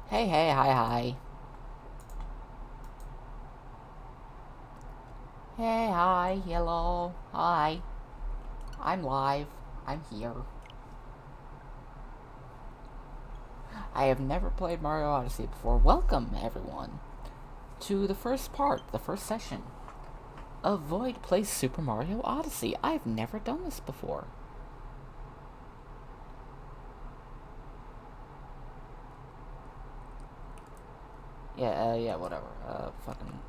Hey, hey, hi, hi. Hey, hi, hello, hi. I'm live. I'm here. I have never played Mario Odyssey before. Welcome, everyone, to the first part, the first session of Void plays Super Mario Odyssey. I've never done this before. Yeah, whatever. Fucking.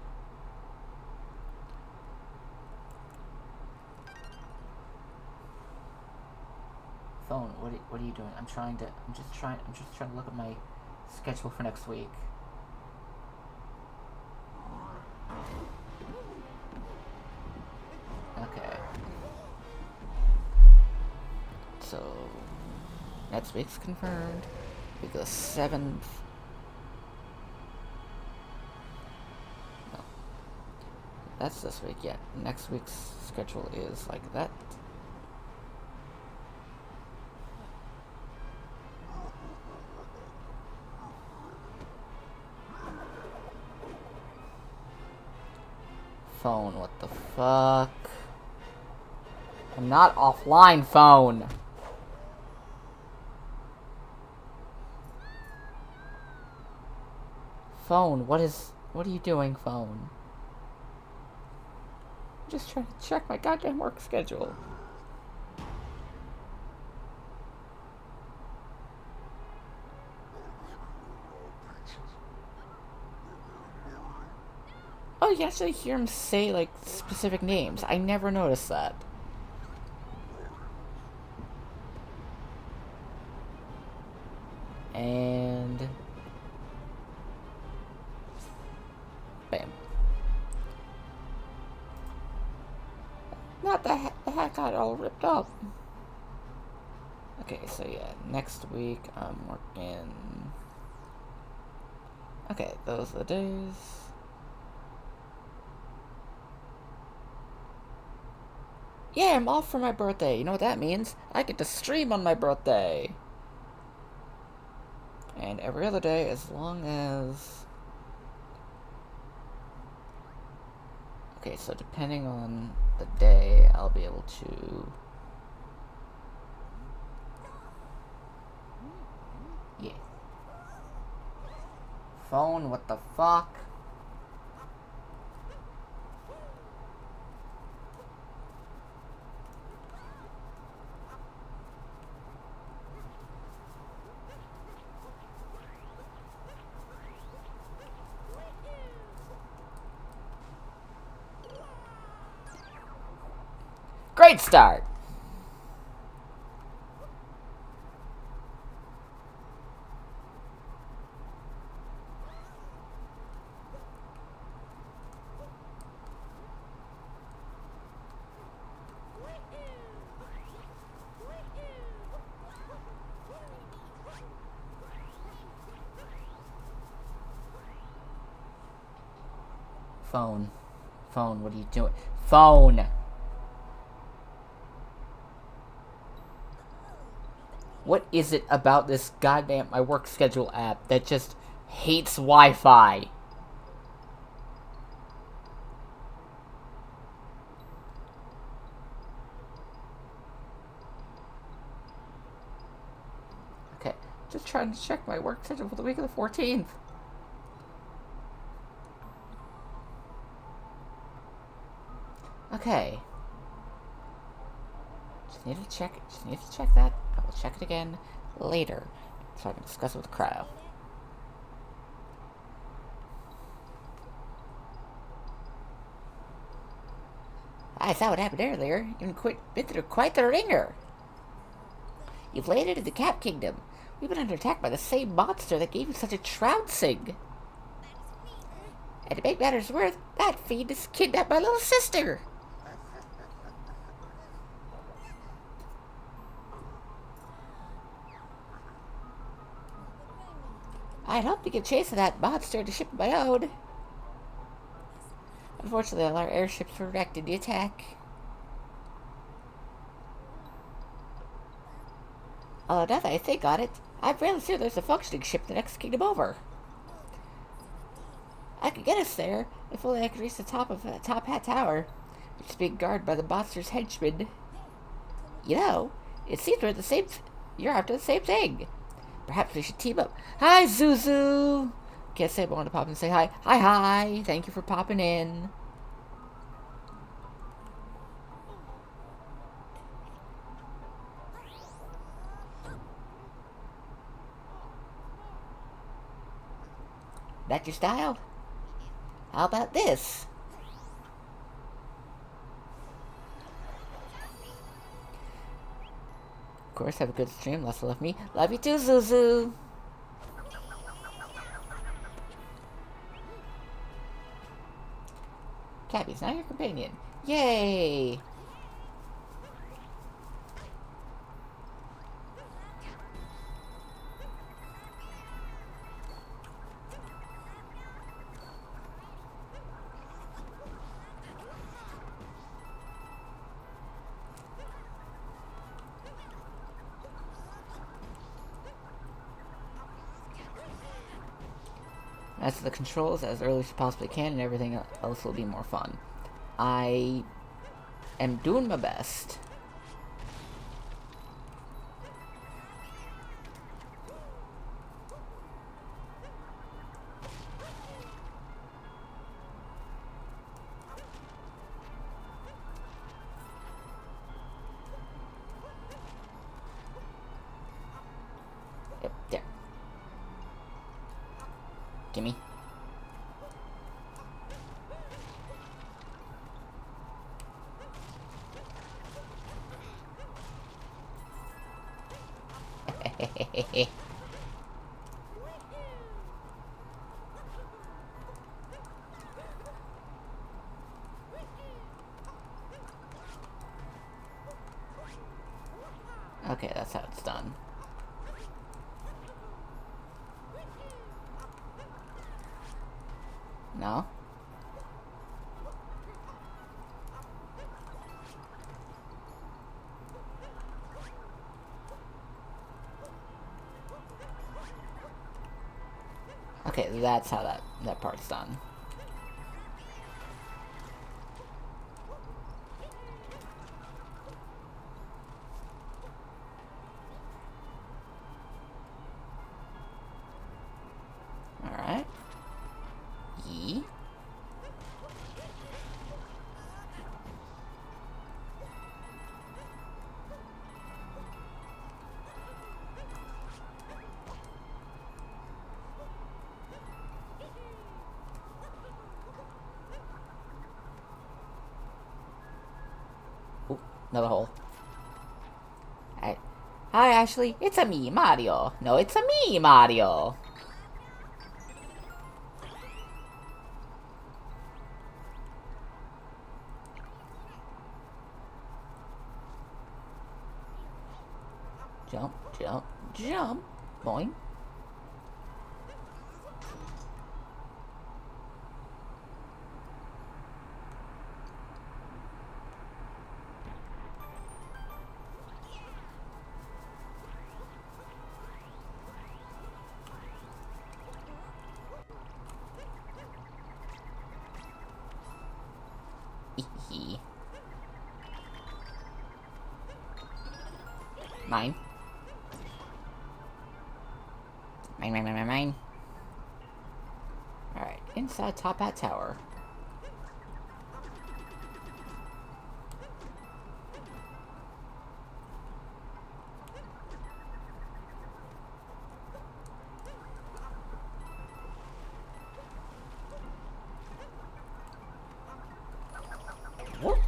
Phone, what are you doing? I'm just trying to look at my schedule for next week. Okay. So, next week's confirmed. Week the 7th. No, that's this week, yeah. Next week's schedule is like that. Phone, what the fuck? I'm not offline, phone! Phone, what are you doing, phone? I'm just trying to check my goddamn work schedule. Oh, you actually hear him say, like, specific names. I never noticed that. And... bam. Not the hat got all ripped up. Okay, so yeah, next week I'm working... Okay, those are the days. Yeah, I'm off for my birthday. You know what that means? I get to stream on my birthday. And every other day, as long as... Okay, so depending on the day, I'll be able to... Yeah. Phone, what the fuck? Great start! Phone. Phone, what are you doing? Phone! What is it about this goddamn my work schedule app that just hates Wi-Fi? Okay, just trying to check my work schedule for the week of the 14th. Okay. Just need to check that. I will check it again later, so I can discuss it with Cryo. I saw what happened earlier. You've been through quite the ringer. You've landed in the Cap Kingdom. We've been under attack by the same monster that gave you such a trouncing. And to make matters worse, that fiend has kidnapped my little sister. I'd hoped to give chase to that monster to ship of my own. Unfortunately, all our airships were wrecked in the attack. Although now that I think on it, I'm fairly sure there's a functioning ship the next kingdom over. I could get us there if only I could reach the top of Top Hat Tower, which is being guarded by the monster's henchmen. You know, it seems we're the same. You're after the same thing. Perhaps we should team up. Hi, Zuzu. Can't say I want to pop in and say hi. Hi. Thank you for popping in. That your style? How about this? Of course, have a good stream. Lots of love me. Love you too, Zuzu. Cappy's now your companion. Yay! Master the controls as early as you possibly can, and everything else will be more fun. I am doing my best. Yep, there. Gimme. Okay, that's how it's done. No? Okay, that's how that part's done. Alright. Yee. Ooh, another hole. Hi, Ashley. It's a me, Mario. No, it's a me, Mario. Jump, jump, jump. Boing. Mine. Mine. Alright, inside Top Hat Tower. Whoop.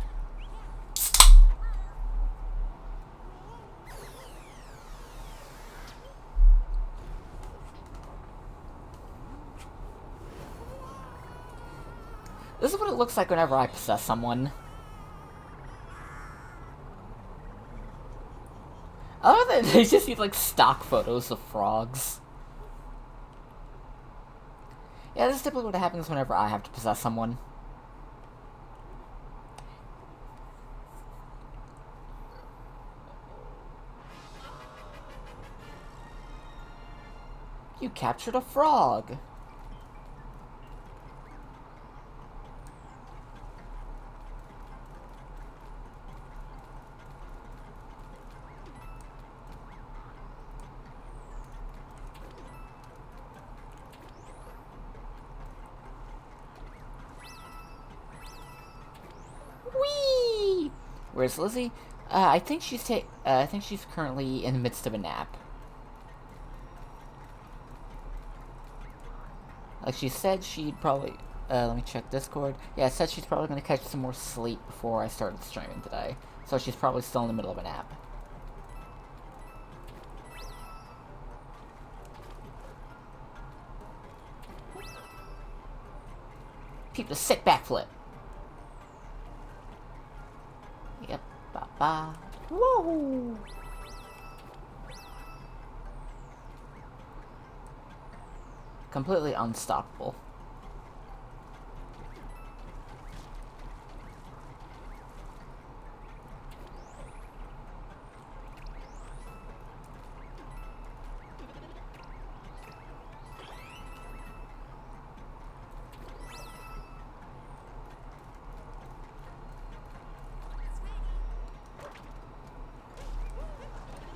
This is what it looks like whenever I possess someone. Other than they just use like stock photos of frogs. Yeah, this is typically what happens whenever I have to possess someone. You captured a frog. Where's Lizzie? I think she's currently in the midst of a nap. Like she said, she'd probably. Let me check Discord. Yeah, it said she's probably gonna catch some more sleep before I started streaming today. So she's probably still in the middle of a nap. Peep the sick backflip. Yep. Ba-ba. Whoa! Completely unstoppable.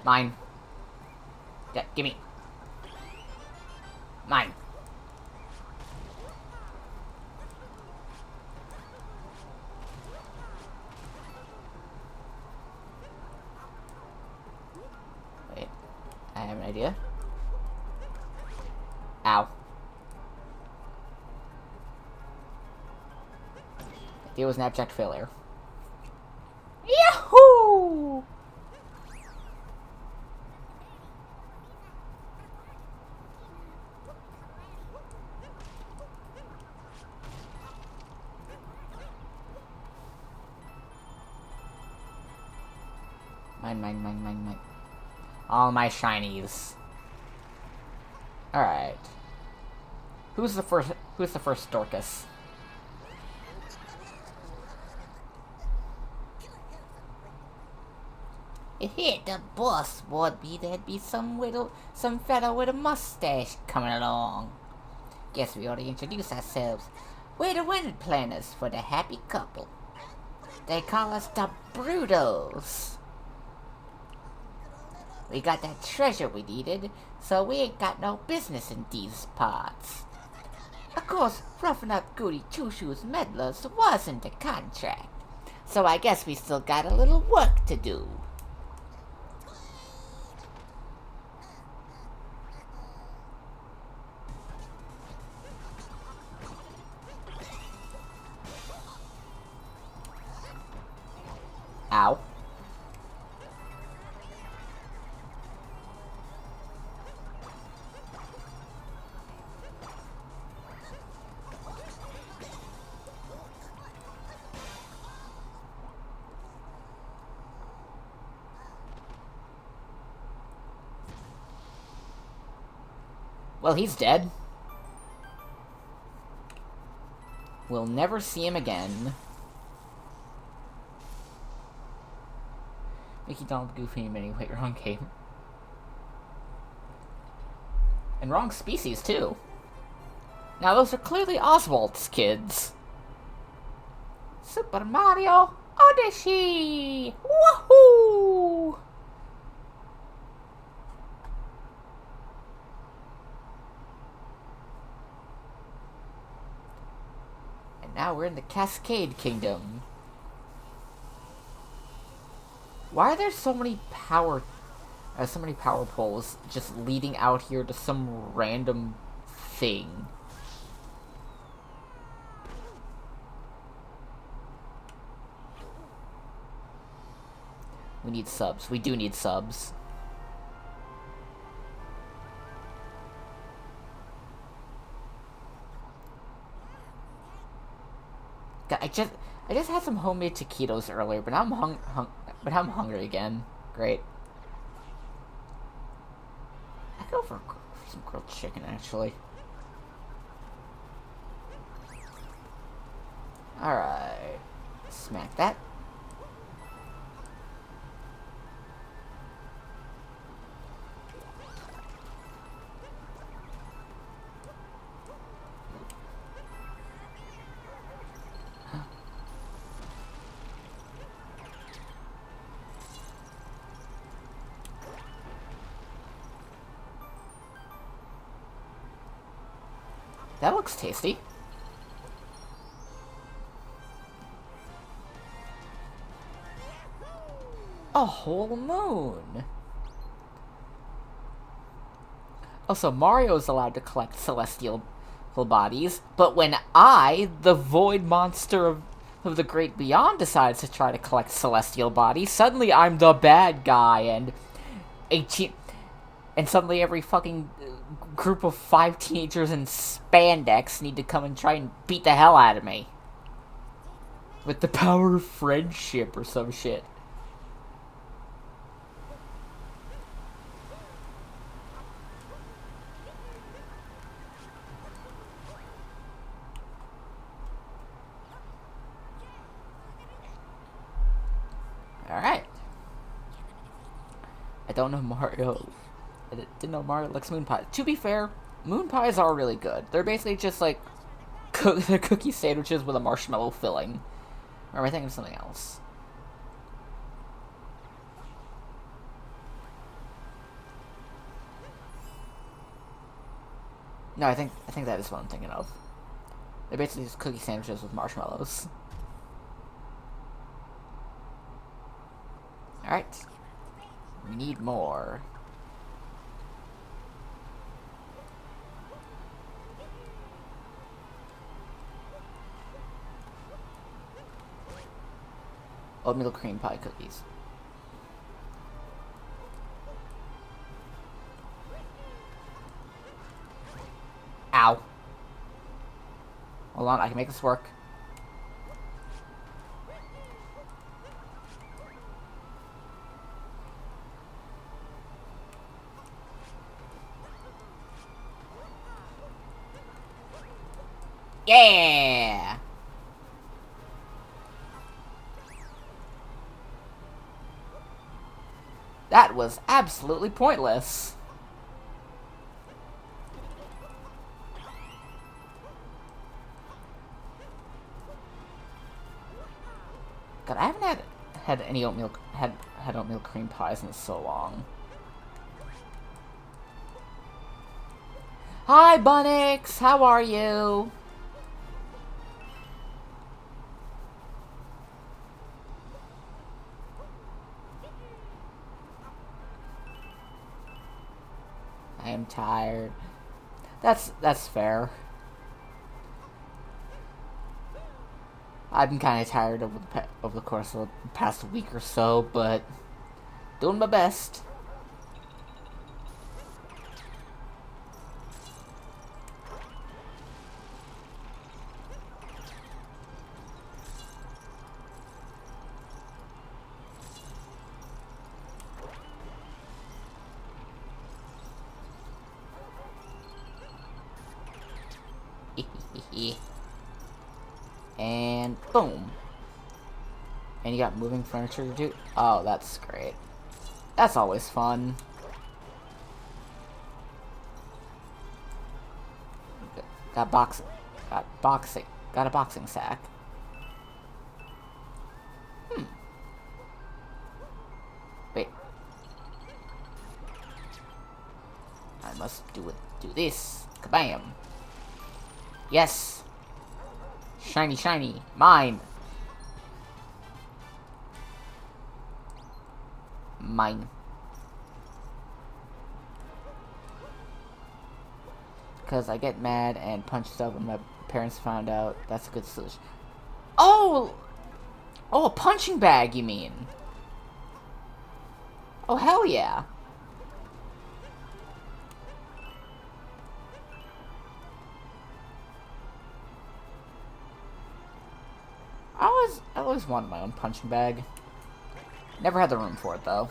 Mine. Yeah, gimme. Mine. Wait. I have an idea. Ow. Idea was an abject failure. Yahoo! Mine. All my shinies. Alright. Who's the first Dorcas? Hit the boss would be there'd be some fella with a mustache coming along. Guess we ought to introduce ourselves. We're the wedding planners for the happy couple. They call us the Brutos. We got that treasure we needed, so we ain't got no business in these parts. Of course, roughing up Goody Two-Shoes meddlers wasn't the contract, so I guess we still got a little work to do. Ow. Well, he's dead. We'll never see him again. Mickey, Donald, Goofy, Minnie. Wait, wrong game. And wrong species, too. Now, those are clearly Oswald's kids. Super Mario Odyssey! Woohoo! And now we're in the Cascade Kingdom. Why are there so many power poles just leading out here to some random thing? We need subs. We do need subs. God, I just had some homemade taquitos earlier, but now I'm hungry again. Great. I go for some grilled chicken, actually. Alright. Smack that. That looks tasty. A whole moon. Also, Mario's allowed to collect celestial bodies, but when I, the void monster of the Great Beyond, decides to try to collect celestial bodies, suddenly I'm the bad guy, and 18... And suddenly every fucking group of 5 teenagers in spandex need to come and try and beat the hell out of me. With the power of friendship or some shit. Alright. I don't know Mario. I didn't know Mario likes moon pies. To be fair, moon pies are really good. They're basically just like cookie sandwiches with a marshmallow filling. Or am I thinking of something else? No, I think that is what I'm thinking of. They're basically just cookie sandwiches with marshmallows. Alright. We need more. Oatmeal cream pie cookies. Ow. Hold on, I can make this work. Yeah! That was absolutely pointless. God, I haven't had any oatmeal cream pies in so long. Hi, Bunnix! How are you? I am tired. That's fair. I've been kind of tired over the course of the past week or so, but doing my best. And boom. And you got moving furniture to do? Oh, that's great. That's always fun. Got a boxing sack. Wait. I must do this. Kabam. Yes. Shiny, shiny. Mine. Mine. Because I get mad and punch stuff when my parents found out. That's a good solution. Oh! Oh, a punching bag, you mean? Oh, hell yeah. I always wanted my own punching bag. Never had the room for it, though.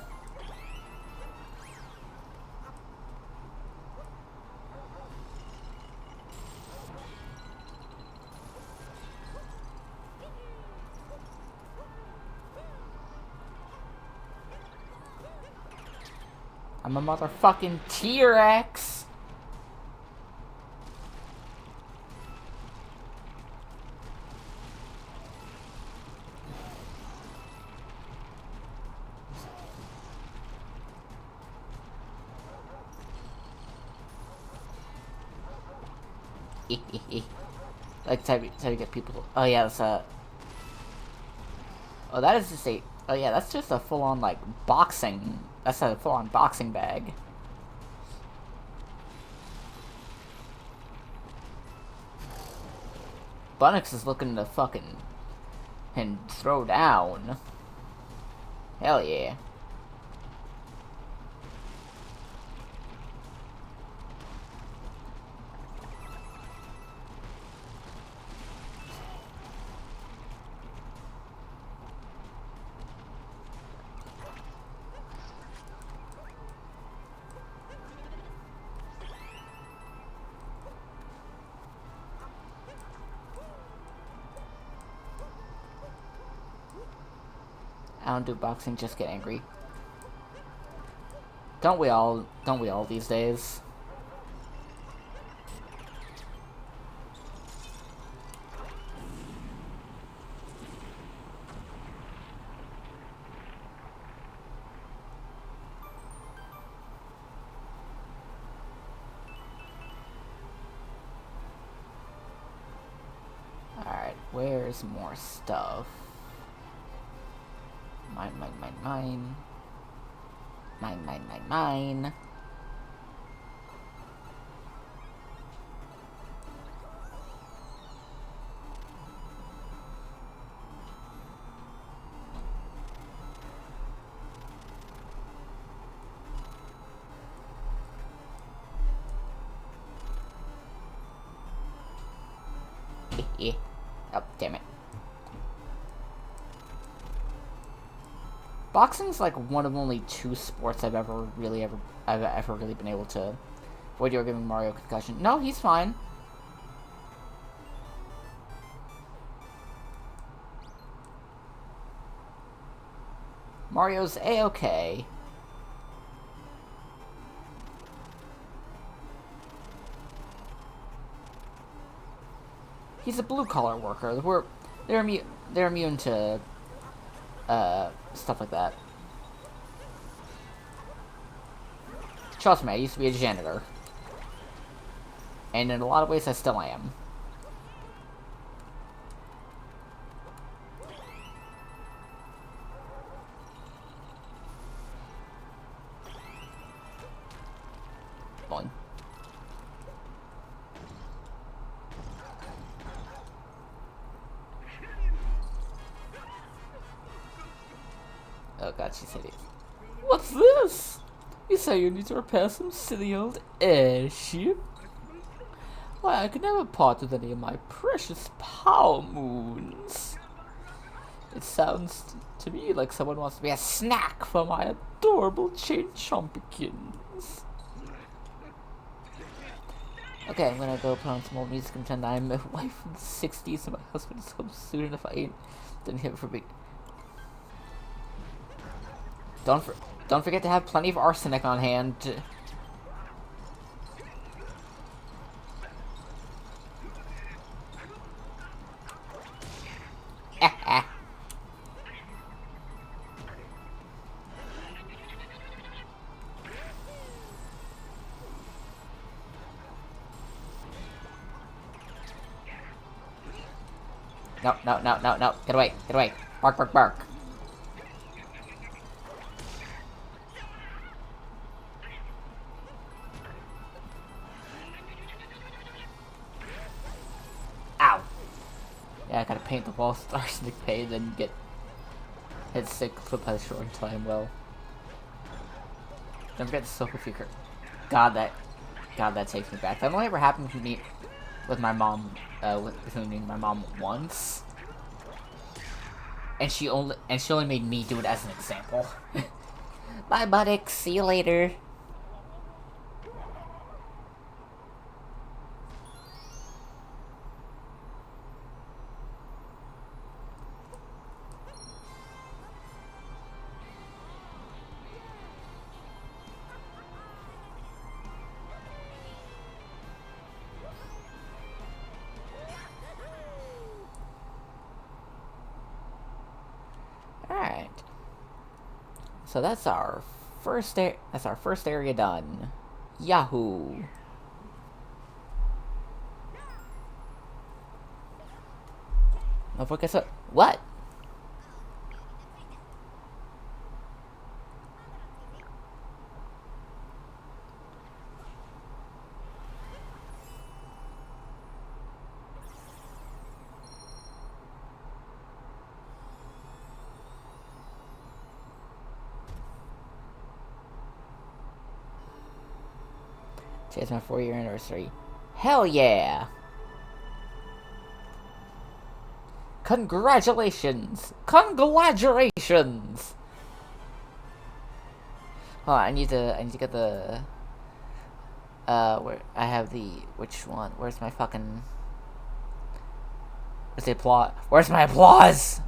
I'm a motherfucking T-Rex! Like, try to get people... Oh, yeah, that's, Oh, that is just a Oh yeah, that's just a full-on, like, boxing... That's a full-on boxing bag. Bunnix is looking to fucking... and throw down. Hell yeah. I don't do boxing, just get angry. Don't we all these days? Alright, where's more stuff? Mine. Mine. Oh, damn it. Boxing's like one of only 2 sports I've ever really been able to avoid your giving Mario concussion. No, he's fine. Mario's A-okay. He's a blue-collar worker. They're immune to stuff like that. Trust me, I used to be a janitor. And in a lot of ways, I still am. Boing. Oh god, she's hideous. What's this? You say you need to repair some silly old airship? Why, I could never part with any of my precious power moons. It sounds to me like someone wants to be a snack for my adorable chain chompikins. Okay, I'm gonna go put on some more music and pretend I'm a wife from the 60s and my husband is home soon, and if I ain't, then he'll for me. Don't forget to have plenty of arsenic on hand. No. Get away. Bark. Ow. Yeah, I gotta paint the wall with arsenic paint, then get hit sick flip by the short until I'm well. Don't forget to soak with your curtain. God, that takes me back. That only ever happened to me with my mom, with me and my mom once. And she only made me do it as an example. Bye, Buttix. See you later. Alright. So that's our first area done. Yahoo! Oh, guess what? What? Today's my 4-year anniversary. Hell yeah! Congratulations! Congratulations! Hold on, I need to get the... where... I have the... Which one? Where's my fucking... Where's the applause? Where's my applause?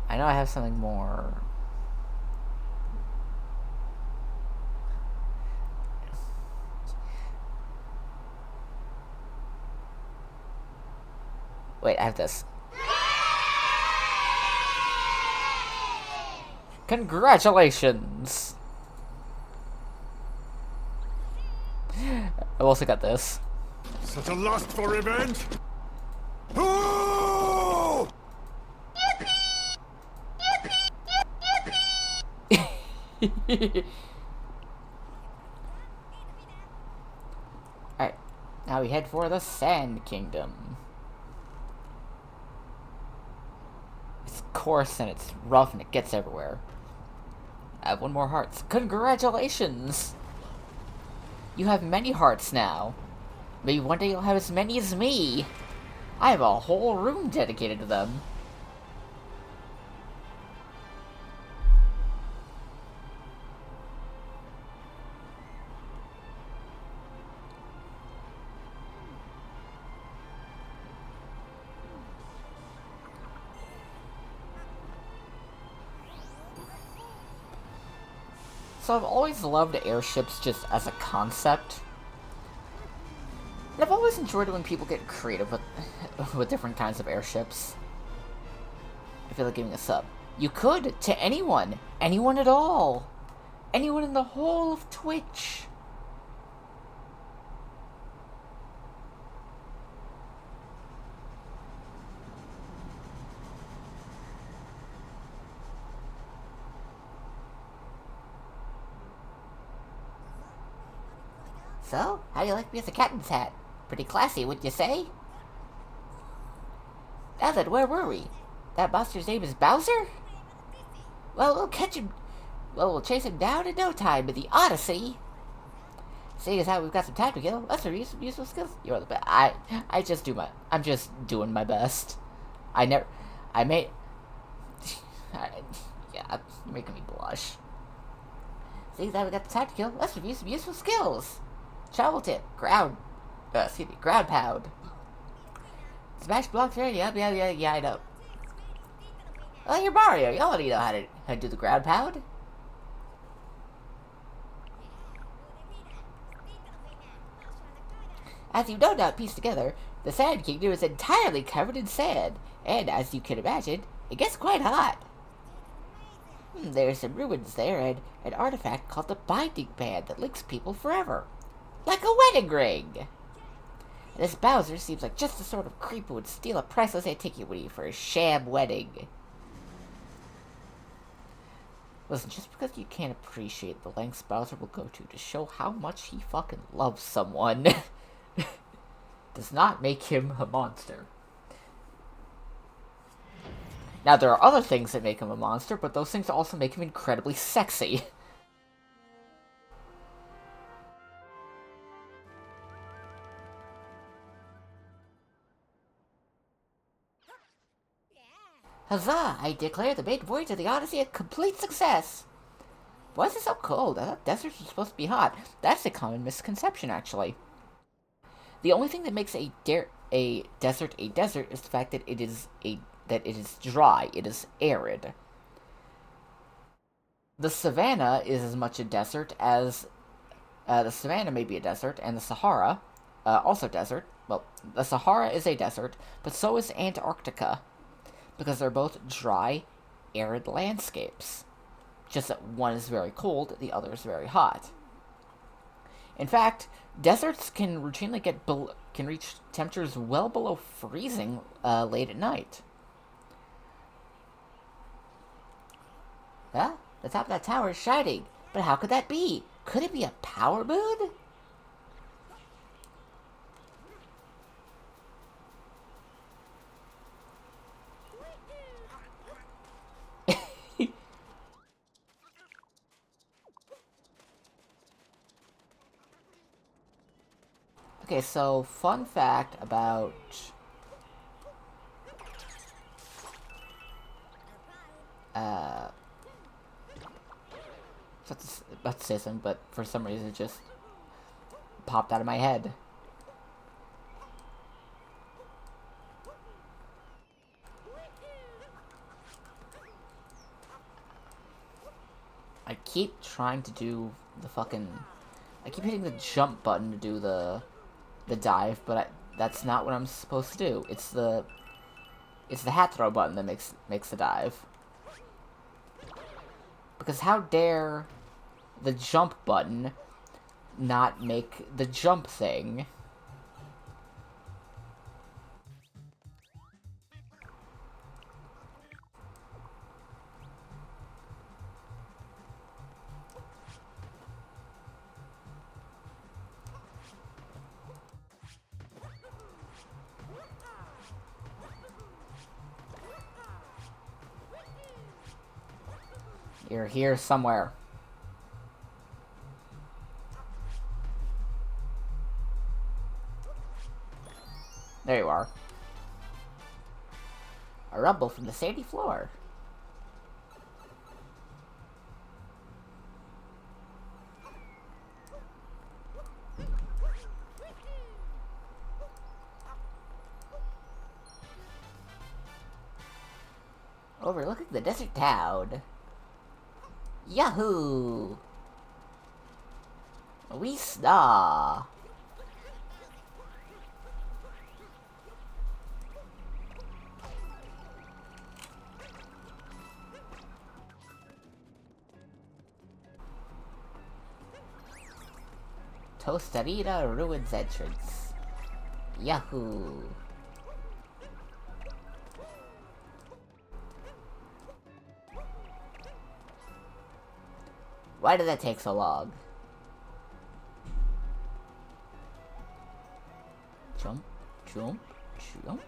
I know I have something more... Wait, I have this. Congratulations! I've also got this. Such a lust for revenge? Ooh! Alright, now we head for the Sand Kingdom. It's coarse and it's rough and it gets everywhere. I have 1 more heart. Congratulations! You have many hearts now. Maybe one day you'll have as many as me. I have a whole room dedicated to them. So I've always loved airships just as a concept. And I've always enjoyed it when people get creative with different kinds of airships. I feel like giving a sub. You could, to anyone. Anyone at all. Anyone in the whole of Twitch. So, how do you like me as a captain's hat? Pretty classy, would you say? Now then, where were we? That monster's name is Bowser? Well, we'll catch him... Well, we'll chase him down in no time in the Odyssey. Seeing as how we've got some time to kill, let's review some useful skills. You're the best. I'm just doing my best. Yeah, you're making me blush. Seeing as how we've got the time to kill, let's review some useful skills. Travel tip, ground pound. Smash blocks ready, yeah, I know. Well, you're Mario, you already know how to do the ground pound. As you no doubt piece together, the Sand Kingdom is entirely covered in sand, and as you can imagine, it gets quite hot. There's some ruins there, and an artifact called the Binding Band that links people forever. Like a wedding ring! And this Bowser seems like just the sort of creep who would steal a priceless antiquity for a sham wedding. Listen, just because you can't appreciate the lengths Bowser will go to show how much he fucking loves someone does not make him a monster. Now, there are other things that make him a monster, but those things also make him incredibly sexy. Huzzah! I declare the maiden voyage of the Odyssey a complete success! Why is it so cold? I thought deserts were supposed to be hot. That's a common misconception, actually. The only thing that makes a desert is the fact that it is dry. It is arid. The savanna is as much a desert as the savanna may be a desert, and the Sahara also desert. Well, the Sahara is a desert, but so is Antarctica, because they're both dry, arid landscapes. Just that one is very cold, the other is very hot. In fact, deserts can routinely can reach temperatures well below freezing late at night. Well, the top of that tower is shining, but how could that be? Could it be a power moon? Okay, so fun fact about I was about to say something, but for some reason it just popped out of my head. I keep trying to do the fucking... I keep hitting the jump button to do the dive, but that's not what I'm supposed to do. It's the hat throw button that makes the dive. Because how dare the jump button not make the jump thing? You're here somewhere. There you are. A rumble from the sandy floor. Overlooking the desert town. Yahoo! We saw. Tostarita Ruins entrance. Yahoo! Why did that take so long? Jump, jump, jump.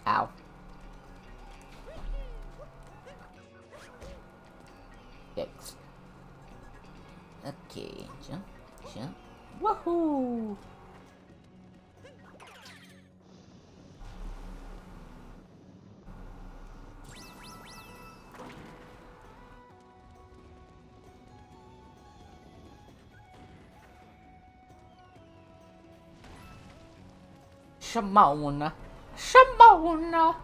Ow. Yikes. Okay, jump, jump. Woohoo! Shimon! Shimon!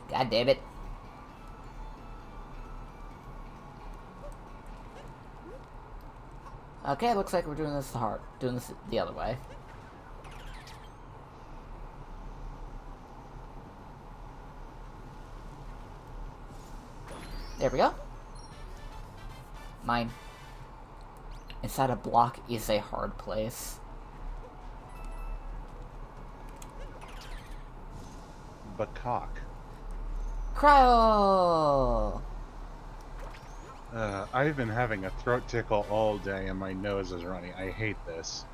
God damn it. Okay, looks like we're doing this the other way. There we go. Mine. Inside a block is a hard place. Bacock. Cryo! I've been having a throat tickle all day and my nose is running. I hate this.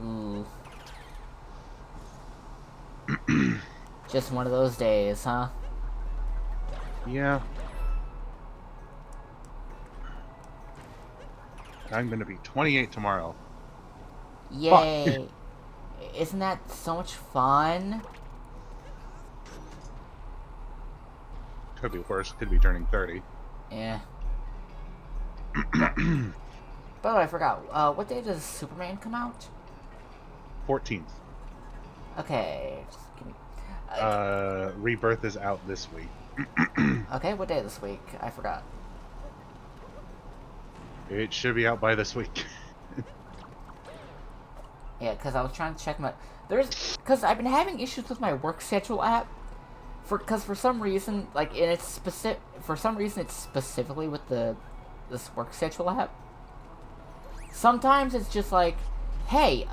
Ooh. Just one of those days, huh? Yeah. I'm gonna be 28 tomorrow. Yay! Isn't that so much fun? Could be worse. Could be turning 30. Yeah. By the way, I forgot. What day does Superman come out? 14th. Okay. Just give me... Rebirth is out this week. Okay, what day this week? I forgot. It should be out by this week. Yeah, because I was trying to check my... Because I've been having issues with my work schedule app. Because for some reason, like, and it's specifically with this work schedule app. Sometimes it's just like, hey,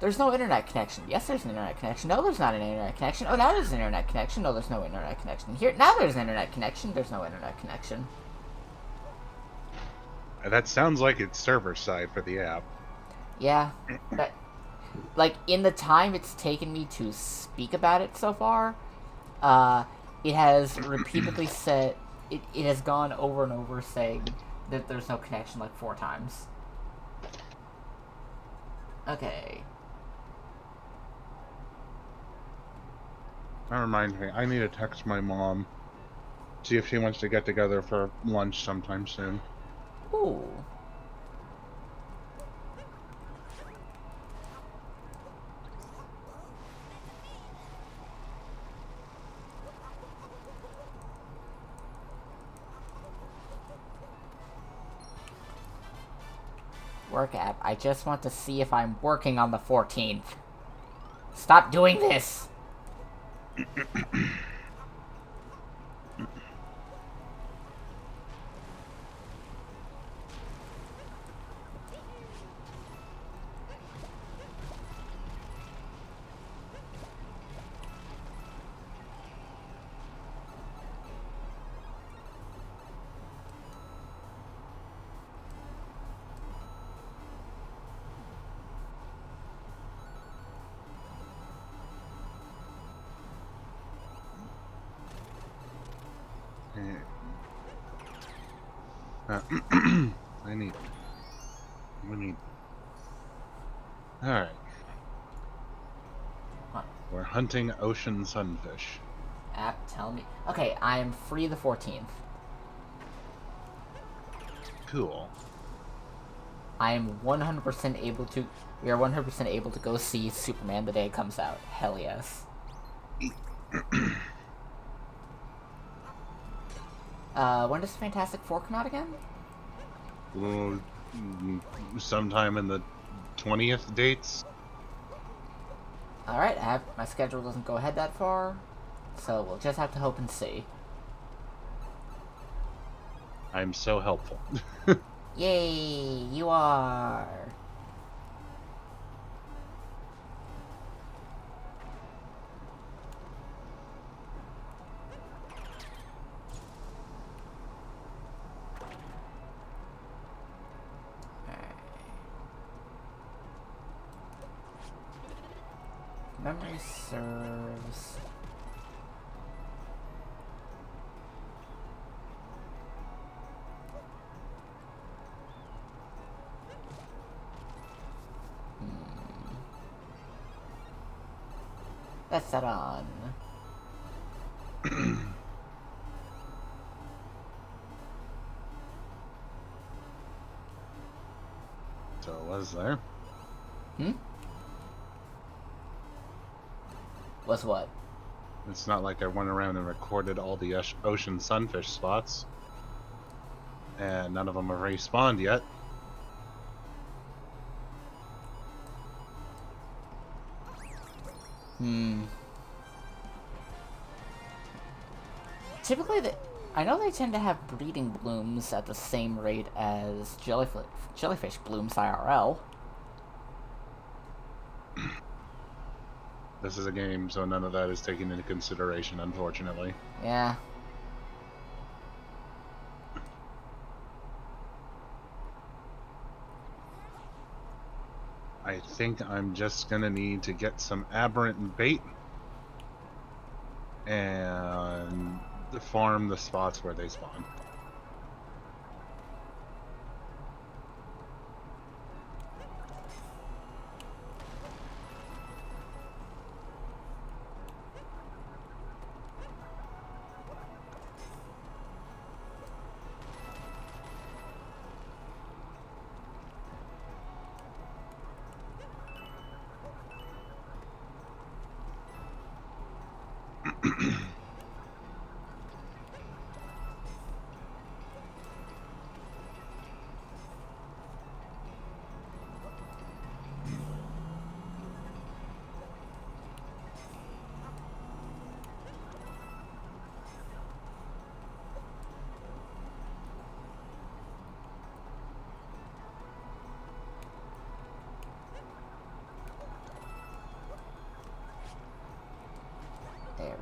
there's no internet connection. Yes, there's an internet connection. No, there's not an internet connection. Oh, now there's an internet connection. No, there's no internet connection. Here, now there's an internet connection. There's no internet connection. That sounds like it's server side for the app. Yeah, but, like, in the time it's taken me to speak about it so far, it has repeatedly said, it has gone over and over saying that there's no connection like 4 times. Okay. That reminds me, I need to text my mom. See if she wants to get together for lunch sometime soon. Ooh. Work app. I just want to see if I'm working on the 14th. Stop doing this! We need. Alright. Huh. We're hunting ocean sunfish. App, tell me. Okay, I am free the 14th. Cool. I am 100% able to. We are 100% able to go see Superman the day it comes out. Hell yes. When does Fantastic Four come out again? Well, sometime in the 20th dates. Alright, my schedule doesn't go ahead that far, so we'll just have to hope and see. I'm so helpful. Yay, you are. Memory serves. That's that on. So it was there. Was what? It's not like I went around and recorded all the ocean sunfish spots. And none of them have respawned yet. Typically, I know they tend to have breeding blooms at the same rate as jellyfish blooms IRL. This is a game, so none of that is taken into consideration, unfortunately. Yeah. I think I'm just gonna need to get some aberrant bait and farm the spots where they spawn.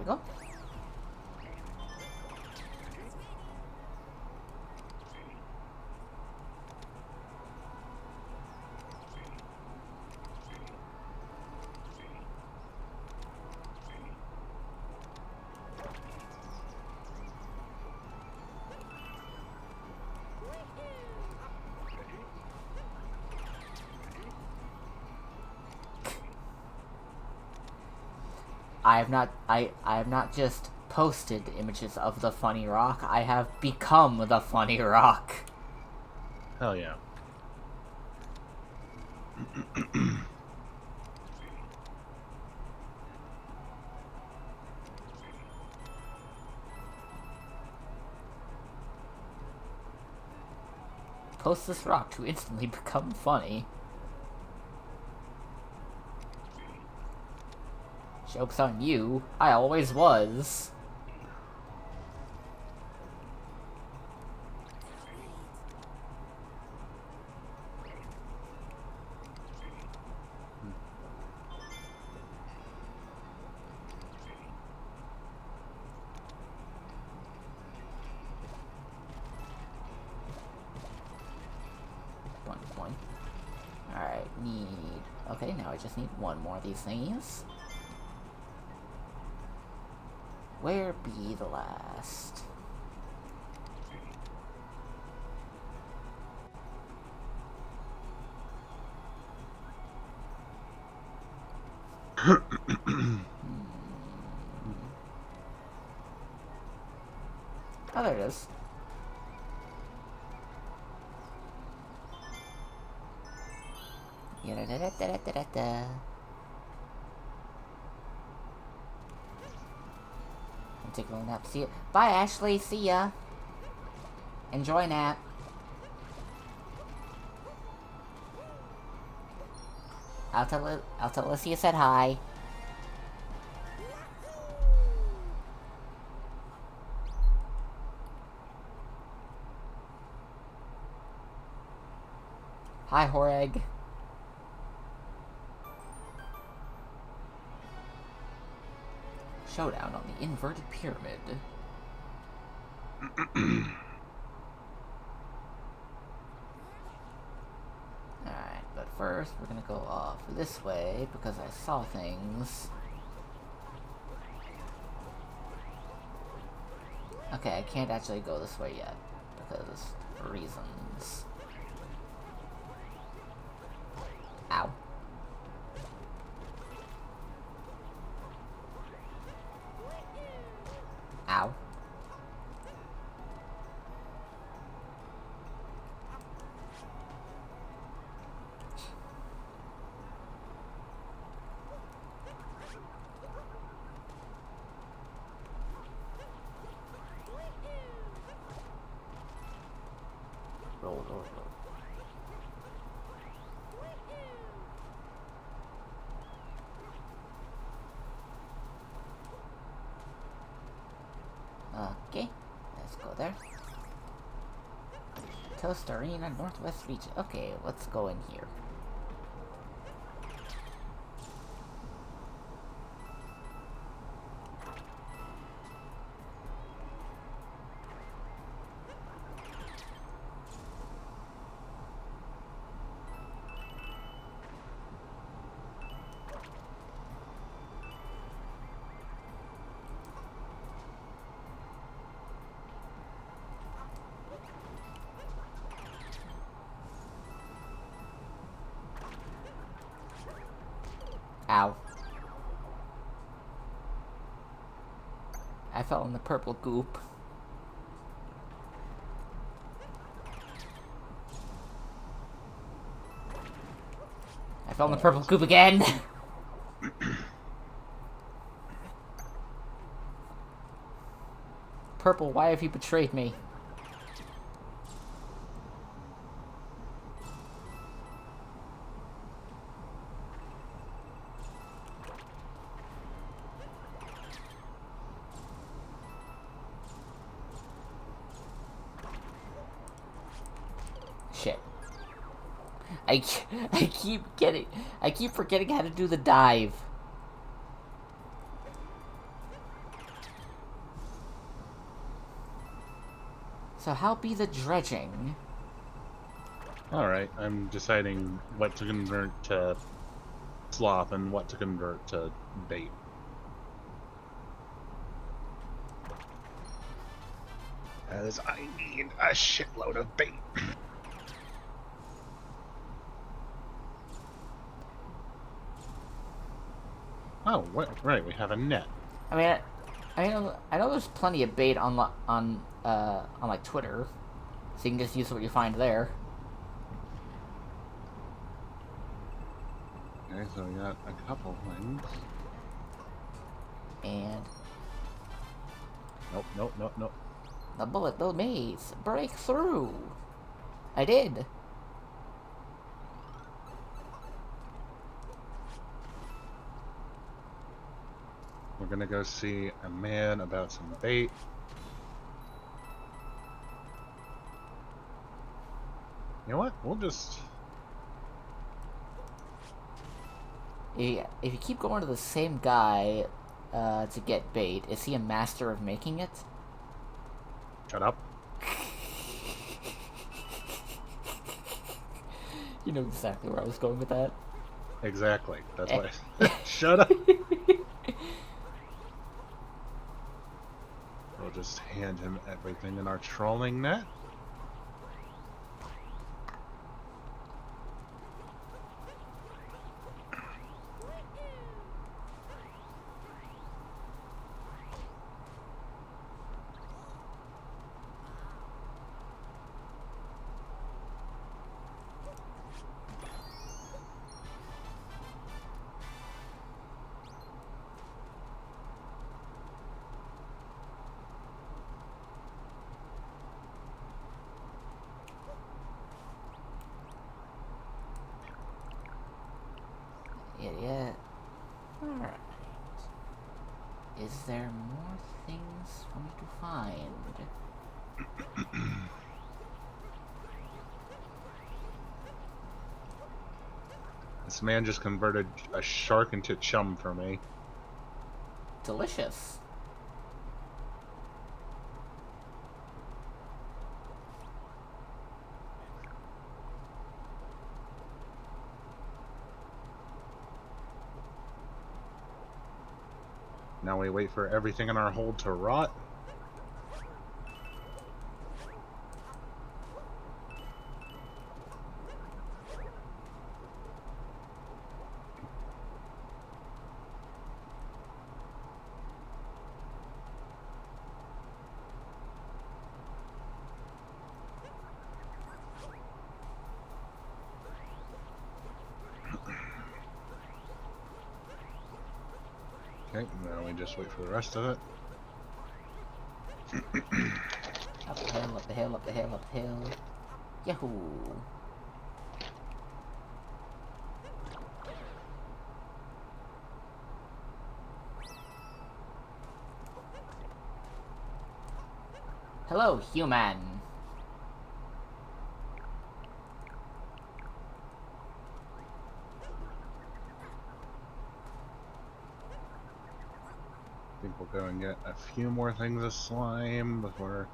we go. I have not just posted images of the funny rock, I have become the funny rock. Hell yeah. Post this rock to instantly become funny. Joke's on you. I always was. One. Alright, need... Okay, now I just need one more of these thingies. Where be the last? Oh, there it is. Da-da-da-da-da-da-da. I'm taking a nap. See ya. Bye, Ashley. See ya. Enjoy nap. I'll tell Alicia said hi. Hi, Horeg. Showdown on the inverted pyramid. Alright, but first we're gonna go off this way because I saw things. Okay, I can't actually go this way yet because reasons. Ow. Ow. Roll. Okay, let's go there. Toast Arena, Northwest Region. Okay, let's go in here. Ow. I fell in the purple goop. I fell in the purple goop again! Purple, why have you betrayed me? Shit. I keep forgetting how to do the dive. So how be the dredging? Alright, I'm deciding what to convert to sloth and what to convert to bait. As I need a shitload of bait. Oh, right, we have a net. I mean, I know there's plenty of bait on like Twitter, so you can just use what you find there. Okay, so we got a couple things. And Nope. the bullet bill maze break through. I did. We're gonna go see a man about some bait. You know what? We'll just... If you keep going to the same guy to get bait, is he a master of making it? Shut up. You know exactly where I was going with that. Exactly. That's why. Shut up. We'll just hand him everything in our trolling net. Yeah. Alright. Is there more things for me to find? This man just converted a shark into chum for me. Delicious. Now we wait for everything in our hold to rot. Okay, now we just wait for the rest of it. Up the hill, up the hill, up the hill, up the hill. Yahoo! Hello, human! I think we'll go and get a few more things of slime before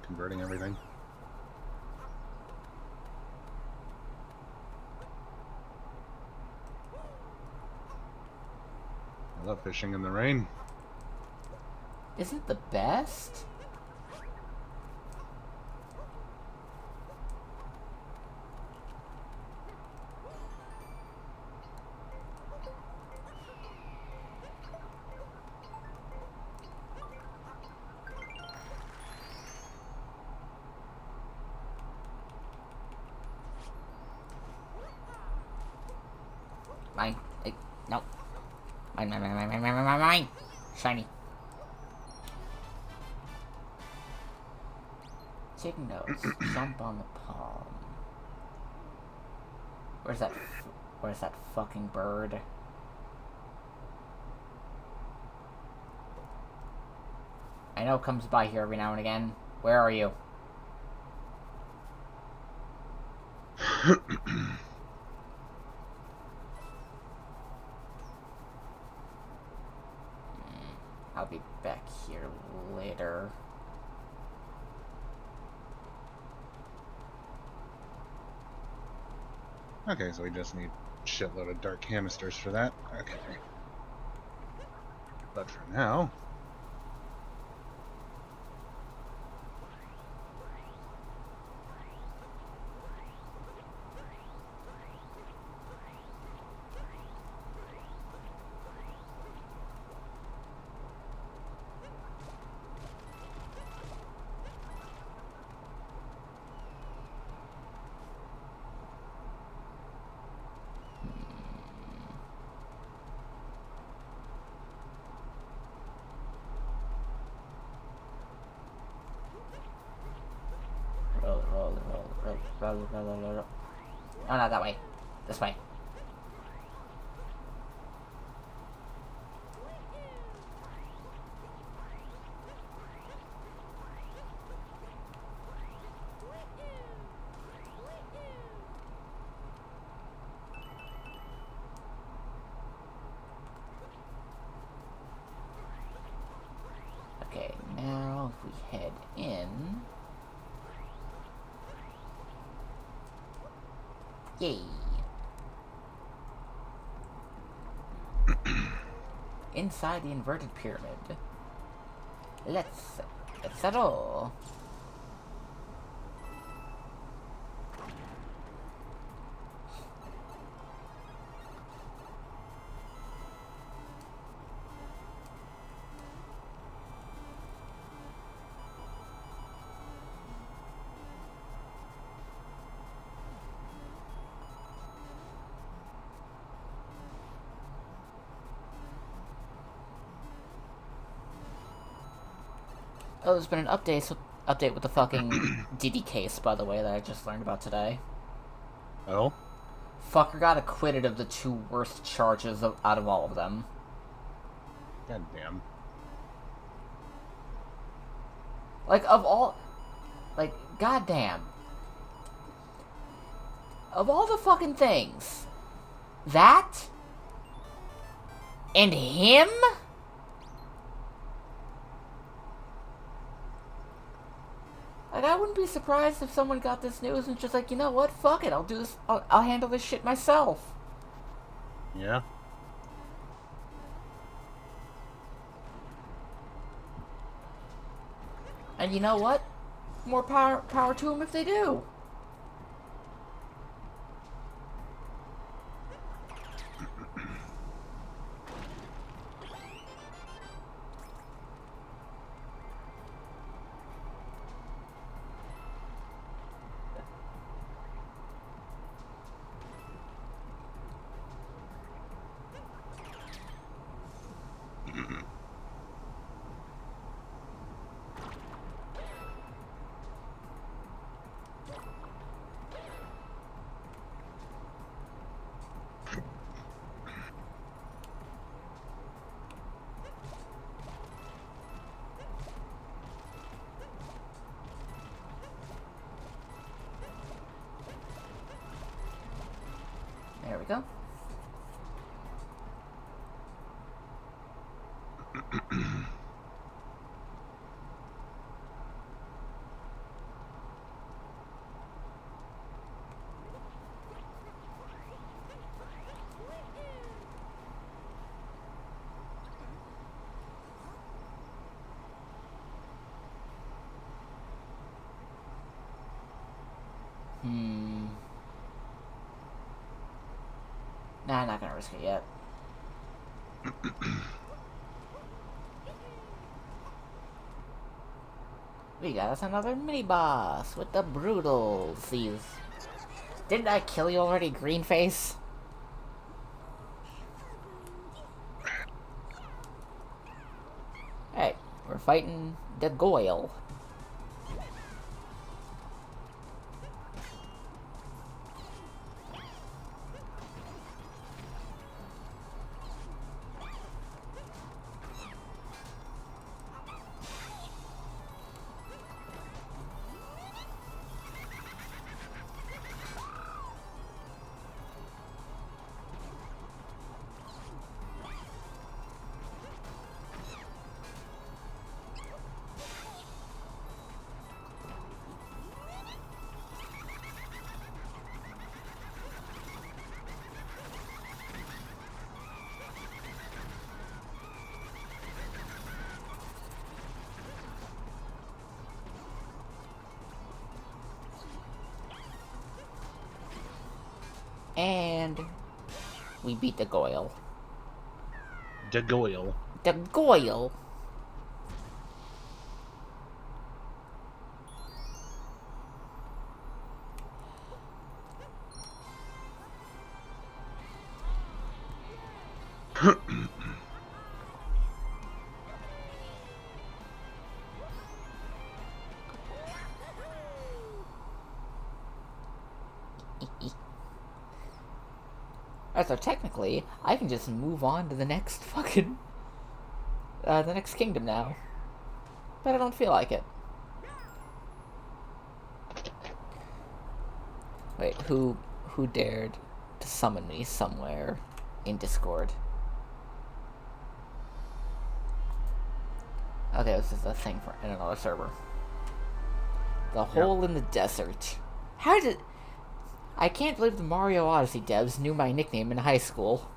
converting everything. I love fishing in the rain. Is it the best? Mine. No. Mine. Shiny. Take notes. Jump on the palm. Where's that fucking bird? I know it comes by here every now and again. Where are you? I'll be back here later. Okay, so we just need a shitload of dark canisters for that. Okay. But for now... Roll. Oh, not that way. This way. Okay, now if we head in... Yay! Inside the inverted pyramid. Let's roll. Oh, there's been an update with the fucking Diddy case, by the way, that I just learned about today. Oh? Fucker got acquitted of the 2 worst charges out of all of them. God damn. Like, of all... Like, goddamn. Of all the fucking things... That... And him... Like, I wouldn't be surprised if someone got this news and just like, you know what, fuck it, I'll do this, I'll handle this shit myself. Yeah? And you know what? More power to them if they do. There we go. Nah, I'm not gonna risk it yet. We got us another mini-boss with the Brutals. These... Didn't I kill you already, Greenface? Hey, we're fighting the Goyle. And we beat the Goyle. The Goyle. The Goyle. So technically, I can just move on to the next fucking... the next kingdom now. But I don't feel like it. Wait, who dared to summon me somewhere in Discord? Okay, this is a thing for in another server. The hole in the desert. How did... I can't believe the Mario Odyssey devs knew my nickname in high school.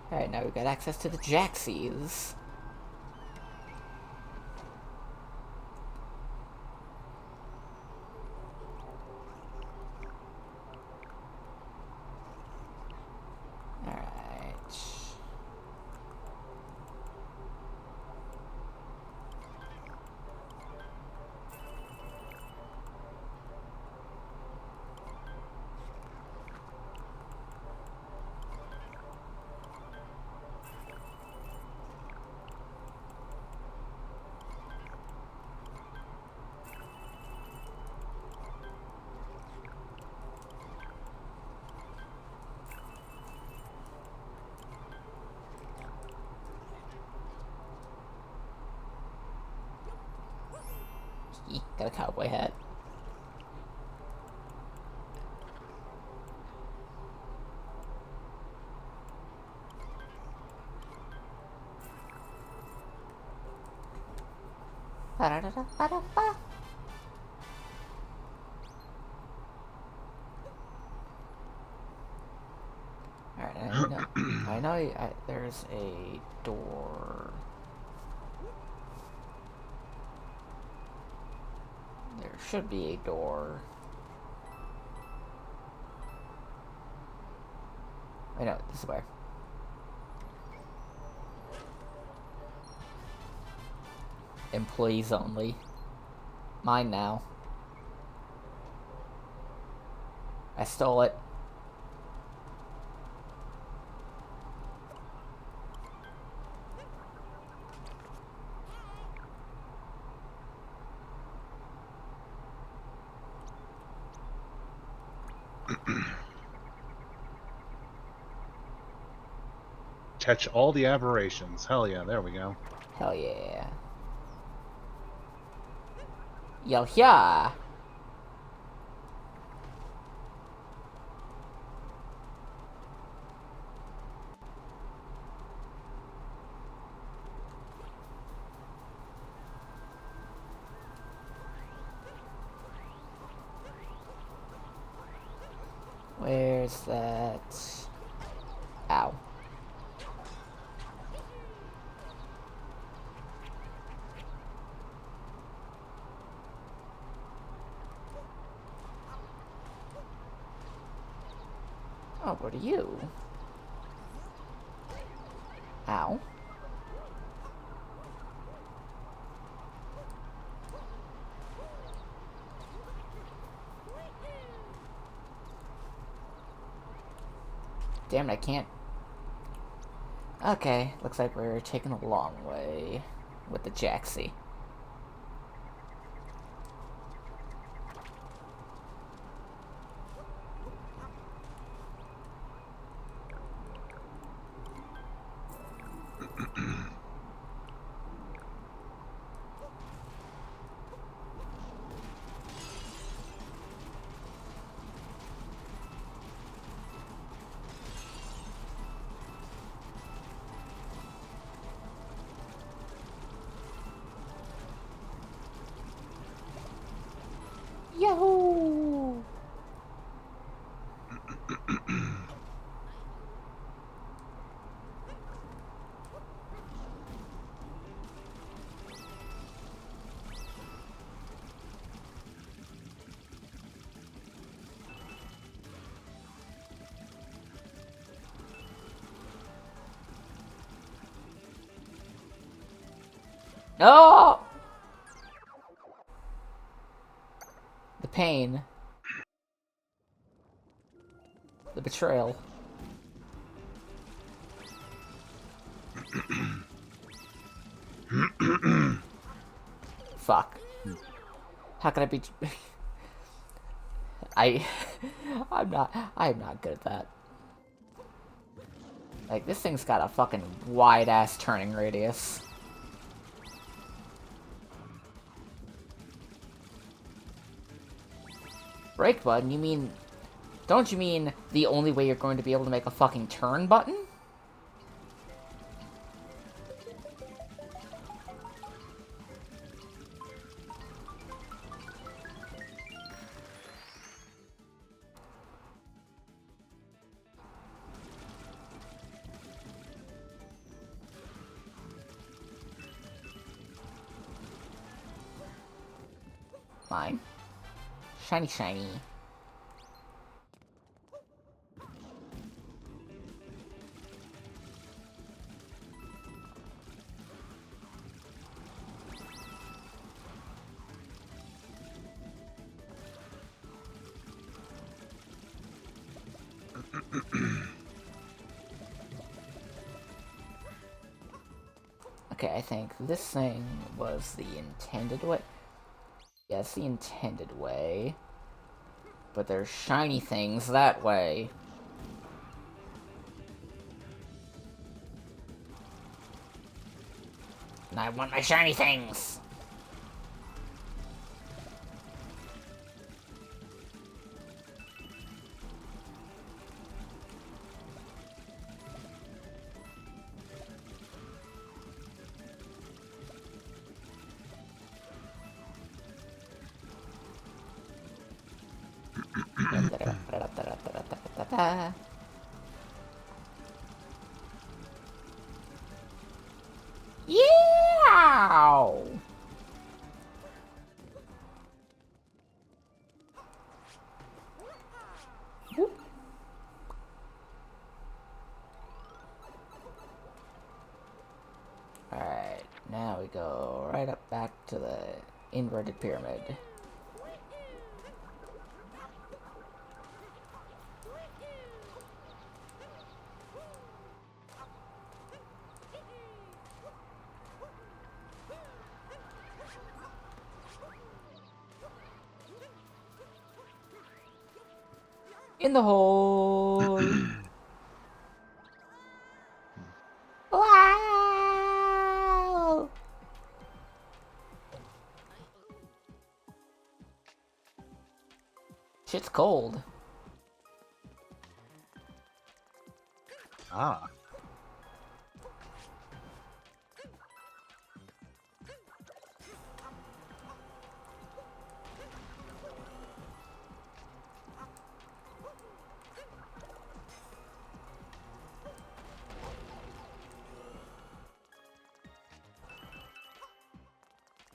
Alright, now we've got access to the Jaxies. Alright. Got a cowboy hat. Ba-da-da-da-ba-da-ba. Alright, I know there's a door. There should be a door. I know, this is where. Employees only. Mine now. I stole it. Catch all the aberrations. Hell yeah, there we go. Hell yeah. Yo, yeah. Where's that? Ow. Oh, what are you? Ow. Damn it, I can't. Okay, looks like we're taking a long way with the Jaxie. No! The pain. The betrayal. Fuck. How can I be... I'm not good at that. Like, this thing's got a fucking wide-ass turning radius. Brake button? You mean... Don't you mean the only way you're going to be able to make a fucking turn button? Mine. Shiny, shiny. Okay, I think this thing was the intended way. Yeah, it's the intended way. But there's shiny things that way. And I want my shiny things! Yeah! Alright, now we go right up back to the inverted pyramid. In the hole! Wow! Shit's cold. Ah.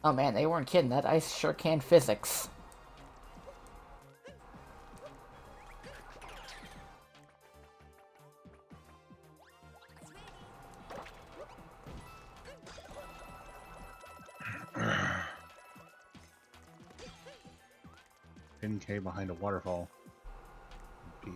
Oh man, they weren't kidding. That ice sure can physics. Hidden cave behind a waterfall. P3.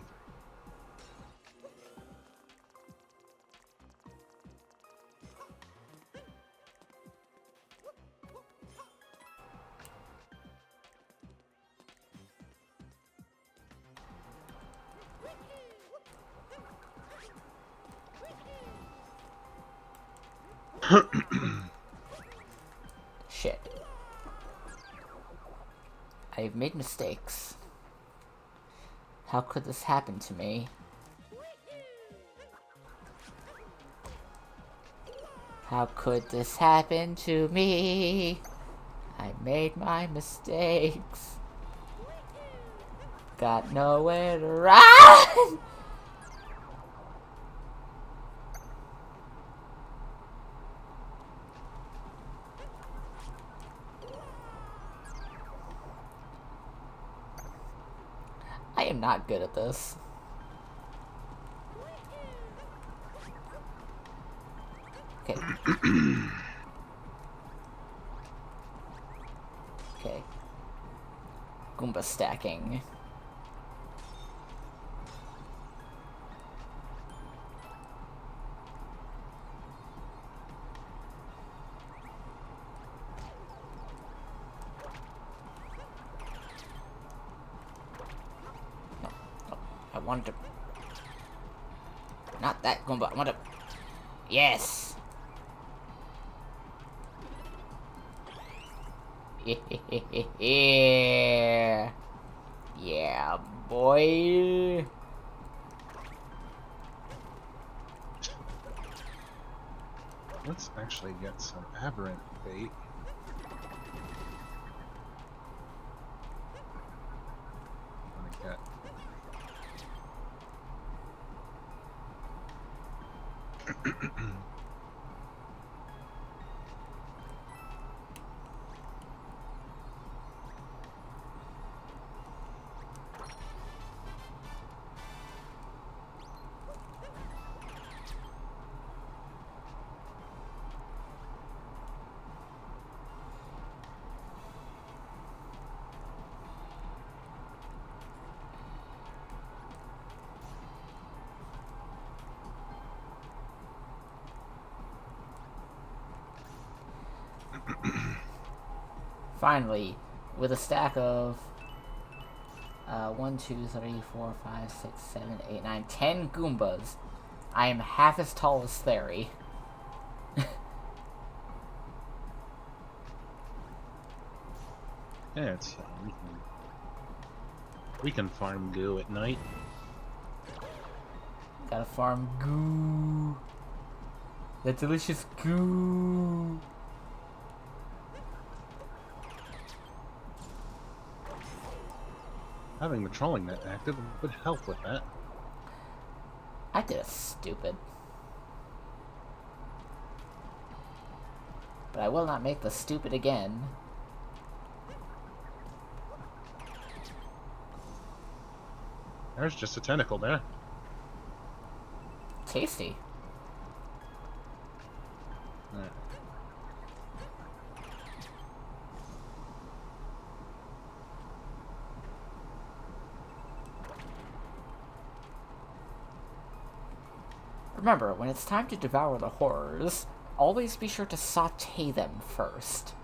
Shit. I've made mistakes. How could this happen to me? How could this happen to me? I made my mistakes. Got nowhere to run! I am not good at this. Okay. Goomba stacking. No, no, I wanted to... Not that Goomba, I want to... Yes! Yeah! Yeah, boy! Let's actually get some aberrant bait. Like that. Finally, with a stack of 1, 2, 3, 4, 5, 6, 7, 8, 9, 10 Goombas, I am half as tall as Theory. Yeah, it's we can farm goo at night. Gotta farm goo. That delicious goo. Having the trolling net active would help with that. I did a stupid. But I will not make the stupid again. There's just a tentacle there. Tasty. Alright. Remember, when it's time to devour the horrors, always be sure to saute them first.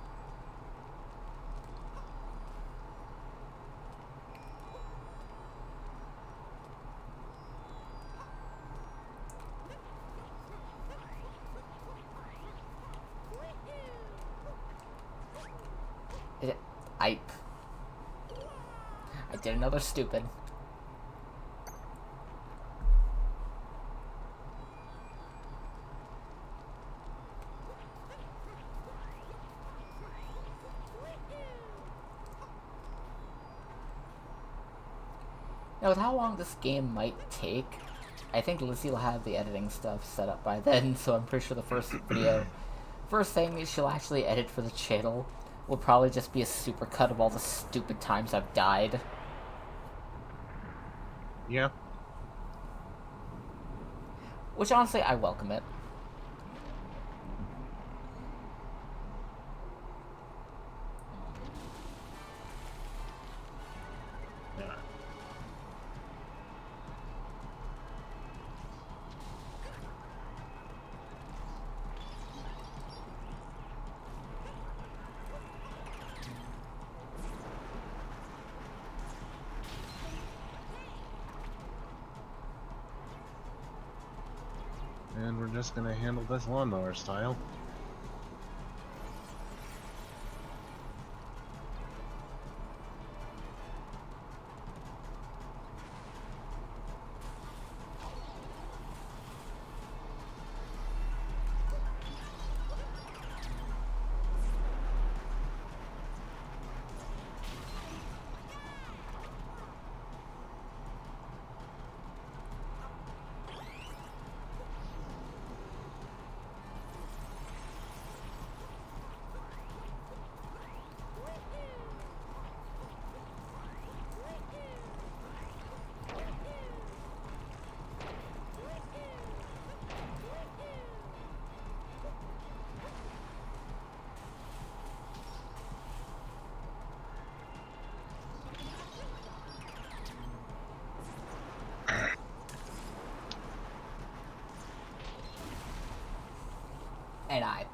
I did another stupid. Now, with how long this game might take, I think Lizzie will have the editing stuff set up by then, so I'm pretty sure the first thing she'll actually edit for the channel will probably just be a supercut of all the stupid times I've died. Yeah. Which, honestly, I welcome it. Yeah. And we're just gonna handle this lawnmower style.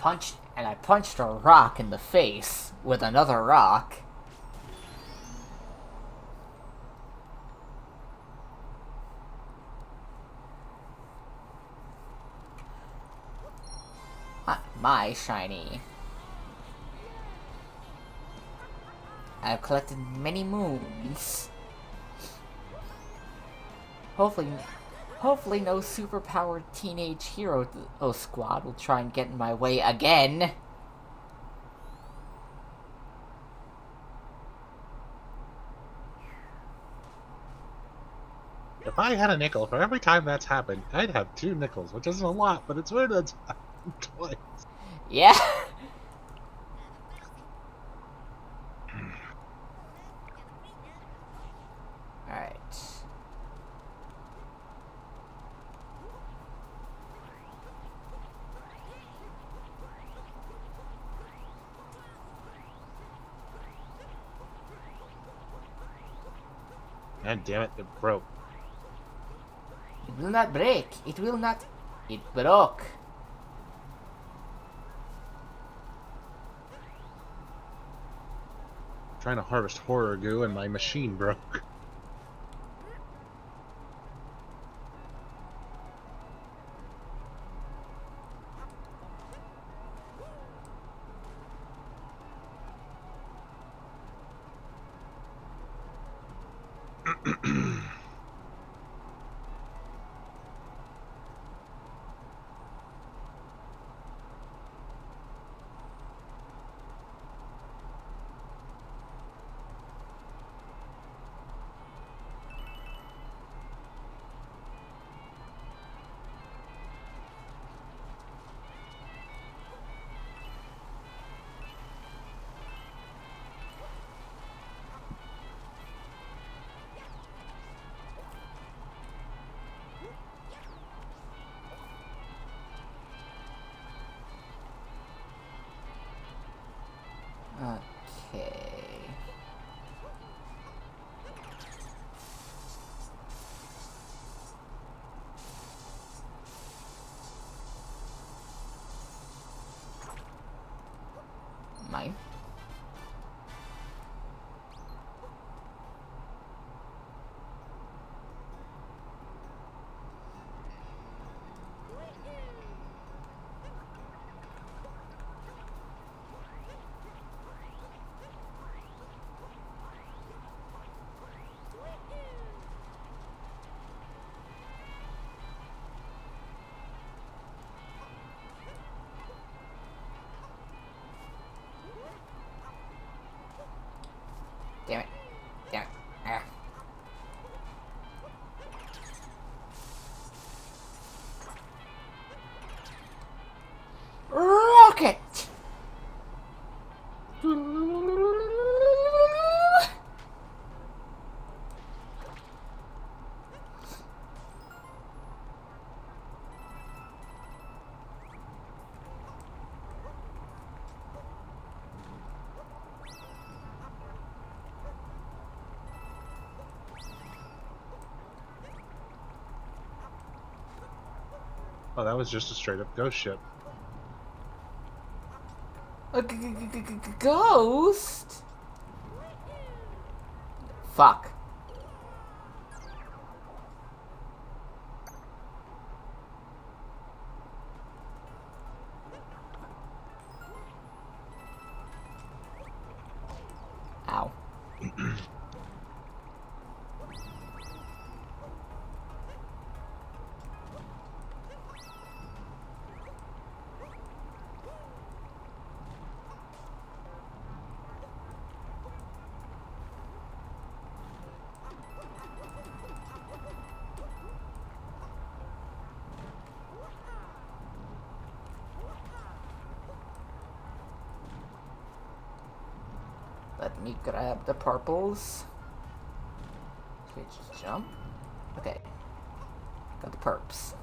I punched a rock in the face with another rock. My shiny. I've collected many moons. Hopefully no superpowered teenage hero squad will try and get in my way again. If I had a nickel for every time that's happened, I'd have 2 nickels, which isn't a lot, but it's weird that's happened twice. Yeah. Alright. God damn it, it broke. It will not break. It will not. It broke. Trying to harvest horror goo and my machine broke. Okay. Mine. Damn it. Damn it. Ah. Rocket! Oh, that was just a straight up ghost ship. A ghost? Fuck. Ow. Let me grab the purples. Switch, jump. Okay. Got the perps.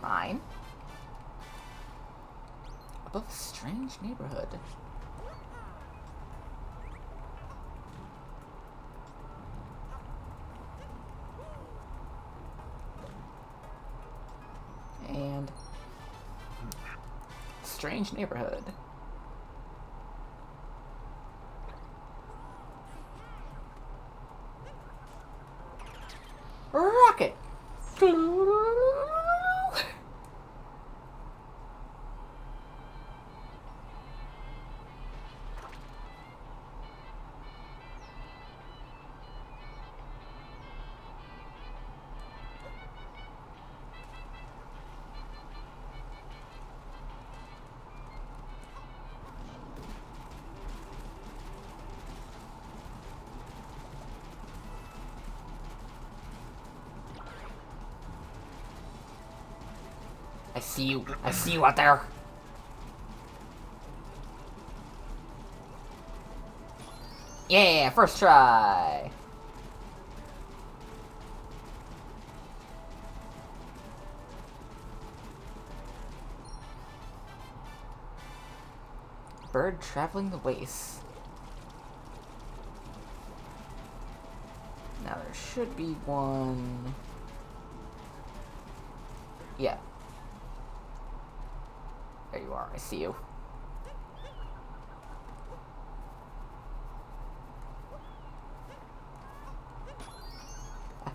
Mine. Above a strange neighborhood. strange neighborhood. Rocket! I see you. I see you out there. Yeah, first try. Bird traveling the wastes. Now there should be one. Yeah. There you are. I see you.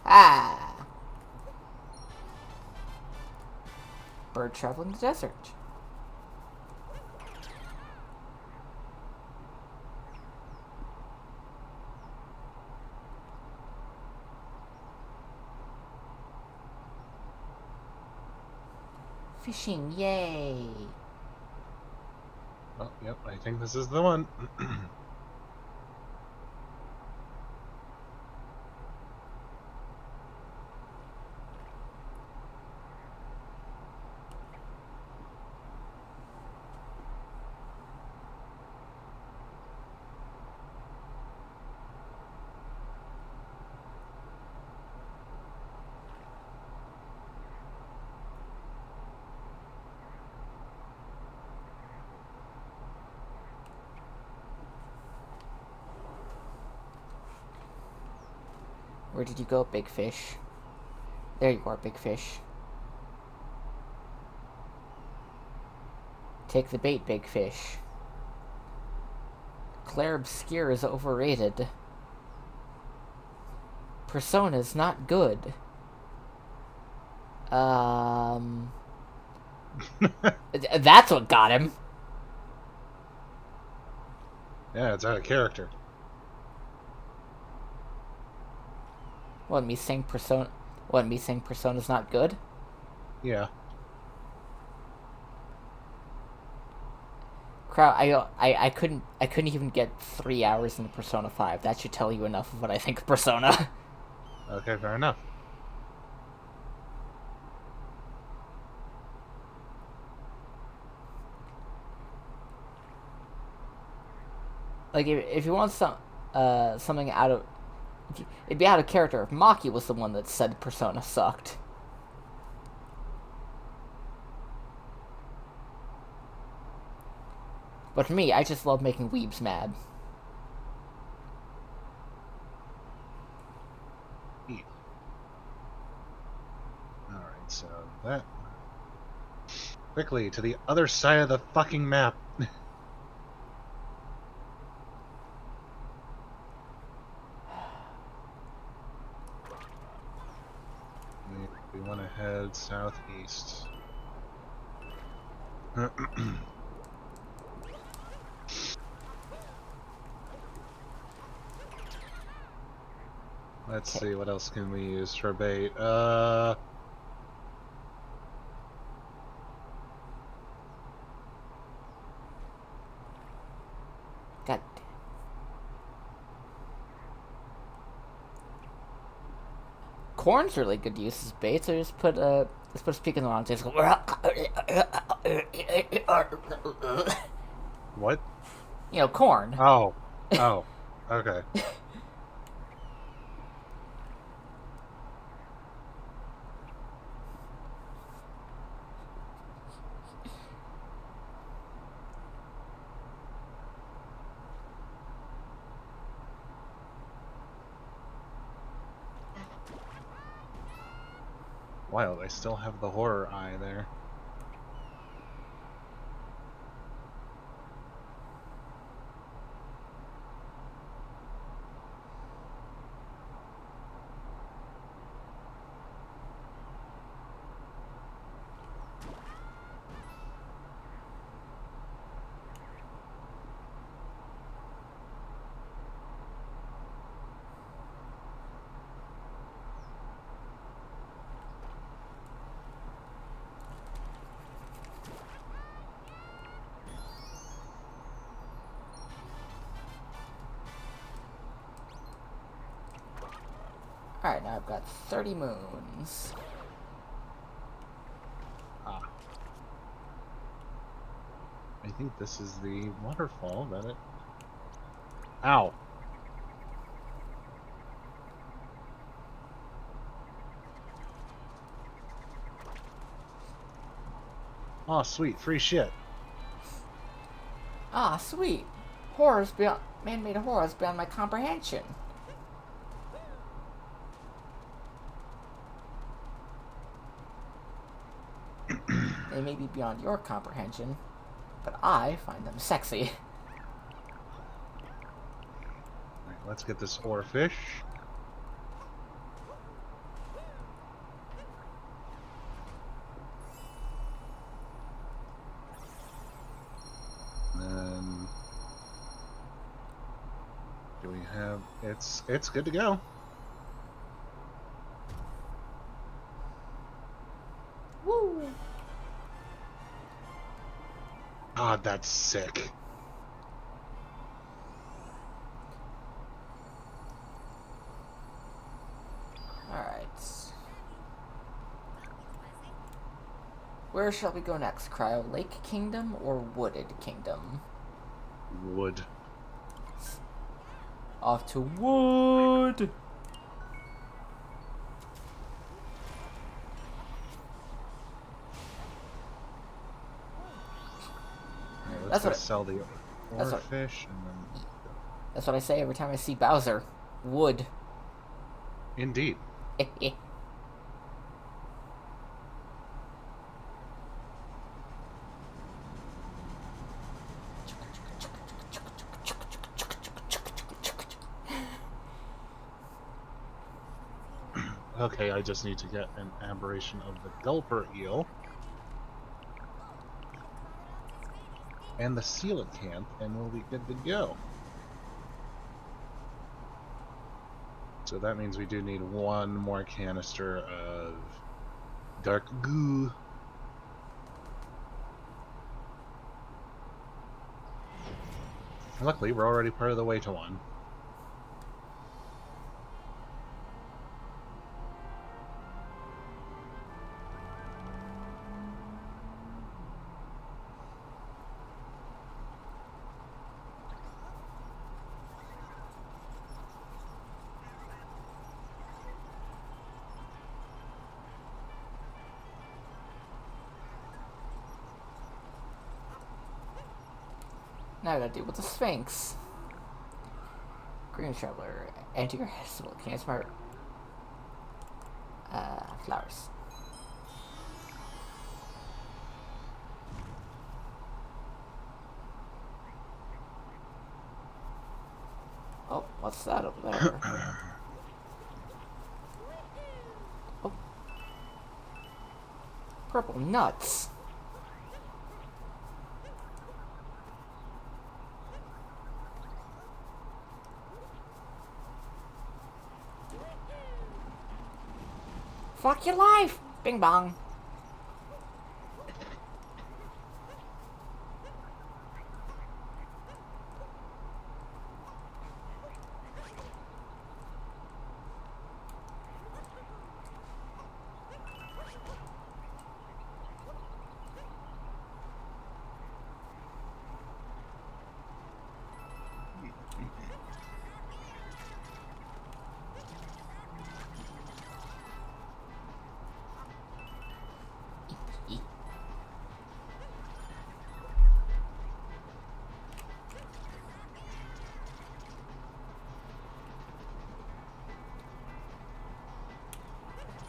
Aha! Bird traveling the desert. Fishing, yay! Oh, yep, I think this is the one. Where did you go, big fish? There you are, big fish. Take the bait, big fish. Claire Obscure is overrated. Persona's not good. That's what got him. Yeah, it's out of character. What, me saying Persona's not good? Yeah. Crowd, I couldn't even get 3 hours in Persona 5. That should tell you enough of what I think of Persona. Okay, fair enough. Like, if you want something out of... It'd be out of character if Maki was the one that said Persona sucked. But for me, I just love making weebs mad. Alright, so that... Quickly, to the other side of the fucking map. We want to head southeast. Let's see, what else can we use for bait? God. Corn's really good use as bait, so just put a speak in the wrong place. What? You know, corn. Oh. Oh. Okay. Wild, I still have the horror eye there. Alright, now I've got 30 moons. Ah. I think this is the waterfall that it... Ow! Aw, sweet, free shit. Ah, sweet. Horrors beyond... Man-made horrors beyond my comprehension. They may be beyond your comprehension, but I find them sexy. Alright, let's get this ore fish. And then... do we have... It's good to go. Woo! God, that's sick. Alright. Where shall we go next? Cryo Lake Kingdom or Wooded Kingdom? Wood. Off to Wood! Alright, That's let's go what- sell the that's ore what- fish and then... That's what I say every time I see Bowser. Wood. Indeed. Okay, I just need to get an aberration of the gulper eel. And the coelacanth, and we'll be good to go. So that means we do need one more canister of dark goo. Luckily, we're already part of the way to one. Now I gotta deal with the Sphinx. Green Traveler, enter your festival. Can I smart? Flowers. Oh, what's that up there? Oh. Purple nuts. Fuck your life! Bing bong.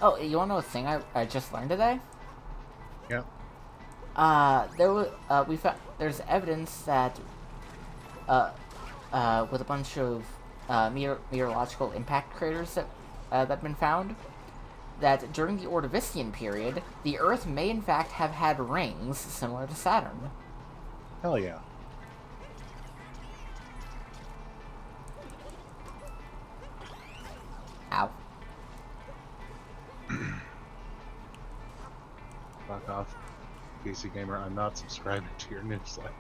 Oh, you wanna know a thing I just learned today? Yeah. There was, we found, there's evidence that, with a bunch of, meteorological impact craters that have been found, that during the Ordovician period, the Earth may in fact have had rings similar to Saturn. Hell yeah. Ow. Fuck off, PC Gamer. I'm not subscribing to your newsletter.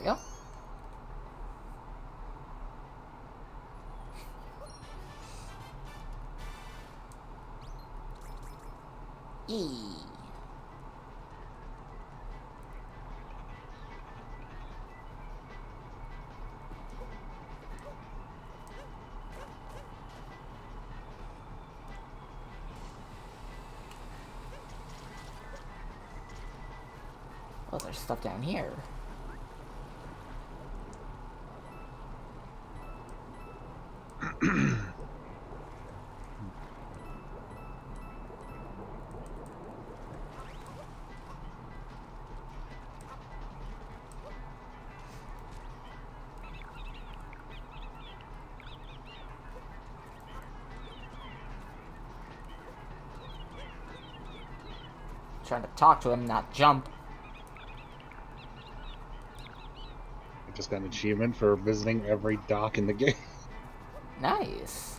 go. Eee. Oh, there's stuff down here. Trying to talk to him, not jump. I just got an achievement for visiting every dock in the game. Nice.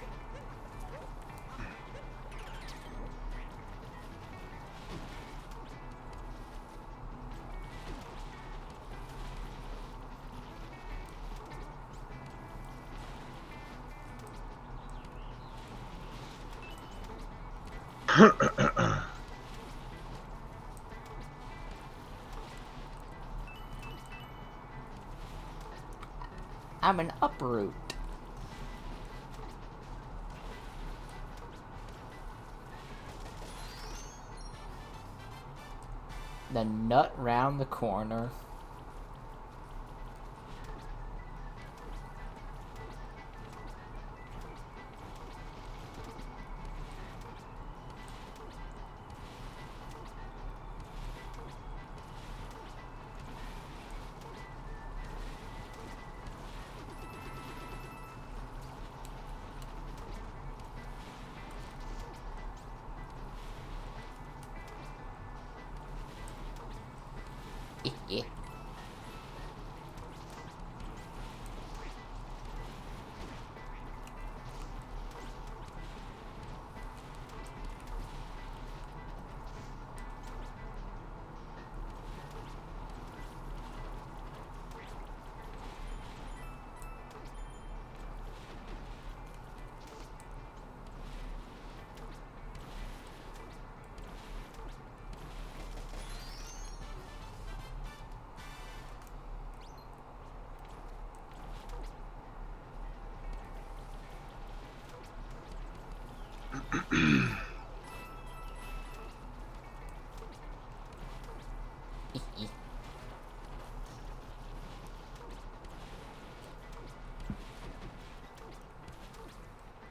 I'm an uproot. The nut round the corner. Yeah.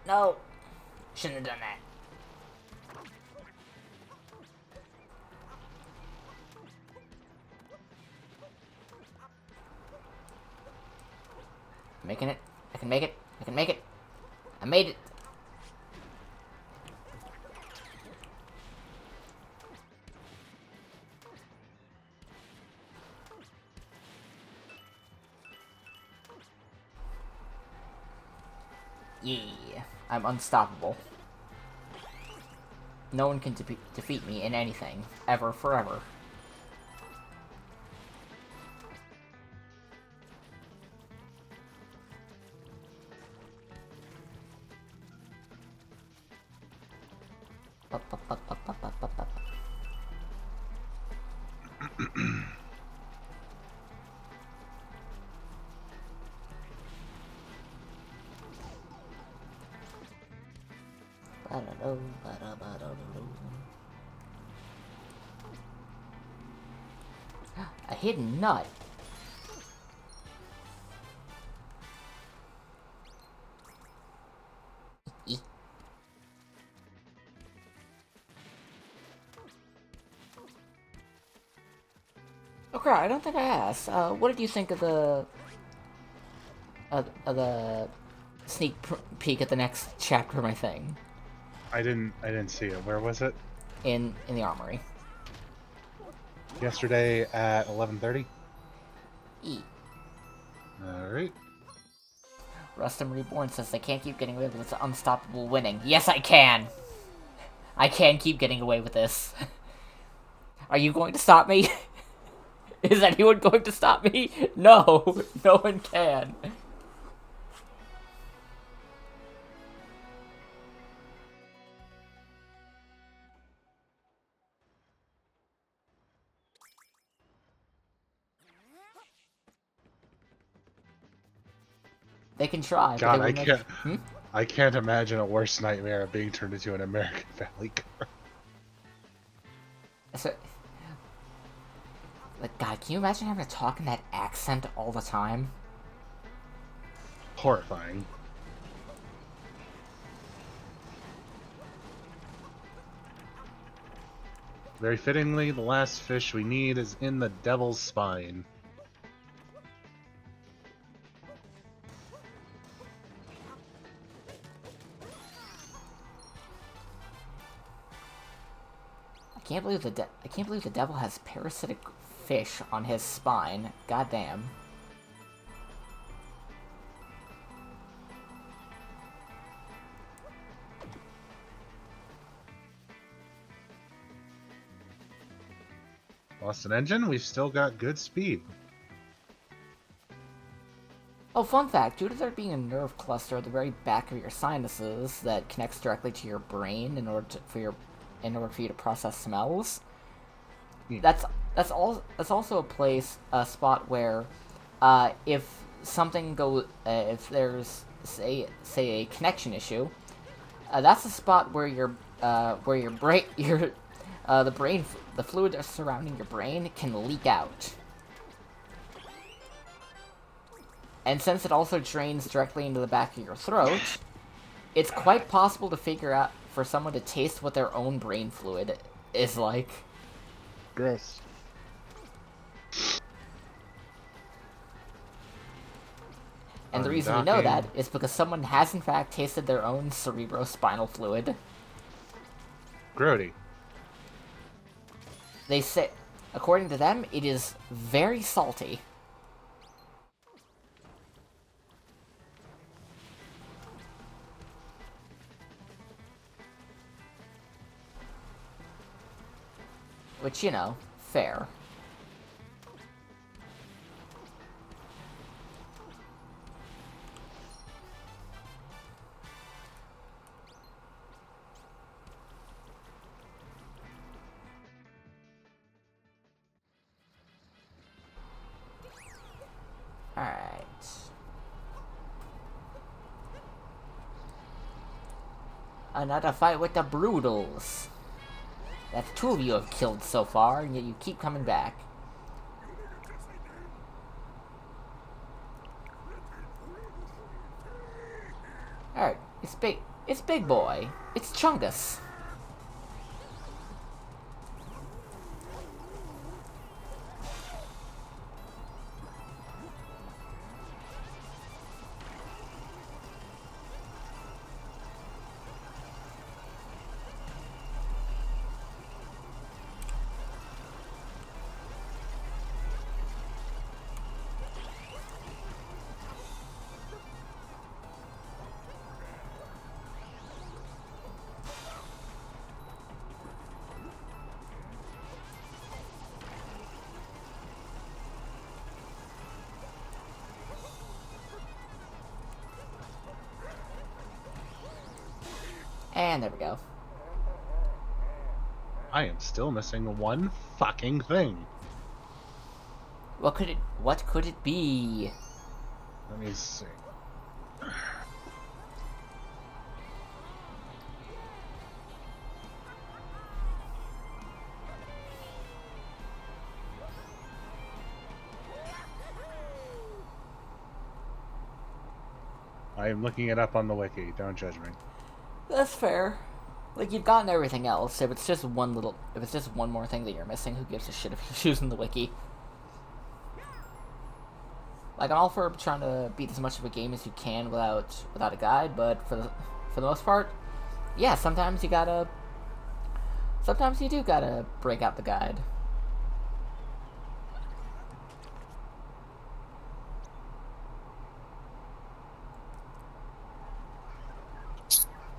No. Shouldn't have done that. Making it. I can make it. I can make it. I made it. Yeah, I'm unstoppable. No one can defeat me in anything, ever, forever. A hidden nut. Oh crap, I don't think I asked. What did you think of the sneak peek at the next chapter of my thing? I didn't see it. Where was it? In the armory. Yesterday at 11:30. E. All right. Rustum Reborn says they can't keep getting away with this unstoppable winning. Yes, I can! I can keep getting away with this. Are you going to stop me? Is anyone going to stop me? No, no one can. They can try, but they God, will never. I can't imagine a worse nightmare of being turned into an American Valley car. So, like, God, can you imagine having to talk in that accent all the time? Horrifying. Very fittingly, the last fish we need is in the Devil's Spine. I can't believe the devil has parasitic fish on his spine. Goddamn. Lost an engine, we've still got good speed. Oh, fun fact, due to there being a nerve cluster at the very back of your sinuses that connects directly to your brain in order for you to process smells, that's also a spot where if if there's say a connection issue, that's a spot where your brain the fluid surrounding your brain can leak out. And since it also drains directly into the back of your throat, it's quite possible to figure out for someone to taste what their own brain fluid is like. Gross. And the reason we know that is because someone has in fact tasted their own cerebrospinal fluid. Grody. They say, according to them, it is very salty. Which, you know, fair. Alright. Another fight with the Broodals. That's 2 of you have killed so far, and yet you keep coming back. Alright, it's Big Boy. It's Chungus. And there we go. I am still missing one fucking thing. What could it be? Let me see. I am looking it up on the wiki. Don't judge me. That's fair. Like, you've gotten everything else. If it's just one more thing that you're missing, who gives a shit if you're using the wiki? Like, I'm all for trying to beat as much of a game as you can without a guide, but for the most part, yeah, sometimes you do gotta break out the guide.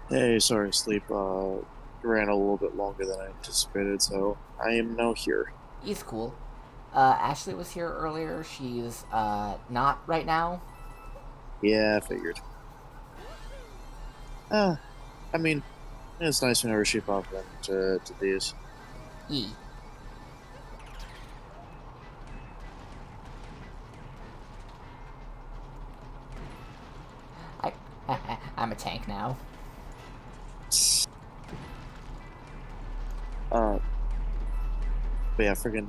Hey, sorry, sleep ran a little bit longer than I anticipated, so I am now here. He's cool. Ashley was here earlier. She's not right now. Yeah, I figured. Uh, I mean, it's nice whenever she pops into these. E. I, I'm a tank now. Uh, but yeah, friggin'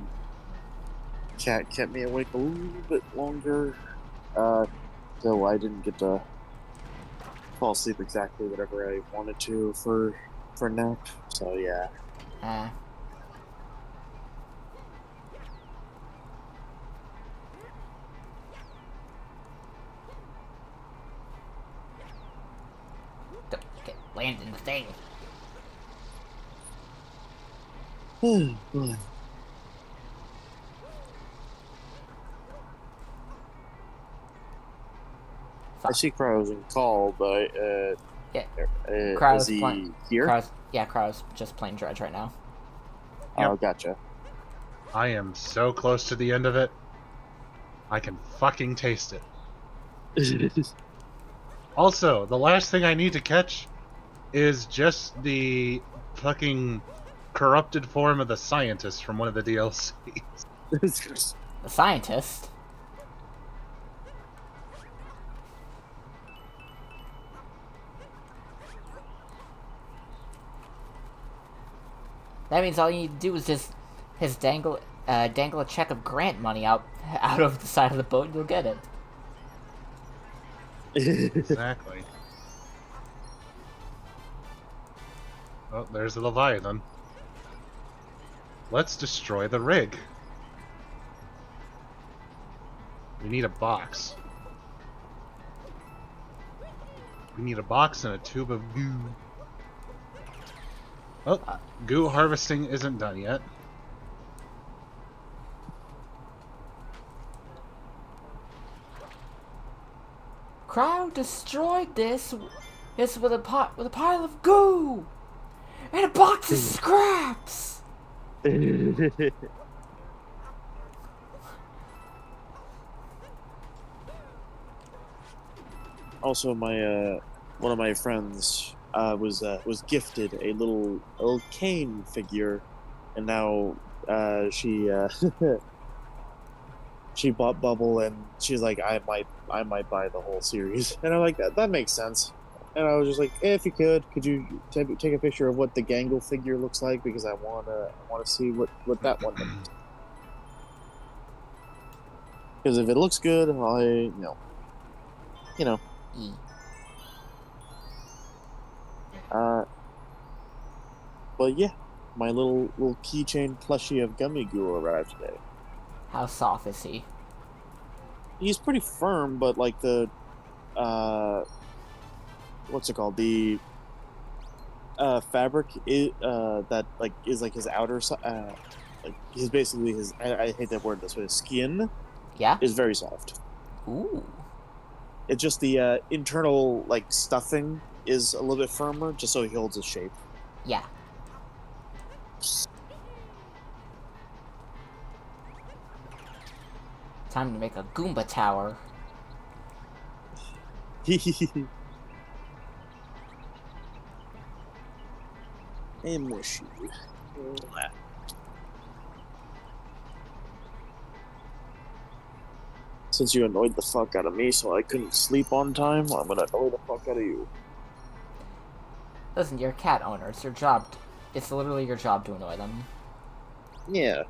cat kept me awake a little bit longer. So I didn't get to fall asleep exactly whatever I wanted to for a nap. So yeah. Uh, okay, land in the thing. Boy. I Fuck. see Crow's in call, but Yeah, is Crow's playing. he here? Crow's just playing Dredge right now. Oh, Yep. gotcha. I am so close to the end of it. I can fucking taste it. Also, the last thing I need to catch is just the fucking corrupted form of the scientist from one of the DLCs. The scientist. That means all you need to do is just dangle a check of grant money out of the side of the boat, and you'll get it. Exactly. Oh, there's the Leviathan. Let's destroy the rig. We need a box. We need a box and a tube of goo. Oh, goo harvesting isn't done yet. Crow destroyed this with a pile of goo and a box of scraps. Also, my one of my friends was gifted a little cane figure, and now she she bought Bubble, and she's like, I might buy the whole series, and I'm like, that makes sense. And I was just like, if you could you take a picture of what the Gangle figure looks like, because I wanna see what that one looks. Because if it looks good, you know. E. But yeah, my little keychain plushie of Gummy Goo arrived today. How soft is he? He's pretty firm, but like the what's it called? The fabric is that like is like his outer like his basically his I hate that word this way. His skin Yeah. is very soft. Ooh. It's just the internal like stuffing is a little bit firmer, just so he holds his shape. Yeah. Time to make a Goomba tower. Hey, mushy. Since you annoyed the fuck out of me so I couldn't sleep on time, I'm gonna annoy the fuck out of you. Listen, you're a cat owner. It's your job. It's literally your job to annoy them. Yeah.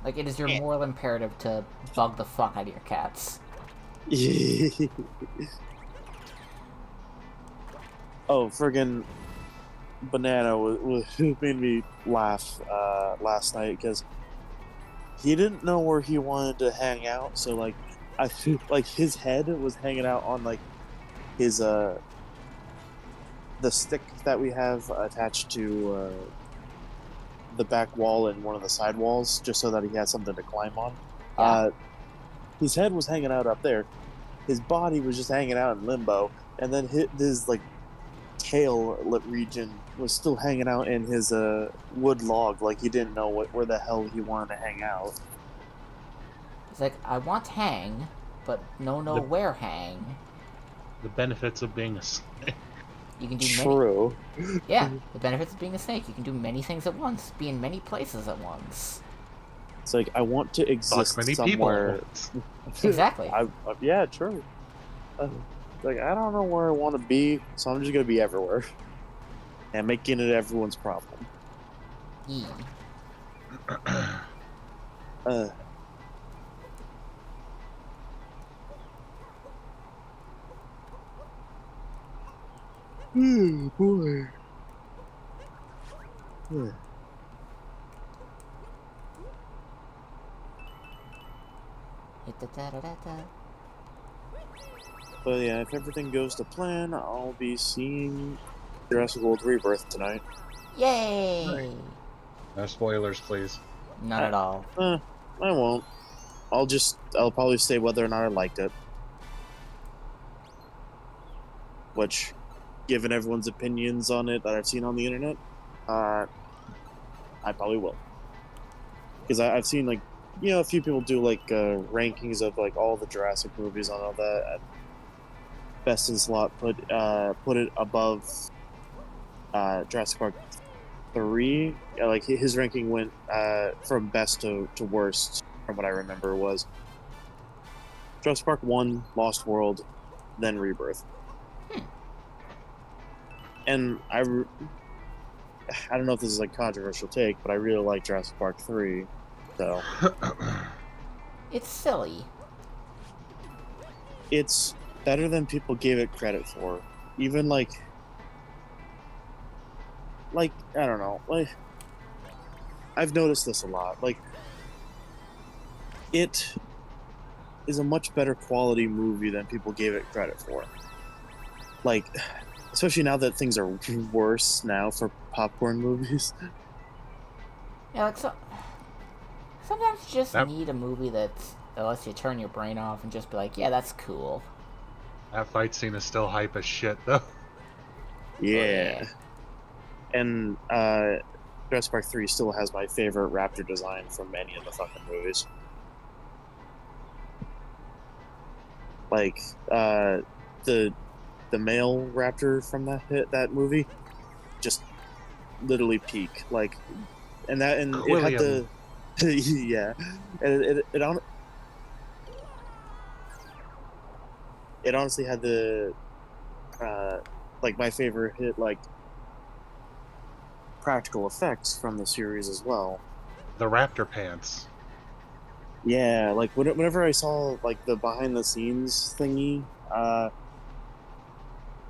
Like, it is your moral imperative to bug the fuck out of your cats. Oh, friggin' Banana made me laugh last night because he didn't know where he wanted to hang out, so like I feel like his head was hanging out on like his the stick that we have attached to the back wall and one of the side walls, just so that he had something to climb on. Yeah. His head was hanging out up there. His body was just hanging out in limbo, and then his like tail region was still hanging out in his wood log, like he didn't know where the hell he wanted to hang out. It's like, I want hang, but no The, where hang. the benefits of being a snake. You can do many... True. Yeah, the benefits of being a snake. You can do many things at once, be in many places at once. It's like I want to Fuck exist many people at somewhere. once. Exactly. Yeah, true. Like I don't know where I want to be, so I'm just gonna be everywhere and making it everyone's problem. Yee. Uh, boy. Yeah. Da-da-da-da-da. But yeah, if everything goes to plan, I'll be seeing Jurassic World Rebirth tonight. Yay! No spoilers, please. None I, at all. I won't. I'll probably say whether or not I liked it. Which, given everyone's opinions on it that I've seen on the internet, I probably will. Because I've seen like, a few people do like rankings of like all the Jurassic movies and all that. And best in slot put it above Jurassic Park 3. Yeah, like his ranking went from best to worst. From what I remember was Jurassic Park 1, Lost World, then Rebirth. And I don't know if this is like controversial take, but I really like Jurassic Park 3. So It's silly. it's better than people gave it credit for. Even like I don't know, like I've noticed this a lot. Like it is a much better quality movie than people gave it credit for. Like especially now that things are worse now for popcorn movies. Yeah, like, sometimes you just That need a movie that lets you turn your brain off and just be like, yeah, that's cool. that fight scene is still hype as shit, though. Yeah. And Jurassic Park 3 still has my favorite raptor design from any of the fucking movies. Like the male raptor from that movie, just literally peak. Like, and it had Quilliam. the yeah, and it honestly had the like my favorite hit like practical effects from the series as well. The raptor pants. Yeah, like whenever I saw like the behind the scenes thingy,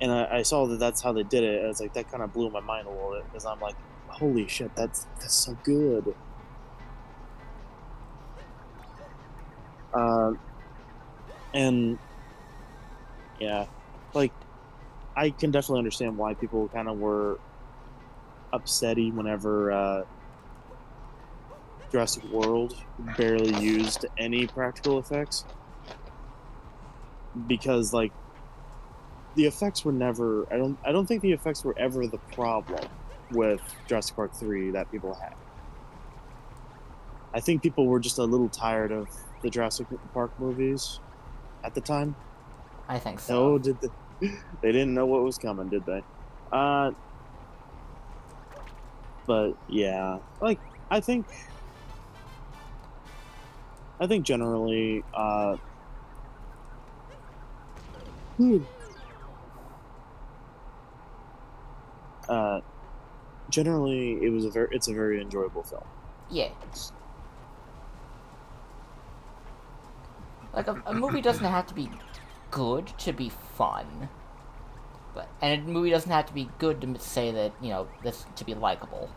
and I saw that that's how they did it, and it's like that kind of blew my mind a little bit because I'm like, holy shit, that's so good. And yeah, like I can definitely understand why people kind of were upsetty whenever Jurassic World barely used any practical effects because like the effects were never. I don't think the effects were ever the problem with Jurassic Park 3 that people had. I think people were just a little tired of the Jurassic Park movies at the time. I think so. No, they didn't know what was coming, did they? Uh, but yeah, like I think generally, hmm, uh, generally it's a very enjoyable film. Yeah. Like, a movie doesn't have to be good to be fun. And a movie doesn't have to be good to say that, this to be likable.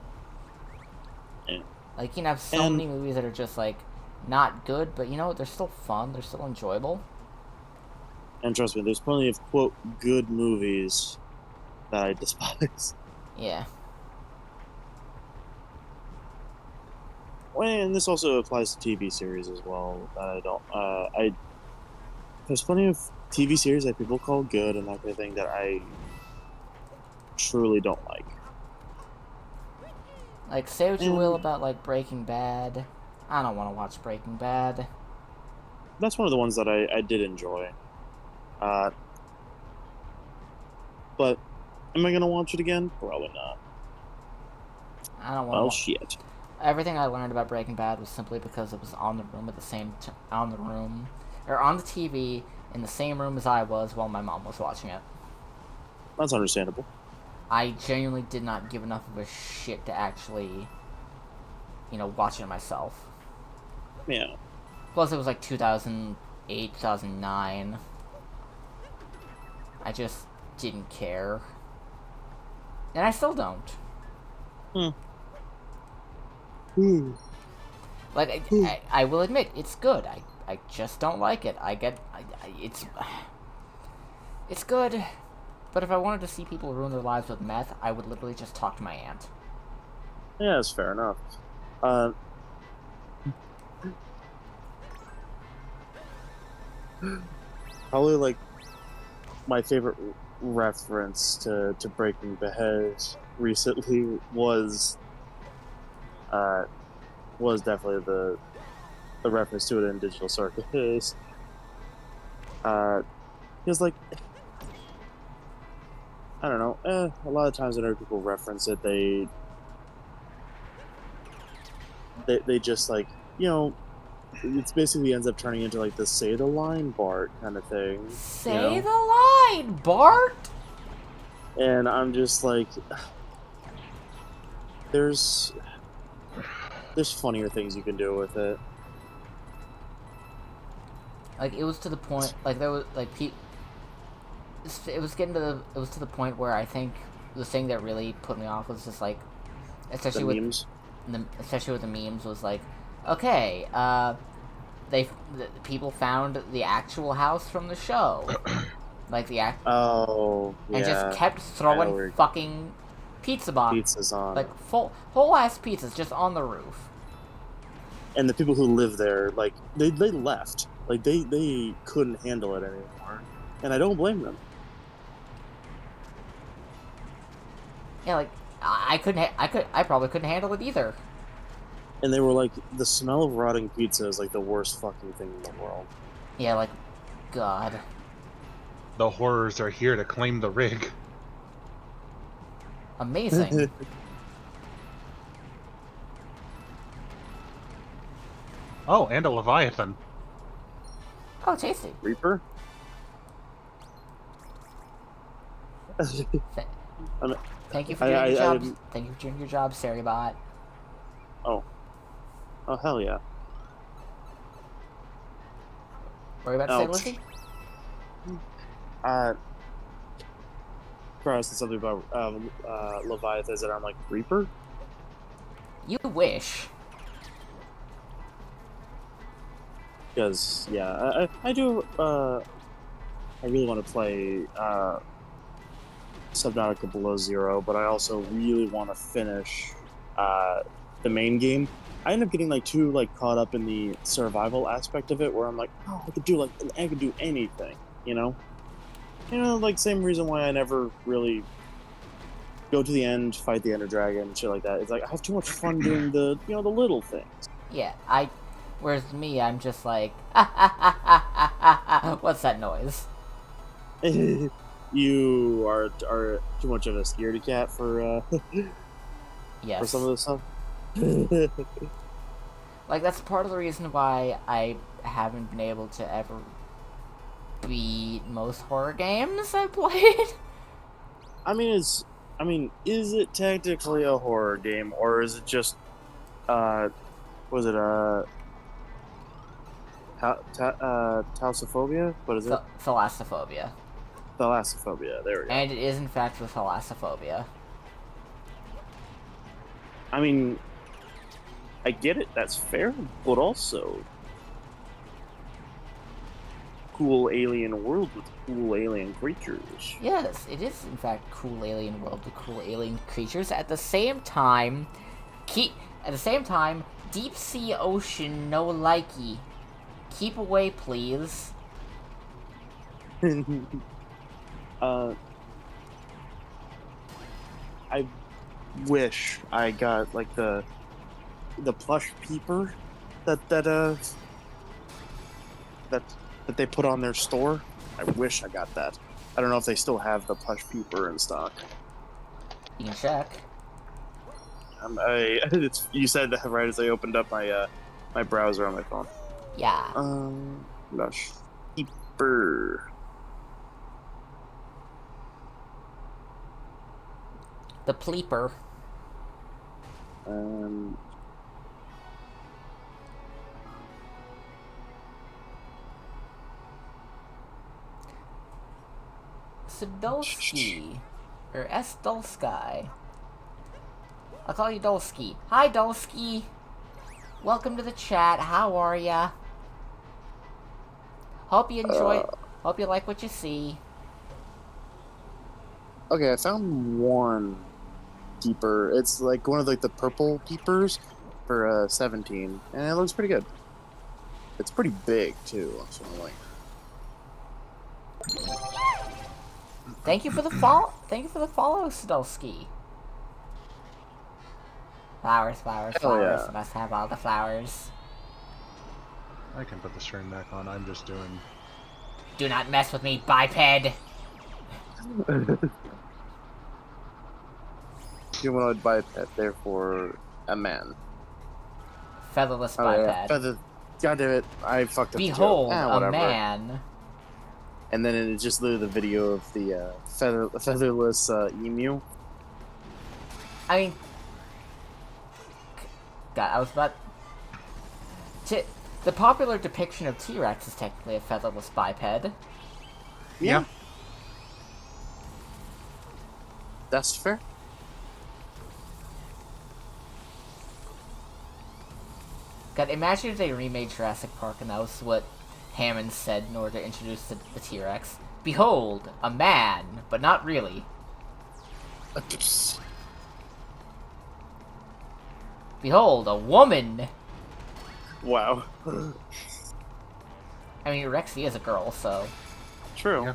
Yeah. Like, you can have so many movies that are just, like, not good, but, they're still fun, they're still enjoyable. And trust me, there's plenty of quote good movies that I despise. Yeah. Well, and this also applies to TV series as well. That I don't. There's plenty of TV series that people call good and that kind of thing that I truly don't like. Like, say what you will about, like, Breaking Bad. I don't want to watch Breaking Bad. That's one of the ones that I did enjoy. But am I gonna watch it again? Probably not. I don't want to Well, watch. shit. Everything I learned about Breaking Bad was simply because it was on the TV in the same room as I was while my mom was watching it. That's understandable. I genuinely did not give enough of a shit to actually, watch it myself. Yeah. Plus, it was like 2008, 2009. I just didn't care. And I still don't. Like, I will admit, it's good. I just don't like it. It's good. But if I wanted to see people ruin their lives with meth, I would literally just talk to my aunt. Yeah, that's fair enough. Uh, Probably like my favorite reference to Breaking Bad recently was definitely the reference to it in Digital Circus. Because like I don't know, a lot of times whenever people reference it, they just like it's basically ends up turning into like the say the line Bart kind of thing, Say the line, Bart! And I'm just like, there's funnier things you can do with it. Like, it was to the point, like, there was, like, it was to the point where I think the thing that really put me off was just, like, especially The memes. especially with the memes, was like, okay, people found the actual house from the show. Like, Oh, yeah. and just kept throwing fucking pizzas on. Like, whole ass pizzas just on the roof. And the people who live there, like, they left. Like, they couldn't handle it anymore. And I don't blame them. Yeah, like, I probably couldn't handle it either. And they were like, the smell of rotting pizza is like the worst fucking thing in the world. Yeah, like, God. The horrors are here to claim the rig. Amazing. Oh, and a Leviathan. Oh, tasty. Reaper? Thank you for doing your job. Thank you for doing your job, Saribot. Oh, hell yeah. What were you about to say, Lizzie? Probably said something about Leviathans, and I'm like, Reaper? You wish. Because, yeah, I do, I really want to play Subnautica Below Zero, but I also really want to finish the main game. I end up getting like too caught up in the survival aspect of it, where I'm like, oh, I could do anything, like same reason why I never really go to the end, fight the Ender Dragon, shit like that. It's like I have too much fun doing the the little things. Yeah, whereas me, I'm just like, what's that noise? You are too much of a scaredy cat for yes. for some of this stuff. Like, that's part of the reason why I haven't been able to ever beat most horror games I've played. I mean, is it technically a horror game, or is it just was it Thalassophobia? What is it? Thalassophobia. Thalassophobia. There we go. And it is in fact with Thalassophobia. I mean, I get it. That's fair, but also cool alien world with cool alien creatures. Yes, it is in fact cool alien world with cool alien creatures. At the same time, deep sea ocean no likey. Keep away, please. wish I got like the plush peeper that that they put on their store. I wish I got that. I don't know if they still have the plush peeper in stock. You can check. You said that right as I opened up my browser on my phone. Yeah. Plush peeper. The Pleeper. Sidolski. Or S. Dolsky. I'll call you Dolsky. Hi, Dolsky. Welcome to the chat. How are ya? Hope you enjoy. Hope you like what you see. Okay, I found one peeper. It's like one of the purple peepers for 17, and it looks pretty good. It's pretty big too. So I'm like, Thank you for the follow. Thank you for the follow, Sidolski. Flowers, flowers, Hell flowers. yeah. Must have all the flowers. I can put the stream back on. I'm just doing. Do not mess with me, biped. humanoid biped, therefore a man. Featherless Oh, biped. yeah. God damn it! I fucked up. Behold, the joke. a Whatever. man. And then it just literally the video of the featherless emu. I mean, God, I was about. The popular depiction of T-Rex is technically a featherless biped. Yeah. That's fair. God, imagine if they remade Jurassic Park and that was what Hammond said in order to introduce the T-Rex. Behold, a man, but not really. Behold, a woman! Wow. I mean, Rexy is a girl, so... True. Yeah.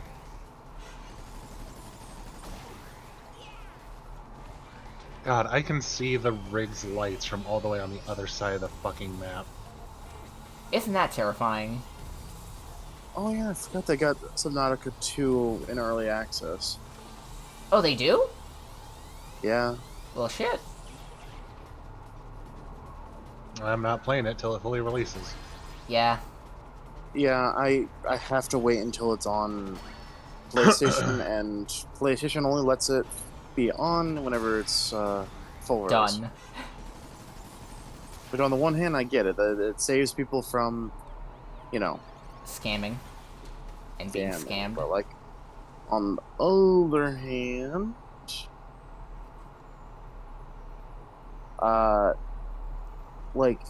God, I can see the rig's lights from all the way on the other side of the fucking map. Isn't that terrifying? Oh yeah, I forgot they got Subnautica 2 in early access. Oh, they do? Yeah. Well, shit. I'm not playing it till it fully releases. Yeah. Yeah, I have to wait until it's on PlayStation, and PlayStation only lets it be on whenever it's full release. Done. But on the one hand, I get it. It saves people from, Scamming. And being scammed. But like, on the other hand, like,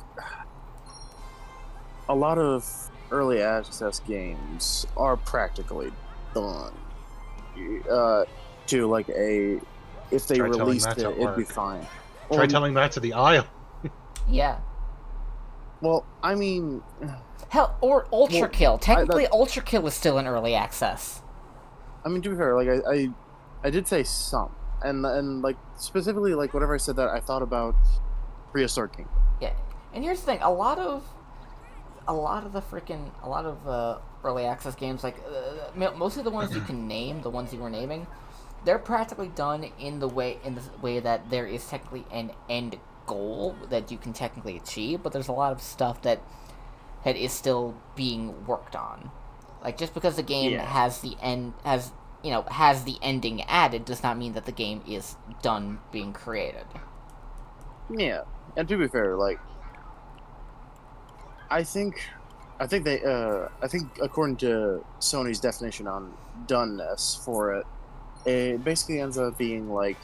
a lot of early access games are practically done. To like if they Try telling released that it, to it'd be Ark. fine. Try telling that to the aisle. Yeah. Well, I mean, Hell, or Ultra Kill. Technically, that- Ultra Kill is still in early access. I mean, to be fair, like I did say some, and like specifically, like whatever I said that I thought about Prehistoric Kingdom. Yeah. And here's the thing, a lot of early access games, like mostly the ones you can name, the ones you were naming, they're practically done in the way that there is technically an end goal that you can technically achieve, but there's a lot of stuff that is still being worked on. Like, just because the game has the ending added does not mean that the game is done being created. Yeah, and to be fair, like I think according to Sony's definition on doneness for it, it basically ends up being like,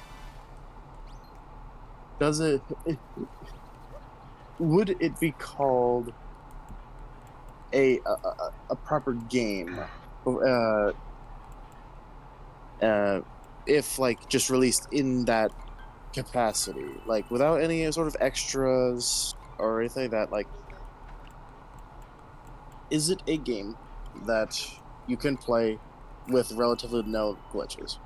would it be called a proper game if like just released in that capacity, like without any sort of extras or anything, that like, is it a game that you can play with relatively no glitches?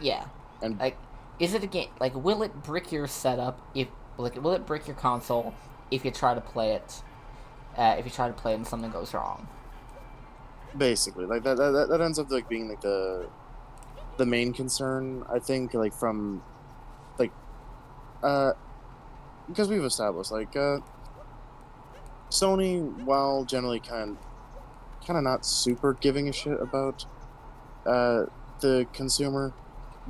Yeah. And Like, is it a game like will it brick your setup if will it brick your console if you try to play it and something goes wrong? Basically, like that ends up like being like the main concern, I think, like from like because we've established like Sony, while generally kind of not super giving a shit about the consumer,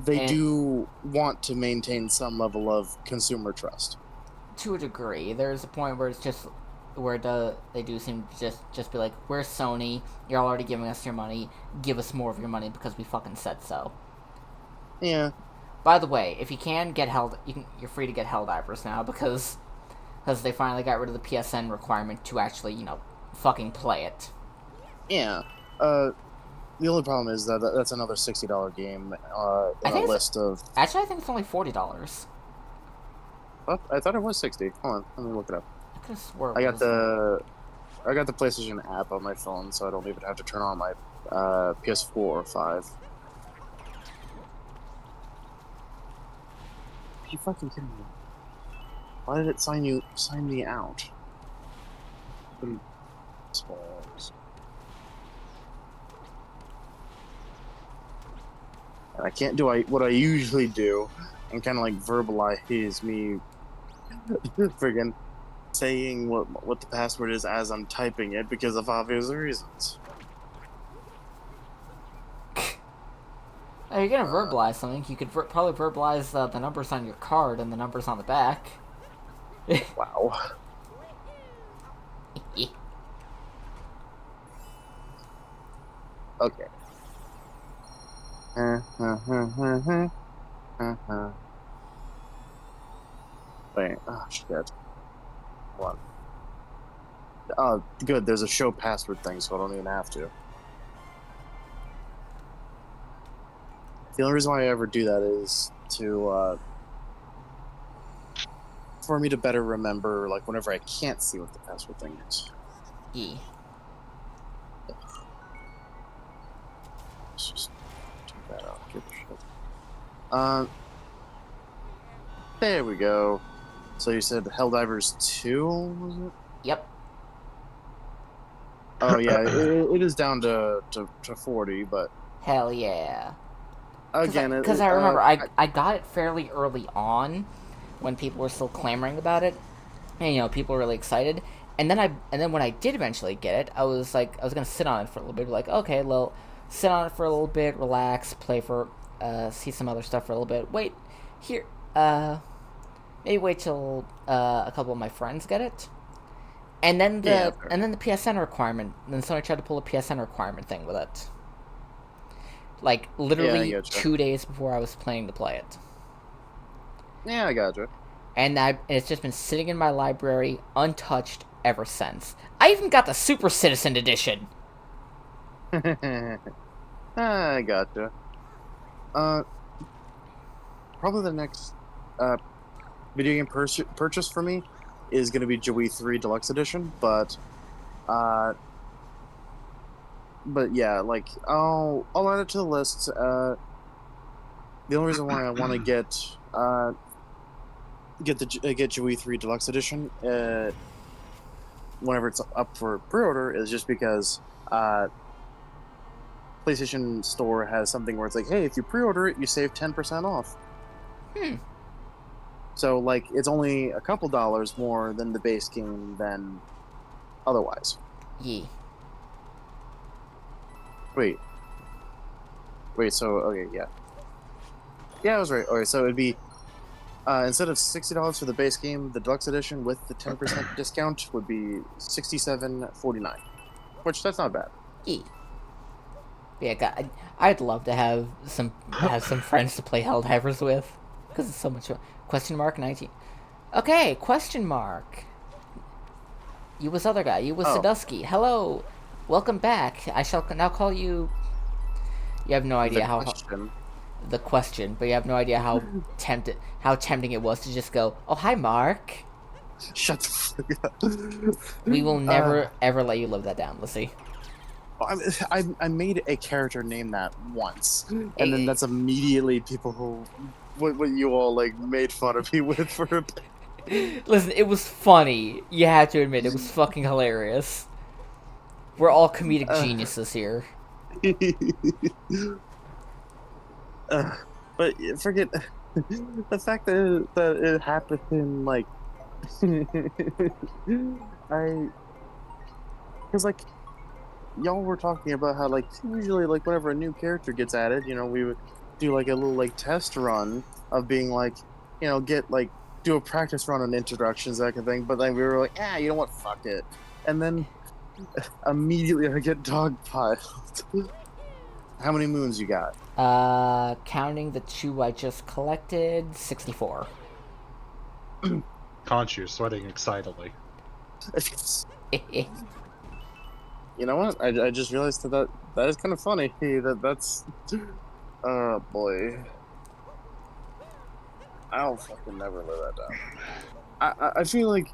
they And do want to maintain some level of consumer trust. to a degree, there's a point where it's just where they do seem to just be like, we're Sony, you're already giving us your money, give us more of your money because we fucking said so. Yeah, By the way, if you can get held, you're free to get Helldivers now because they finally got rid of the PSN requirement to actually fucking play it. yeah. The only problem is that that's another $60 game I in a think list of. actually I think it's only $40. What? I thought it was 60. Hold on, let me look it up. I could have swore I it got was. the PlayStation app on my phone, so I don't even have to turn on my PS4 or 5. Are you fucking kidding me? Why did it sign me out? Spoilers. And I can't do what I usually do and kind of like verbalize me friggin' saying what the password is as I'm typing it because of obvious reasons. Oh, you're gonna verbalize something. You could probably verbalize the numbers on your card and the numbers on the back. Wow. Okay. Wait. Oh shit. Hold on. Oh, good. There's a show password thing, so I don't even have to. The only reason why I ever do that is to for me to better remember, like whenever I can't see what the password thing is. E. Let's just take that out. Give a shit. There we go. So you said Helldivers 2, was it? Yep. Oh yeah, it is down to 40, but Hell yeah. again, Because I remember I got it fairly early on when people were still clamoring about it, and people were really excited. And then when I did eventually get it, I was gonna sit on it for a little bit, like okay, well, sit on it for a little bit, relax, play for, see some other stuff for a little bit. Wait, here, maybe wait till a couple of my friends get it, and then Yeah, the PSN requirement. Then someone tried to pull a PSN requirement thing with it, like literally I gotcha. 2 days before I was planning to play it. Yeah, I gotcha. And it's just been sitting in my library untouched ever since. I even got the Super Citizen Edition. I gotcha. Probably the next video game purchase for me is going to be Joey 3 Deluxe Edition, but yeah, like I'll add it to the list. The only reason why I want to get Joey 3 Deluxe Edition whenever it's up for pre-order is just because PlayStation Store has something where it's like, hey, if you pre-order it, you save 10% off. So like it's only a couple dollars more than the base game than otherwise. Yeah. Wait, so okay, yeah, I was right. Okay, so it'd be instead of $60 for the base game, the deluxe edition with the 10% discount would be $67.49, which that's not bad. Yeah. Yeah, God, I'd love to have some friends to play Helldivers with, because it's so much fun. Question mark 19. Okay, question mark. You was other guy. You was Sadusky. Hello, welcome back. I shall now call you. You have no idea the question, but you have no idea how tempting it was to just go, "Oh, hi, Mark." Shut the fuck up. We will never ever let you live that down, Lissy. I made a character name that once, and then that's immediately people who what you all like made fun of me with for a bit. Listen, it was funny. You had to admit, it was fucking hilarious. We're all comedic geniuses here. uh, but forget the fact that it happened in like I because like y'all were talking about how like usually like whenever a new character gets added, we would do like a little like test run of being like, get like do a practice run on introductions, that kind of thing. But then we were like, you know what, fuck it. And then immediately I get dogpiled. How many moons you got? Counting the 2 I just collected, 64. Conchu sweating excitedly. You know what? I just realized that is kind of funny. That's oh boy. I'll fucking never live that down. I feel like,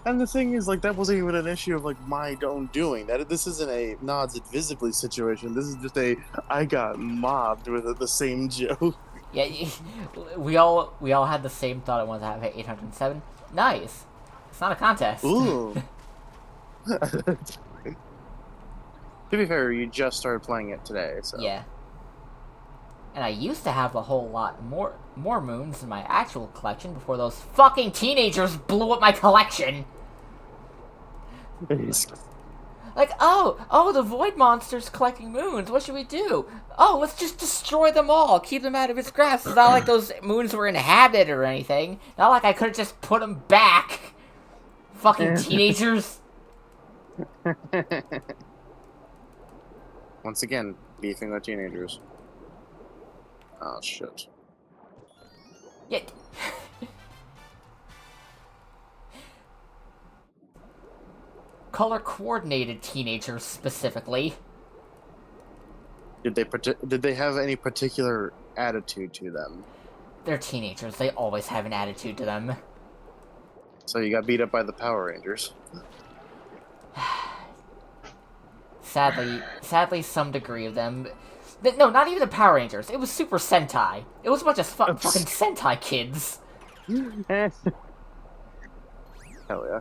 and the thing is, like, that wasn't even an issue of like my own doing. That this isn't a nods invisibly situation. This is just a I got mobbed with the same joke. Yeah, we all had the same thought at once. I have 807. Nice. It's not a contest. Ooh. To be fair, you just started playing it today, so Yeah. And I used to have a whole lot more moons in my actual collection before those fucking teenagers blew up my collection. Like, oh, the void monster's collecting moons. What should we do? Oh, let's just destroy them all. Keep them out of its grasp. It's not like those moons were inhabited or anything. Not like I could have just put them back. Fucking teenagers. Once again, beefing with teenagers. Oh shit. Yeah. Color-coordinated teenagers, specifically. Did they have any particular attitude to them? They're teenagers. They always have an attitude to them. So you got beat up by the Power Rangers. Sadly, some degree of them. No, not even the Power Rangers. It was Super Sentai. It was a bunch of fucking Sentai kids. Hell yeah.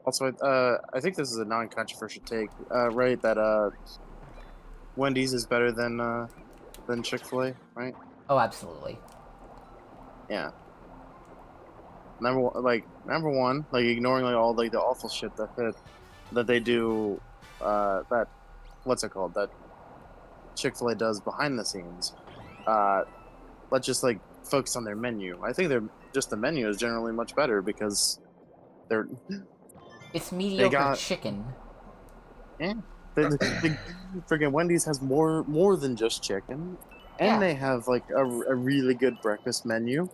Also, I think this is a non-controversial take, right? That Wendy's is better than Chick-fil-A, right? Oh, absolutely. Yeah. Number one, like ignoring like all like the awful shit that they do, that what's it called, that Chick-fil-A does behind the scenes. Let's just like focus on their menu. I think the menu is generally much better because they're It's mediocre got chicken. yeah. Friggin' Wendy's has more than just chicken, and Yeah. they have like a really good breakfast menu,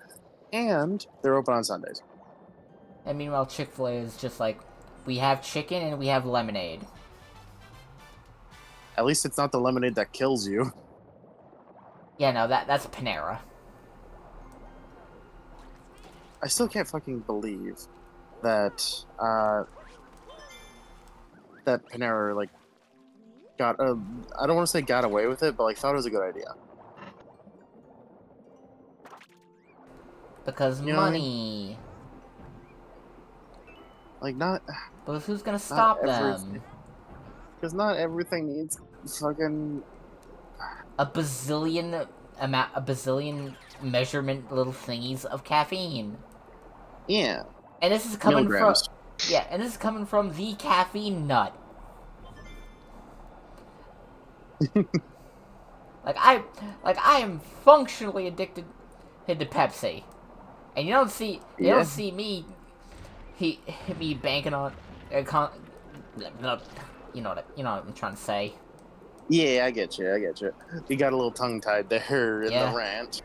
and they're open on Sundays. And meanwhile, Chick-fil-A is just like, we have chicken and we have lemonade. At least it's not the lemonade that kills you. Yeah, no, that's Panera. I still can't fucking believe that that Panera like got I don't want to say got away with it, but like thought it was a good idea. Because You know what I mean? money. Like not Because who's gonna stop them? because not everything needs fucking A bazillion measurement little thingies of caffeine. yeah. And this is coming from Milligrams. the caffeine nut. I am functionally addicted to Pepsi, and you don't see me me banking on you know what I'm trying to say. Yeah, I get you. You got a little tongue tied there in Yeah. the rant.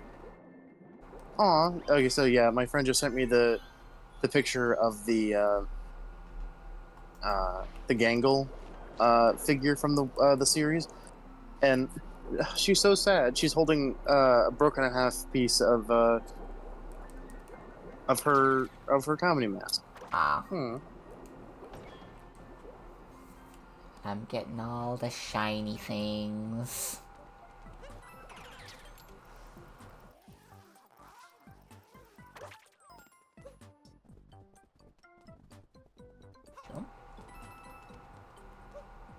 Aw, okay, so yeah, my friend just sent me the picture of the Gangle figure from the series, and she's so sad. She's holding a broken in half piece of her comedy mask. I'm getting all the shiny things.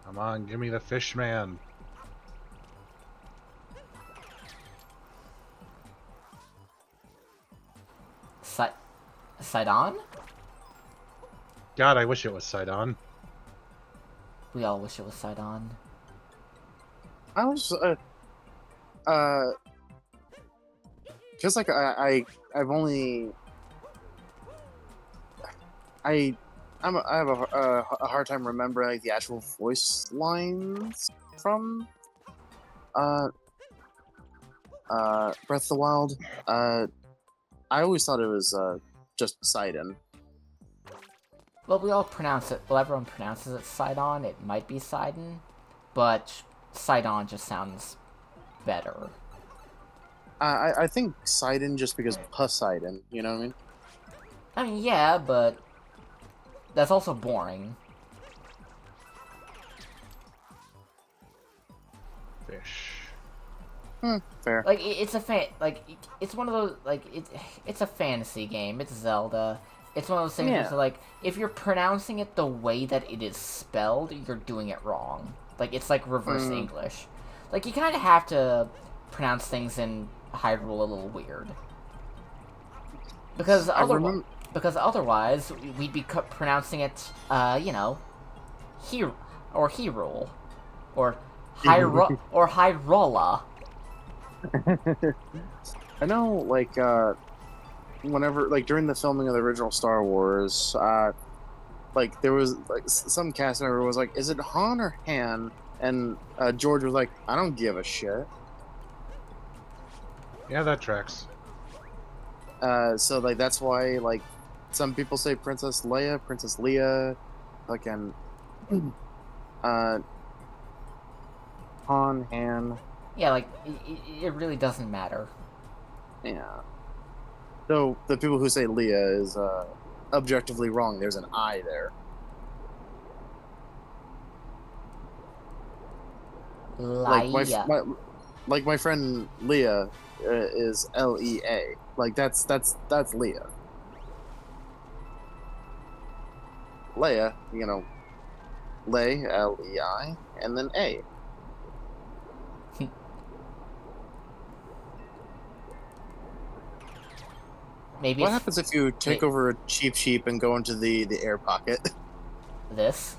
Come on, give me the fish man. Sidon? God, I wish it was Sidon. We all wish it was Sidon. I was feels like I've only I I have a hard time remembering like the actual voice lines from Breath of the Wild. I always thought it was just Sidon. Well, we all pronounce it. Well, everyone pronounces it Sidon. It might be Sidon, but Sidon just sounds better. I think Sidon just because Poseidon, you know what I mean? I mean, yeah, but that's also boring. Fish. Fair. Like it's a it's one of those it's a fantasy game. It's Zelda. It's one of those things where Yeah. it's like if you're pronouncing it the way that it is spelled, you're doing it wrong. Like it's like reverse English. Like you kind of have to pronounce things in Hyrule a little weird. Because otherwise we'd be pronouncing it you know, Hyrule or Hyrola. I know, like, whenever, like, during the filming of the original Star Wars, like, there was, like, some cast member was like, is it Han or Han? And George was like, I don't give a shit. Yeah, that tracks. So, like, that's why, like, some people say Princess Leia, Princess Leia, fucking, Han, Han, Yeah, like, it really doesn't matter. yeah. Though the people who say Leia is objectively wrong. There's an I there. Like my friend Leah is Lea. Like that's Leah. Leia, you know, Lei Lei, and then A. Maybe What it's happens if you take over a cheap sheep and go into the air pocket? this.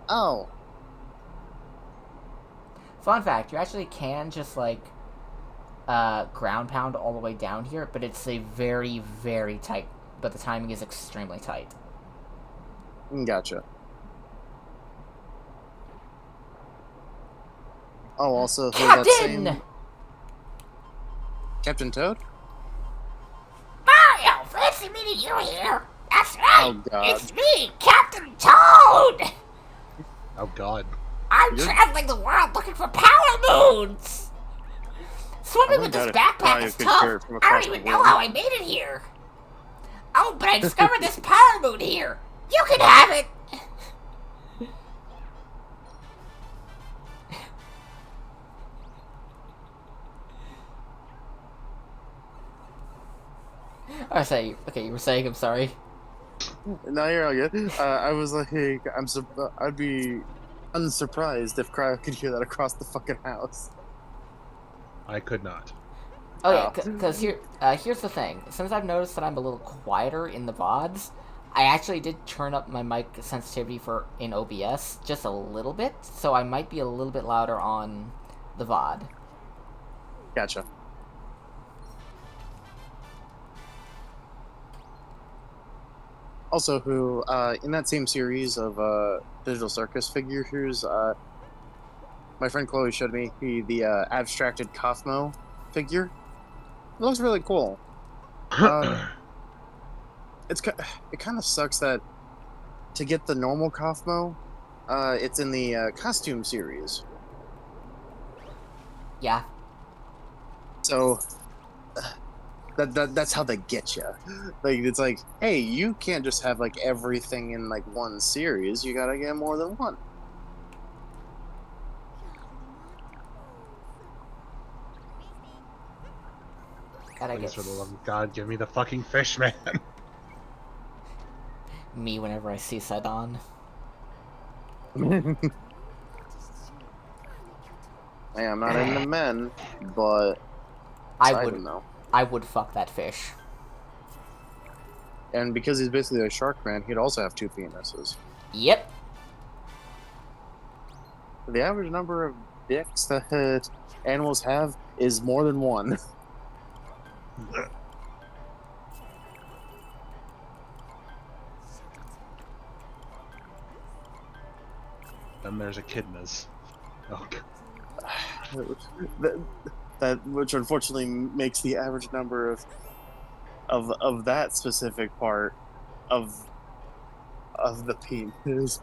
Oh, Fun fact, you actually can just, like, ground pound all the way down here, but it's a very, very tight, but the timing is extremely tight. gotcha. Oh, also that Captain! same Captain Toad. Mario, fancy meeting you here. That's right. Oh God. It's me, Captain Toad. Oh god. I'm traveling the world looking for power moons. Swimming with this backpack is tough. I don't even know how I made it here. Oh, but I discovered this power moon here. You can have it. I say, okay, you were saying, I'm sorry. No, you're all good. I was like, I'd be unsurprised if Cryo could hear that across the fucking house. I could not. Oh yeah, because here's the thing. Since I've noticed that I'm a little quieter in the VODs, I actually did turn up my mic sensitivity in OBS just a little bit, so I might be a little bit louder on the VOD. Gotcha. Also, who in that same series of Digital Circus figures, my friend Chloe showed me the abstracted Kathmo figure. It looks really cool. It kind of sucks that to get the normal Kathmo, it's in the costume series. Yeah. So that's how they get you. Like it's like, hey, you can't just have like everything in like one series. You gotta get more than one. Please, for the love of God, give me the fucking fish man. Me whenever I see Sidon. Hey, I'm not into men, but I Poseidon would, though. I would fuck that fish. And because he's basically a shark man, he'd also have two penises. Yep. The average number of dicks that animals have is more than one. Then there's echidnas. Oh, that, that which unfortunately makes the average number of that specific part of the penis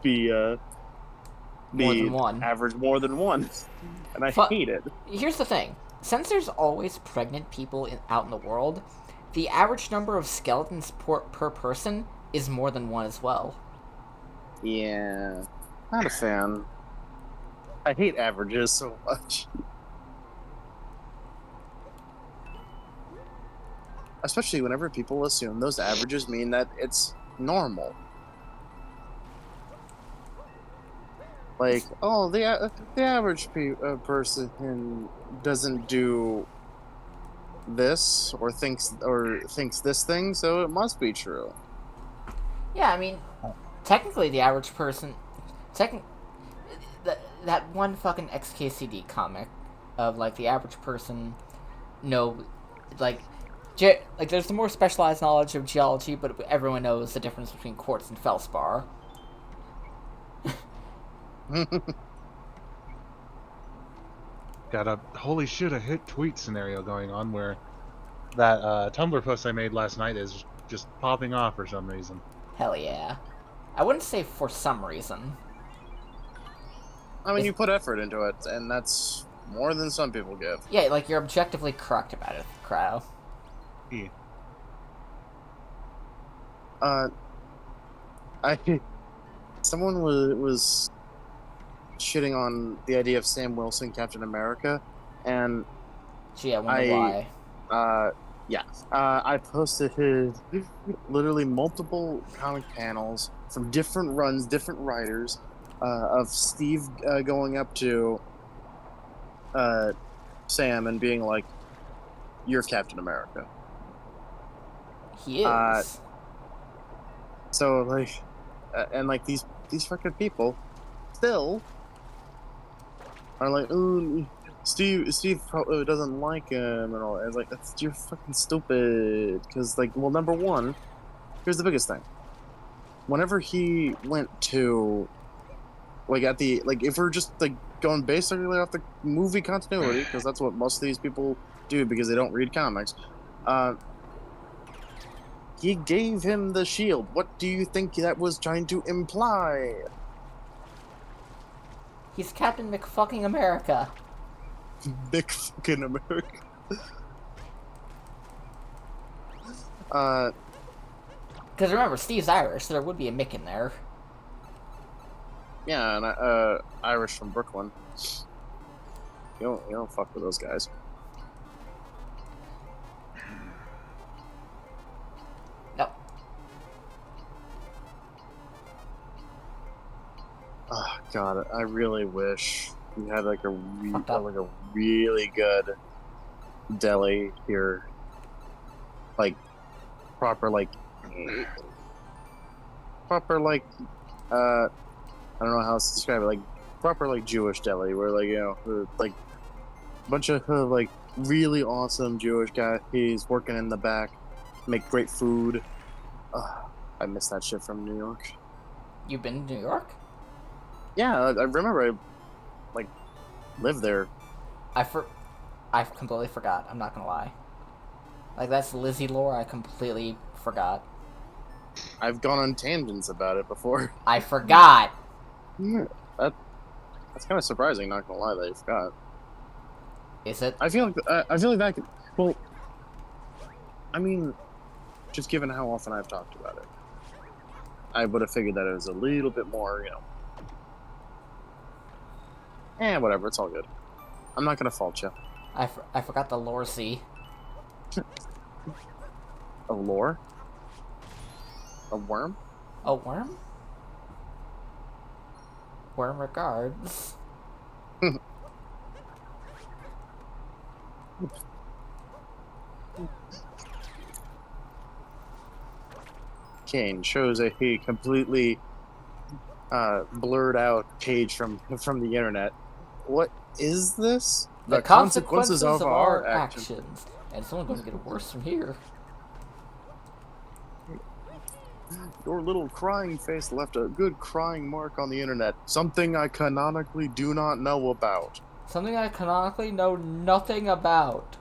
More be than one. average more than one, and I But hate it. here's the thing: since there's always pregnant people out in the world, the average number of skeletons per person is more than one as well. Yeah, not a fan. I hate averages so much, especially whenever people assume those averages mean that it's normal. Like, oh, the average person doesn't do this or thinks this thing, so it must be true. Yeah, I mean, technically, the average person, techn- that one fucking XKCD comic of like the average person, no, like, like there's the more specialized knowledge of geology, but everyone knows the difference between quartz and feldspar. got a holy shit, a hit tweet scenario going on where that Tumblr post I made last night is just popping off for some reason. Hell yeah. I wouldn't say for some reason. I mean, It's, you put effort into it, and that's more than some people give. yeah, like you're objectively correct about it, Crow. Yeah. Uh, I someone was shitting on the idea of Sam Wilson, Captain America, and Gee, I wonder I why. uh yeah I posted literally multiple comic panels from different runs, different writers, of Steve going up to uh Sam and being like, "You're Captain America." He Uh, is. so like, and like these fucking people still are like, "Ooh, Steve probably doesn't like him," and all. And it's like, that's you're fucking stupid. Because like, well, number one, here's the biggest thing. Whenever he went to like at the like, if we're just like going basically off the movie continuity, because that's what most of these people do because they don't read comics. Uh, he gave him the shield. What do you think that was trying to imply? He's Captain McFucking America. Big fucking America. Uh, Because remember, Steve's Irish, so there would be a Mick in there. yeah, and Irish from Brooklyn. You don't fuck with those guys. No. Oh god, I really wish we had like Fucked up. like a really good deli here, like proper like proper like I don't know how else to describe it, like proper like Jewish deli where like like a bunch of like really awesome Jewish guys working in the back, make great food. I miss that shit from New York. You've been to New York? Yeah, I remember I like lived there. I completely forgot. I'm not gonna lie. Like that's Lizzie lore. I completely forgot. I've gone on tangents about it before. I forgot. that that's kind of surprising. Not gonna lie, that you forgot. Is it? I feel like that. Well, I mean, just given how often I've talked about it, I would have figured that it was a little bit more, whatever. It's all good. I'm not gonna fault you. I forgot the lore Z. A lore? A worm? A worm? Warm regards. Kane shows a completely blurred out page from the internet. What is this? The The consequences consequences of of our our action. actions. And it's only going to get worse from here. Your little crying face left a good crying mark on the internet. Something I canonically do not know about. Something I canonically know nothing about.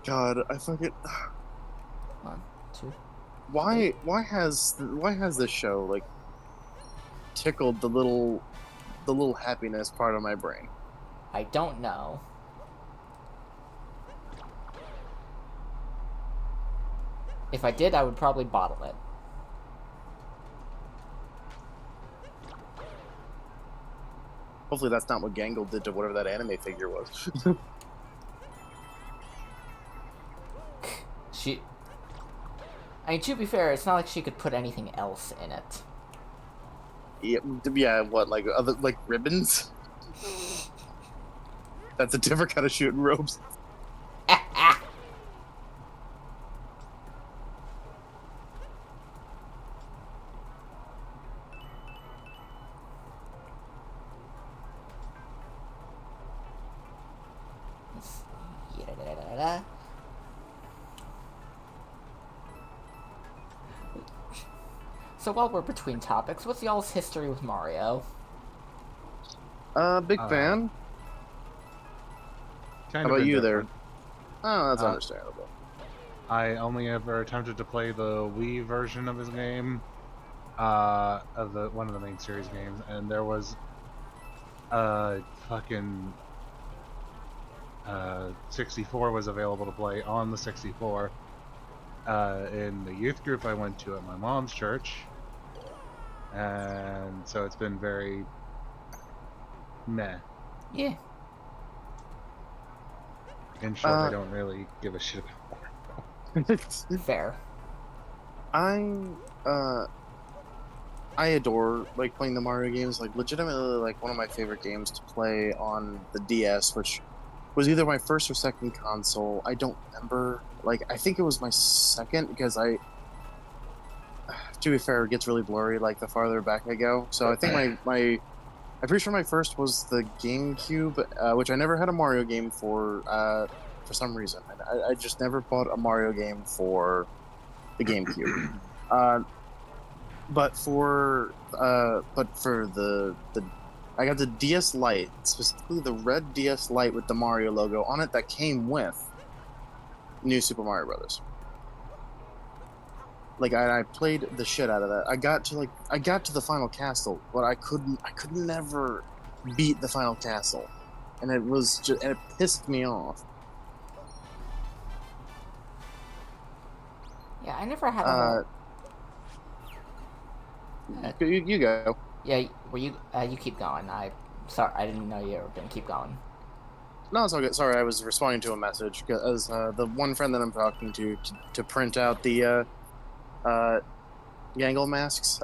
God, I fucking. 1, 2. Why has this show like tickled the little happiness part of my brain? I don't know. If I did, I would probably bottle it. Hopefully that's not what Gangle did to whatever that anime figure was. She... I mean, to be fair, it's not like she could put anything else in it. Yeah, what, like other like ribbons? That's a different kind of shooting ropes. Da-da-da-da-da. So while we're between topics, what's y'all's history with Mario? Big fan. Kind How of about you there? indifferent. Oh, that's Uh, understandable. I only ever attempted to play the Wii version of his game, of the one of the main series games, and there was fucking 64 was available to play on the 64. In the youth group I went to at my mom's church, and so it's been very meh. Yeah. In short, I don't really give a shit about Fair. I adore like playing the Mario games. Like legitimately, like one of my favorite games to play on the DS, which was either my first or second console. I don't remember. Like I think it was my second because to be fair, it gets really blurry like the farther back I go. So I think I'm pretty sure my first was the GameCube, which I never had a Mario game for some reason. I just never bought a Mario game for the GameCube. But for the I got the DS Lite, specifically the red DS Lite with the Mario logo on it that came with New Super Mario Brothers. Like I played the shit out of that. I got to the final castle, but I could never beat the final castle, and it pissed me off. Yeah, I never had a You go. Yeah, you keep going. Sorry, I didn't know you were gonna keep going. No, it's all good. Sorry, I was responding to a message because the one friend that I'm talking to print out the Gangle masks.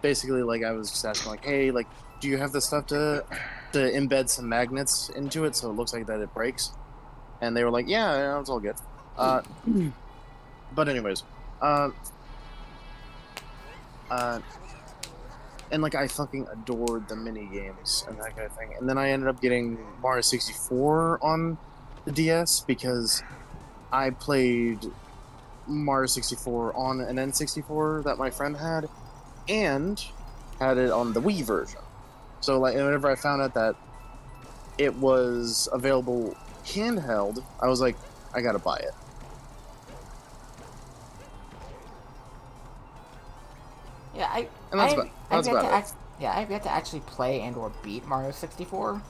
Basically, like I was just asking, like, hey, like, do you have the stuff to embed some magnets into it so it looks like that it breaks? And they were like, yeah, it's all good. But anyways, and like I fucking adored the mini games and that kind of thing. And then I ended up getting Mario 64 on the DS because I played Mario 64 on an N64 that my friend had, and had it on the Wii version. So like whenever I found out that it was available handheld, I was like, I gotta buy it. Yeah, And that's about it. I've yet to actually play and/or beat Mario 64,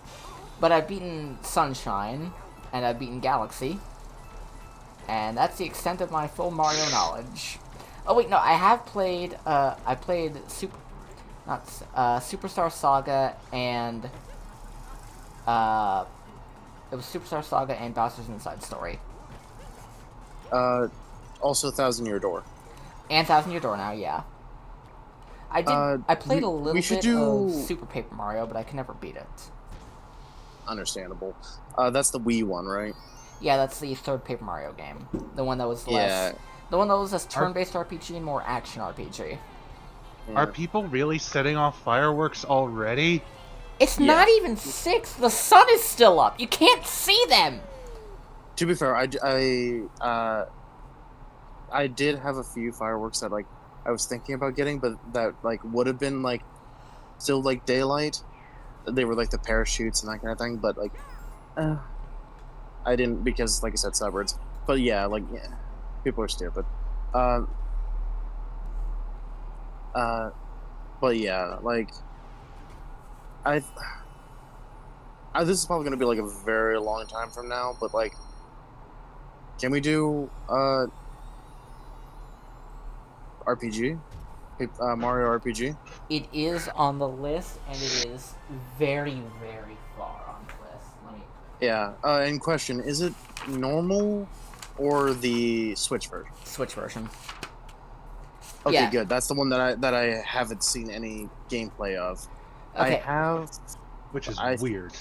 but I've beaten Sunshine, and I've beaten Galaxy, and that's the extent of my full Mario knowledge. Oh wait, no, I have played. I played Superstar Saga and it was Superstar Saga and Bowser's Inside Story. Also, Thousand Year Door. And Thousand Year Door now, yeah. I did. I played a little we should bit of do Super Paper Mario, but I can never beat it. understandable. That's the Wii one, right? Yeah, that's the third Paper Mario game. The one that was Yeah. the one that was less turn-based RPG and more action RPG. Are Yeah. people really setting off fireworks already? It's Yeah. not even 6. The sun is still up. You can't see them. To be fair, I did have a few fireworks that like I was thinking about getting, but that like would have been like still like daylight. They were like the parachutes and that kind of thing, but like I didn't because like I said, suburbs. But yeah, like yeah, people are stupid. Um, but yeah, like I, this is probably gonna be like a very long time from now, but like, can we do RPG? Mario RPG? It is on the list, and it is very, very far on the list. Let me. Yeah. In question, is it normal or the Switch version? Switch version. Okay, Yeah. good. That's the one that I haven't seen any gameplay of. I Okay. have. Which is I weird.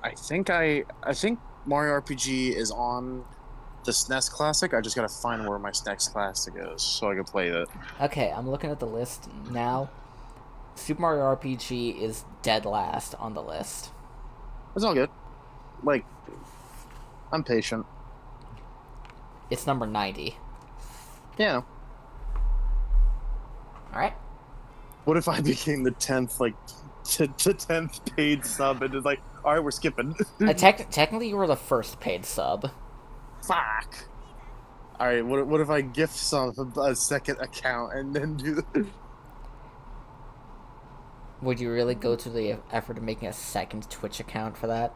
I think Mario RPG is on the SNES Classic. I just gotta find where my SNES Classic is so I can play it. Okay, I'm looking at the list now. Super Mario RPG is dead last on the list. It's all good. Like, I'm patient. It's number 90. Yeah. All right. What if I became the 10th the 10th paid sub and it's like, all right, we're skipping. Technically, you were the first paid sub. Fuck. All right. What if I gift some a second account and then do? Would you really go to the effort of making a second Twitch account for that?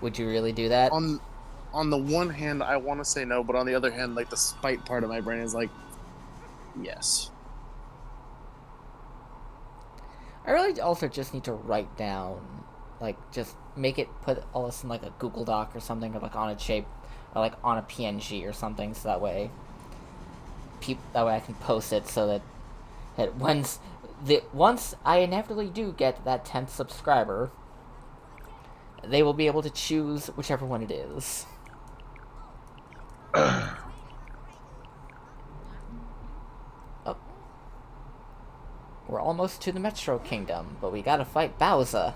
Would you really do that? On the one hand, I want to say no, but on the other hand, like the spite part of my brain is like, yes. I really also just need to write down, like, just put all this in like a Google Doc or something, or like on a shape, or like on a PNG or something, so that way, I can post it so that once I inevitably do get that 10th subscriber, they will be able to choose whichever one it is. Oh. We're almost to the Metro Kingdom, but we gotta fight Bowser.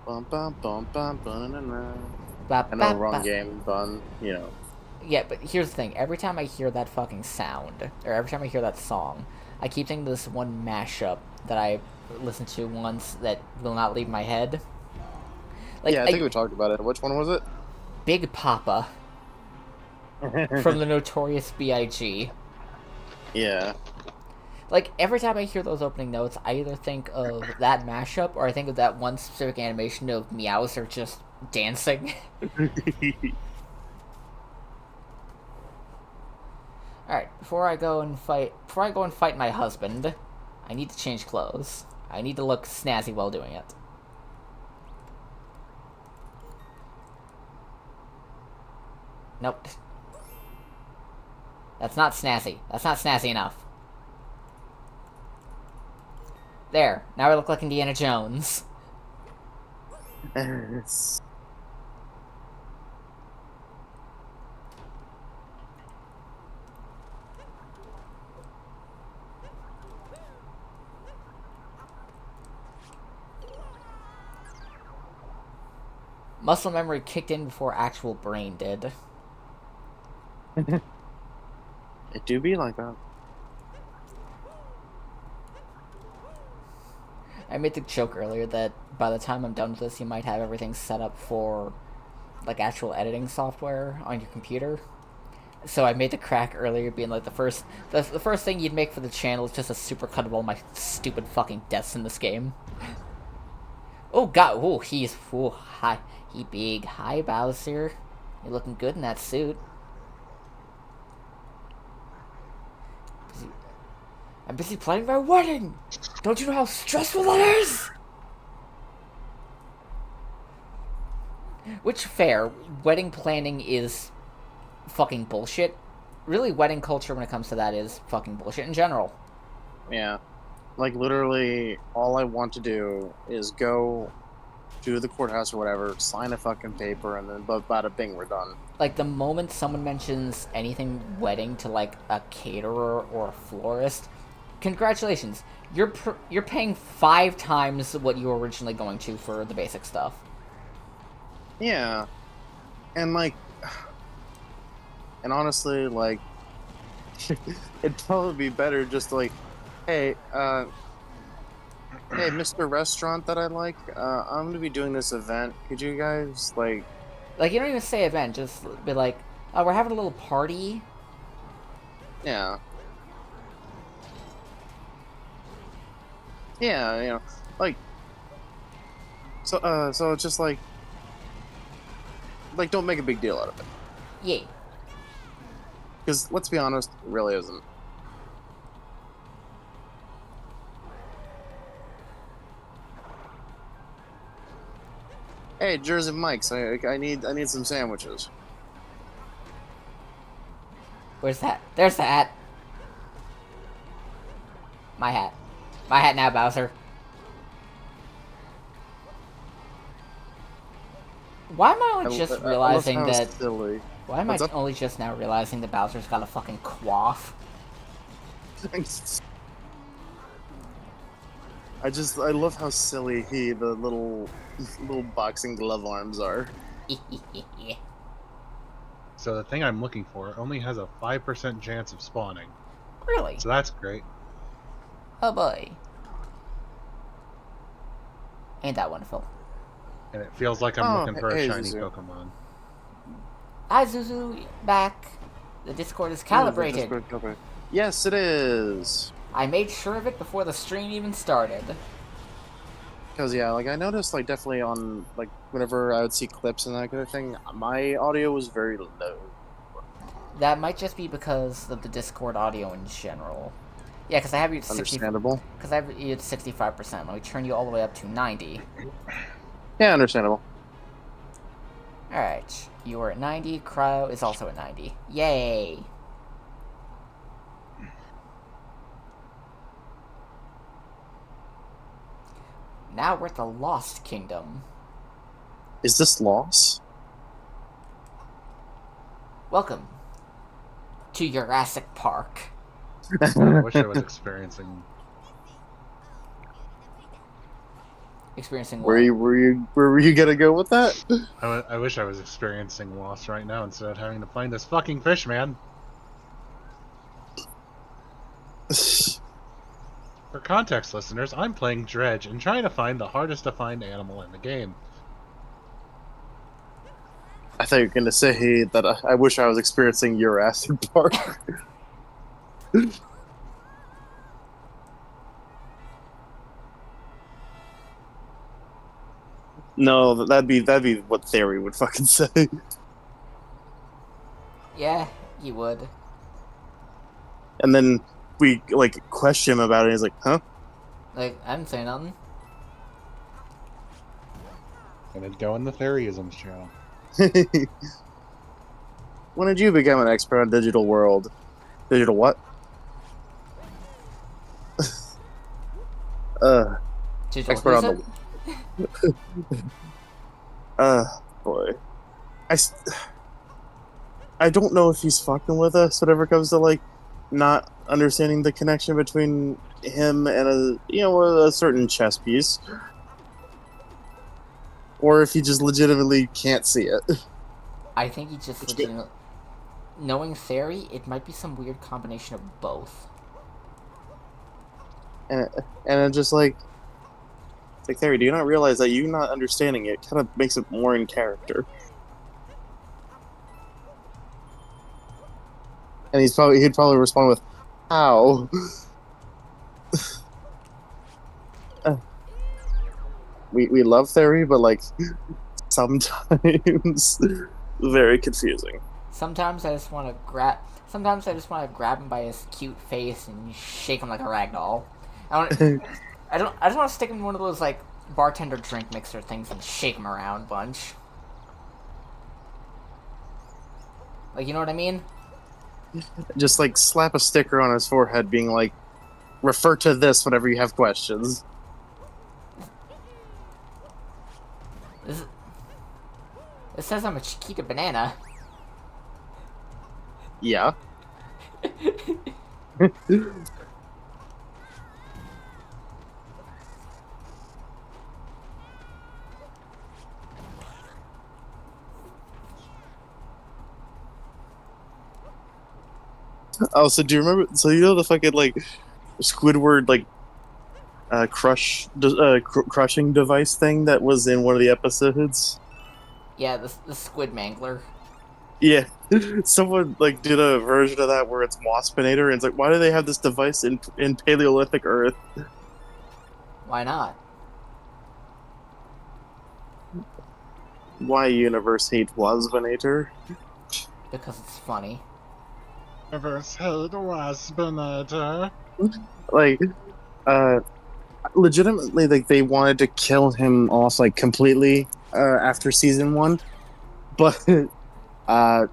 Bum, bum, bum, bum, bum, bum, Ba, I know, ba, wrong ba. game, but you know. Yeah, but here's the thing. Every time I hear that fucking sound, or every time I hear that song, I keep thinking of this one mashup that I listened to once that will not leave my head. Like, Yeah, I think we talked about it. Which one was it? Big Papa from the Notorious B.I.G. Yeah. Like, every time I hear those opening notes, I either think of that mashup, or I think of that one specific animation of Meowser just dancing. Alright, before I go and fight my husband, I need to change clothes. I need to look snazzy while doing it. Nope. That's not snazzy. That's not snazzy enough. There. Now I look like Indiana Jones. Muscle memory kicked in before actual brain did. It do be like that. I made the joke earlier that by the time I'm done with this, you might have everything set up for, like, actual editing software on your computer. So I made the crack earlier, being like the first thing you'd make for the channel is just a supercut of all my stupid fucking deaths in this game. Oh god, hi, he big, hi Bowser, you're looking good in that suit. I'm busy planning my wedding. Don't you know how stressful that is? Which, fair. Wedding planning is fucking bullshit. Really, wedding culture when it comes to that is fucking bullshit in general. Yeah. Like, literally, all I want to do is go to the courthouse or whatever, sign a fucking paper, and then bada bing, we're done. Like, the moment someone mentions anything wedding to, like, a caterer or a florist, congratulations. You're paying 5 times what you were originally going to for the basic stuff. Yeah. And, like, and honestly, like, it'd probably be better just to, like, hey, hey, Mr. Restaurant that I like, I'm gonna be doing this event. Could you guys, like, Like, you don't even say event, just be like, oh, we're having a little party. yeah. Yeah, like, so it's just like, don't make a big deal out of it. Yay. Because, let's be honest, it really isn't. Hey, Jersey Mike's, I need some sandwiches. Where's that? There's the hat. My hat. My hat now, Bowser. Why am I only just realizing I love how that... silly. Why am I What's up? only just now realizing that Bowser's got a fucking quaff? I love how silly the little boxing glove arms are. So the thing I'm looking for only has a 5% chance of spawning. Really? So that's great. Oh boy. Ain't that wonderful? And it feels like I'm looking for a hey, shiny Zuzu. Pokemon. Hi, Zuzu. Back. The Discord is calibrated. Yes, it is. I made sure of it before the stream even started. Because yeah, like I noticed, like definitely on like whenever I would see clips and that kind of thing, my audio was very low. That might just be because of the Discord audio in general. Yeah, because I have you at 60. Understandable. Because I have you at 65%. Let me turn you all the way up to 90. Yeah, understandable. Alright. You are at 90. Cryo is also at 90. Yay! Now we're at the Lost Kingdom. Is this loss? Welcome to Jurassic Park. I wish I was experiencing. Experiencing what? Where were you gonna go with that? I wish I was experiencing loss right now instead of having to find this fucking fish, man. For context, listeners, I'm playing Dredge and trying to find the hardest to find animal in the game. I thought you were gonna say that I wish I was experiencing Jurassic Park. No, that'd be what Theory would fucking say. Yeah, you would. And then we like question him about it. And he's like, "Huh?" Like, I didn't say nothing. And it'd go in the Theoryisms channel. When did you become an expert on digital world? Digital what? Digital Expert on who's the. Boy, I don't know if he's fucking with us whenever it comes to like not understanding the connection between him and a certain chess piece, or if he just legitimately can't see it. I think he just legitimately... Knowing Theory, it might be some weird combination of both. And it's just like, it's like, Theory, do you not realize that you not understanding it kind of makes it more in character? And he'd probably respond with, "How?" We love Theory, but like sometimes very confusing. Sometimes I just want to grab... Sometimes I just want to grab him by his cute face and shake him like a ragdoll. I just want to stick him in one of those, like, bartender drink mixer things and shake him around a bunch. Like, you know what I mean? Just like slap a sticker on his forehead, being like, "Refer to this whenever you have questions." This, it says I'm a Chiquita banana. Yeah. Oh, so do you remember? So you know the fucking like Squidward like crushing device thing that was in one of the episodes? Yeah, the squid mangler. Yeah, someone like did a version of that where it's Waspinator, and it's like, why do they have this device in Paleolithic Earth? Why not? Why universe hate Waspinator? Because it's funny. Reverse hate Waspinator. Like, uh, legitimately, like they wanted to kill him off like completely after season one, but uh,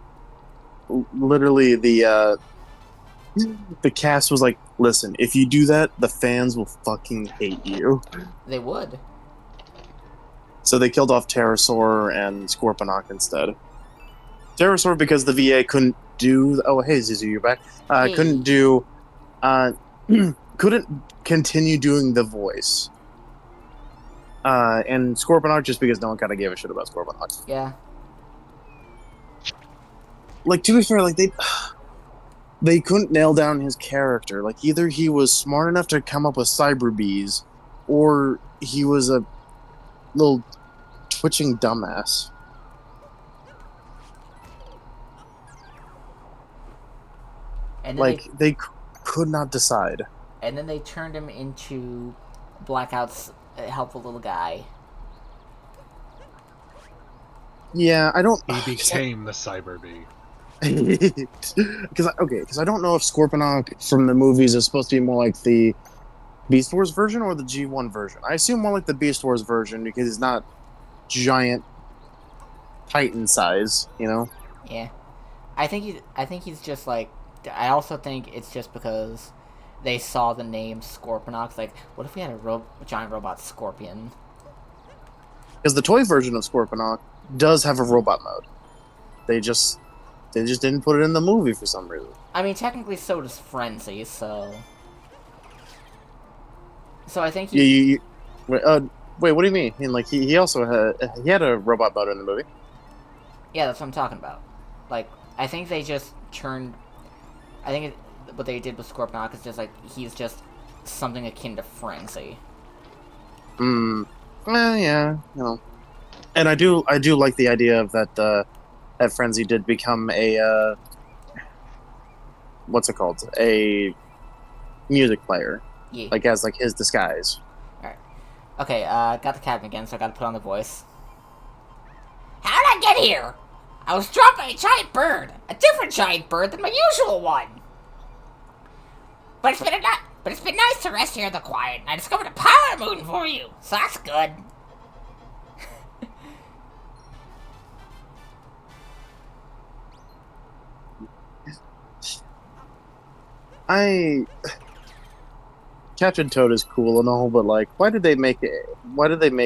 literally the cast was like, "Listen, if you do that, the fans will fucking hate you." They would. So they killed off Pterosaur and Scorponok instead. Pterosaur because the VA couldn't do. Oh, hey, Zizu, you're back. Couldn't Hey. do. Uh, couldn't continue doing the voice. And Scorponok just because no one kind of gave a shit about Scorponok. Yeah. Like to be fair, like they couldn't nail down his character. Like either he was smart enough to come up with cyber bees, or he was a little twitching dumbass. And then Like they could not decide. they turned him into Blackout's helpful little guy. Yeah, I don't. He became the Cyber Bee. Because I don't know if Scorponok from the movies is supposed to be more like the Beast Wars version or the G1 version. I assume more like the Beast Wars version because he's not giant Titan size, you know. Yeah. I think he's just like. I also think it's just because they saw the name Scorponok. Like, what if we had a giant robot scorpion? Because the toy version of Scorponok does have a robot mode. They just didn't put it in the movie for some reason. I mean, technically, so does Frenzy. So I think You, he. you, you wait, wait, what do you mean? I mean, like he also had a robot mode in the movie. Yeah, that's what I'm talking about. Like, I think they just turned. I think what they did with Scorponok is just like he's just something akin to Frenzy. Hmm. Yeah, you know. And I do like the idea of that that Frenzy did become a what's it called? A music player. Yeah. Like as like his disguise. All right. Okay. Got the cabin again, so I got to put on the voice. How did I get here? I was dropped by a giant bird, a different giant bird than my usual one. But it's been nice to rest here in the quiet, and I discovered a power moon for you, so that's good. I Captain Toad is cool and all, but like, why did they make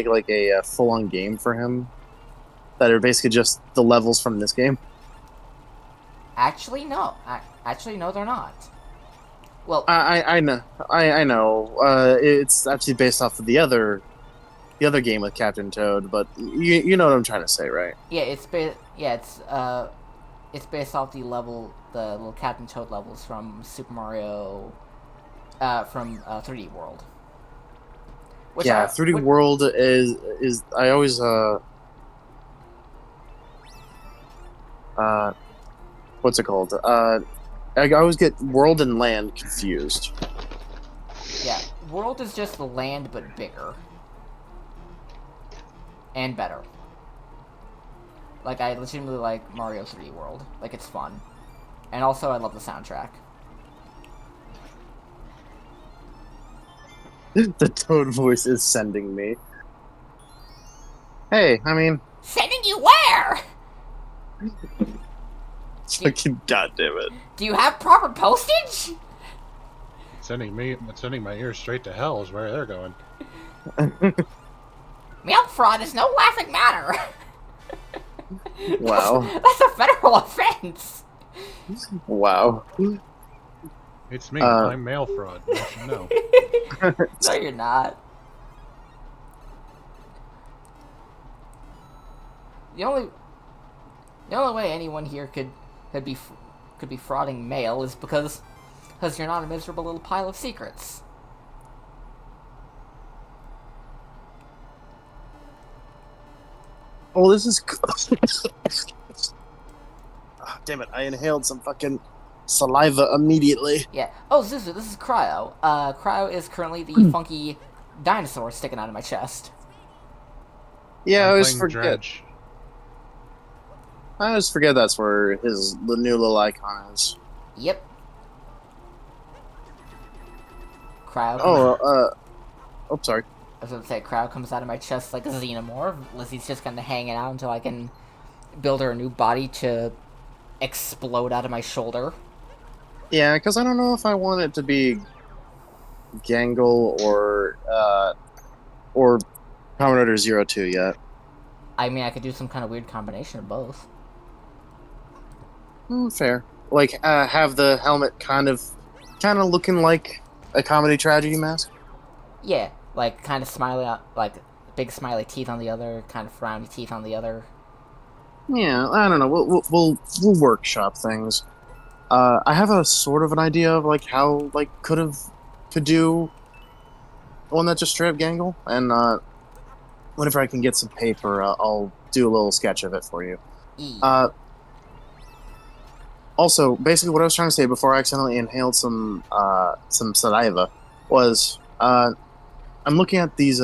like a full on game for him that are basically just the levels from this game? Actually, no. Actually, no, they're not. Well, I know I know. It's actually based off of the other game with Captain Toad, but you know what I'm trying to say, right? yeah, it's based off the little Captain Toad levels from Super Mario, from 3D World. Which Yeah, 3D World is I always what's it called? I always get world and land confused. Yeah, World is just the land but bigger and better. Like, I legitimately like Mario 3D World. Like, it's fun, and also I love the soundtrack. The Toad voice is sending me. Hey, I mean, Sending you where? Fucking goddamn it. Do you have proper postage? Sending my ears straight to hell is where they're going. Mail fraud is no laughing matter. Wow. That's a federal offense. Wow. It's me. I'm mail fraud. You should know. No, you're not. The only way anyone here could be frauding mail is because you're not a miserable little pile of secrets. Oh, this is. Oh, damn it! I inhaled some fucking saliva immediately. Yeah. Oh, Zuzu, this is Cryo. Cryo is currently the funky dinosaur sticking out of my chest. Yeah, I I'm always playing forget. Dredge. I always forget that's where the new little icon is. Yep. Cryo. Oh, sorry. I was gonna say, Cryo comes out of my chest like a xenomorph. Lizzie's just kind of hanging out until I can build her a new body to explode out of my shoulder. Yeah, because I don't know if I want it to be Gangle or Commodore 02 yet. I mean, I could do some kind of weird combination of both. Fair. Like, have the helmet kind of looking like a comedy tragedy mask. Yeah, like kind of smiley, like big smiley teeth on the other, kind of frowny teeth on the other. Yeah, I don't know. We'll workshop things. I have a sort of an idea of like how like could do one that just straight up Gangle, and whenever I can get some paper, I'll do a little sketch of it for you. Also, basically, what I was trying to say before I accidentally inhaled some saliva was I'm looking at these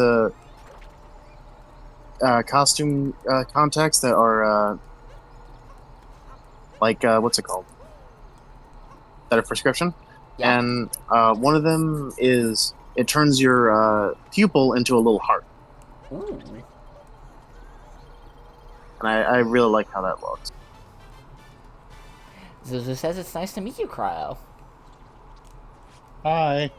costume contacts that are what's it called? That are prescription, Yeah. and one of them is it turns your pupil into a little heart, Ooh. and I really like how that looks. Zuzu says it's nice to meet you, Cryo. Hi.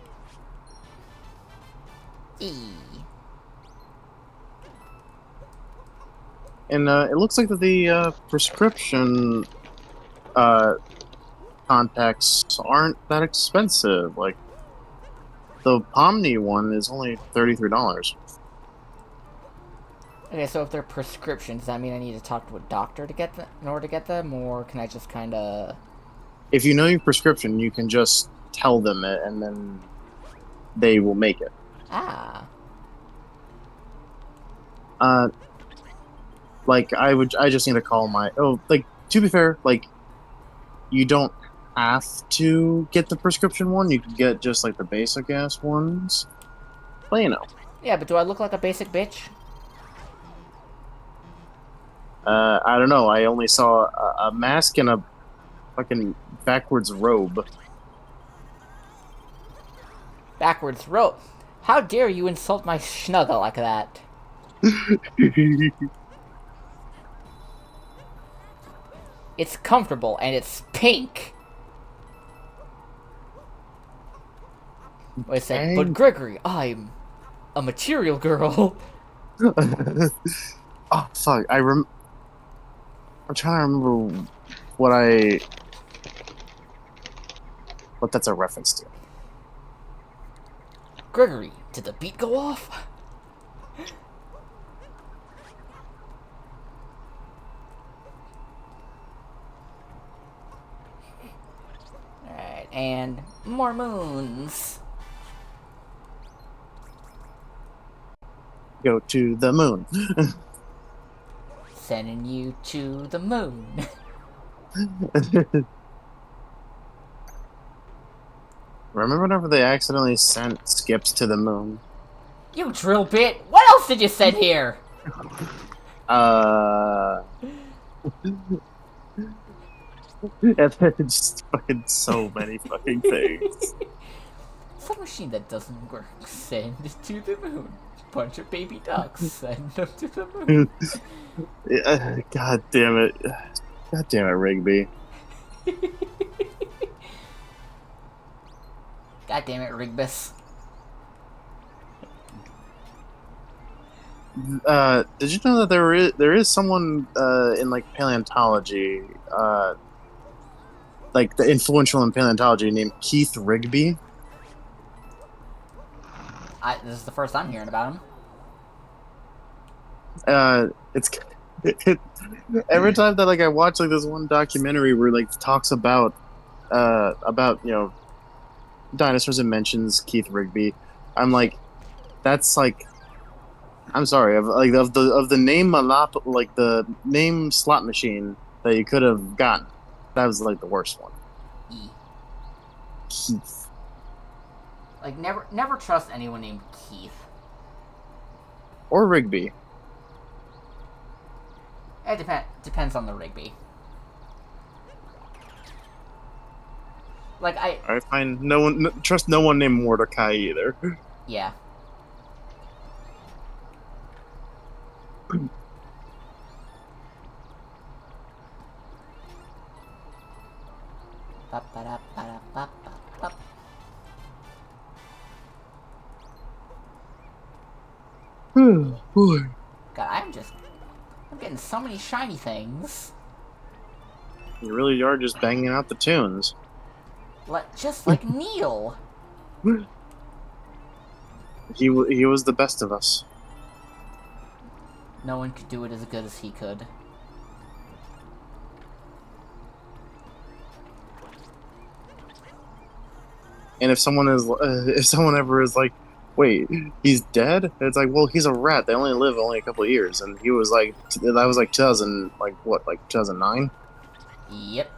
And it looks like that the prescription contacts aren't that expensive. Like the Pomni one is only $33. Okay, so if they're prescriptions, does that mean I need to talk to a doctor to get them in order to get them, or can I just kind of? If you know your prescription, you can just tell them it, and then they will make it. Ah. Like I just need to call my. Oh, like to be fair, like you don't have to get the prescription one. You can get just like the basic ass ones. But you know. Yeah, but do I look like a basic bitch? I don't know. I only saw a mask and a fucking backwards robe. Backwards rope. How dare you insult my schnuggle like that? It's comfortable and it's pink. Wait a sec, but Gregory, I'm a material girl. Oh fuck! I'm trying to remember what that's a reference to. Gregory, did the beat go off? Alright, and more moons. Go to the moon. Sending you to the moon. Remember whenever they accidentally sent Skips to the moon? You drill bit! What else did you send here? And then just fucking so many fucking things. Some machine that doesn't work, send it to the moon. Bunch of baby ducks, send them to the moon. God damn it. God damn it, Rigby. God damn it, Rigbus. Did you know that there is someone in like paleontology, like the influential in paleontology named Keith Rigby? This is the first I'm hearing about him. It's every time that like I watch like this one documentary where like talks about dinosaurs and mentions Keith Rigby, I'm like, that's like, I'm sorry, of the name like the name slot machine that you could have gotten, that was like the worst one. E. Keith. Like, never trust anyone named Keith. Or Rigby. It depends on the Rigby. Like, I find trust no one named Mordecai either. yeah. Ba-ba-da-ba-da-ba-ba-ba. Boy. God, I'm getting so many shiny things. You really are just banging out the tunes. Just like Neil. He was the best of us. No one could do it as good as he could. And if someone ever is like, wait, he's dead? It's like, well, he's a rat. They only live a couple of years, and he was like, that was like 2000, like what, like 2009? Yep.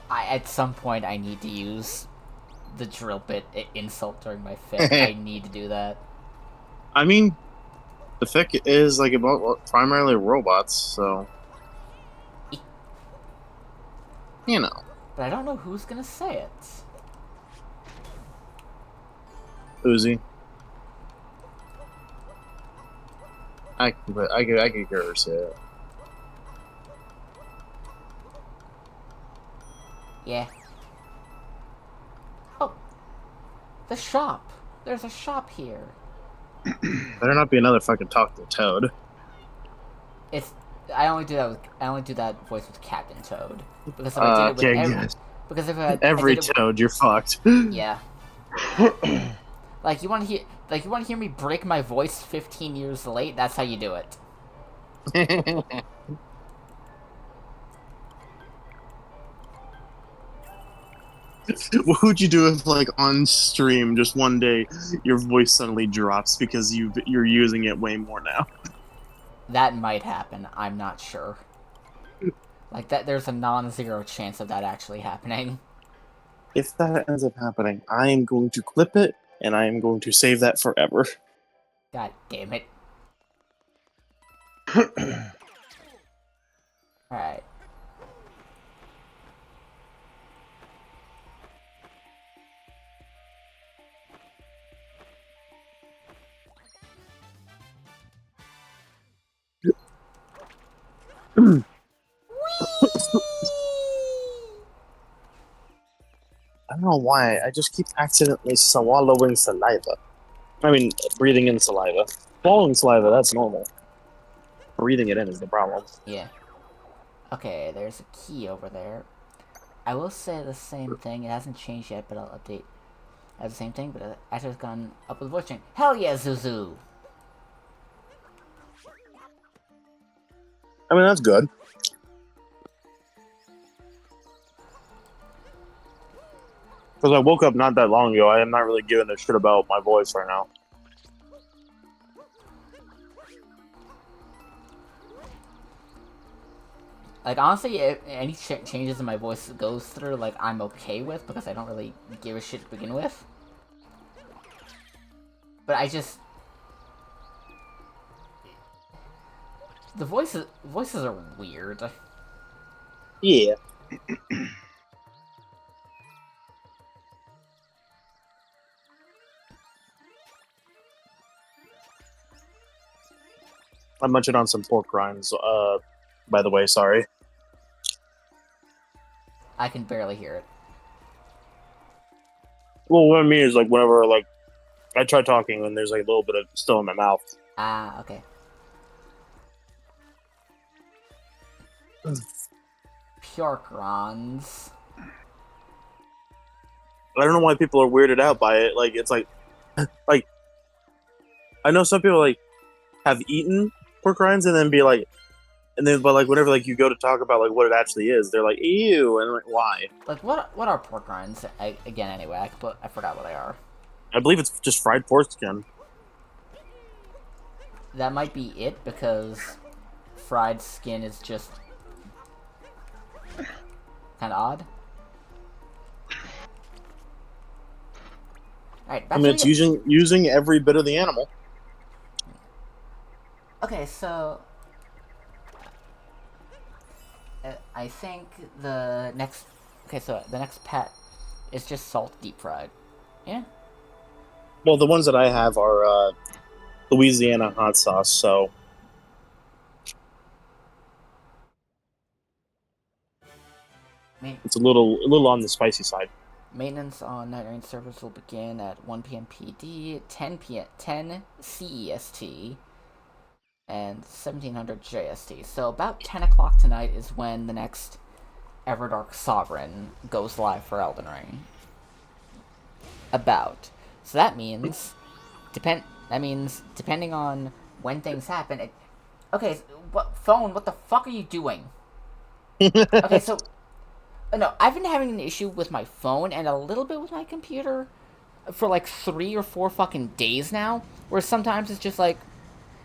At some point, I need to use the drill bit insult during my fic. I need to do that. I mean, the fic is like about primarily robots, so you know. But I don't know who's gonna say it. Uzi. I could hear her say it. Yeah. Oh. The shop. There's a shop here. Better not be another fucking talk to Toad. I only do that voice with Captain Toad. Because if I did it with yes. because if I Every I did it Toad, you're fucked. yeah. Like you want to hear me break my voice 15 years late? That's how you do it. What would you do if, like, on stream, just one day, your voice suddenly drops because you're using it way more now? That might happen. I'm not sure. Like that, there's a non-zero chance of that actually happening. If that ends up happening, I am going to clip it and I am going to save that forever. God damn it! All right. I don't know why. I just keep accidentally swallowing saliva. I mean, breathing in saliva. Swallowing saliva, that's normal. Breathing it in is the problem. Yeah. Okay, there's a key over there. I will say the same thing. It hasn't changed yet, but I'll update as the same thing. But after it's gone up with voice chain. Hell yeah, Zuzu! I mean, that's good. Because I woke up not that long ago. I am not really giving a shit about my voice right now. Like, honestly, if any changes in my voice goes through, like, I'm okay with, because I don't really give a shit to begin with. But I just... The voices are weird. Yeah. I'm munching on some pork rinds. By the way, sorry. I can barely hear it. Well, what I mean is like whenever like I try talking and there's like a little bit of still in my mouth. Ah, okay. Purkrons. I don't know why people are weirded out by it. Like it's like I know some people like have eaten pork rinds and then be like, and then but like whenever like you go to talk about like what it actually is, they're like ew, and I'm like why? Like, what are pork rinds? Again, anyway, I forgot what they are. I believe it's just fried pork skin. That might be it, because fried skin is just kind of odd. Alright, I mean, it's using every bit of the animal. Okay, so I think the next. Okay, so the next pet is just salt deep fried. Yeah. Well, the ones that I have are Louisiana hot sauce, so it's a little on the spicy side. Maintenance on Night Rain service will begin at 1 p.m. PD, 10 CEST, and 1700 JST. So about 10 o'clock tonight is when the next Everdark Sovereign goes live for Elden Ring. About. So that means depending on when things happen. Okay, phone? What the fuck are you doing? Okay, so no, I've been having an issue with my phone and a little bit with my computer for like 3 or 4 fucking days now. Where sometimes it's just like,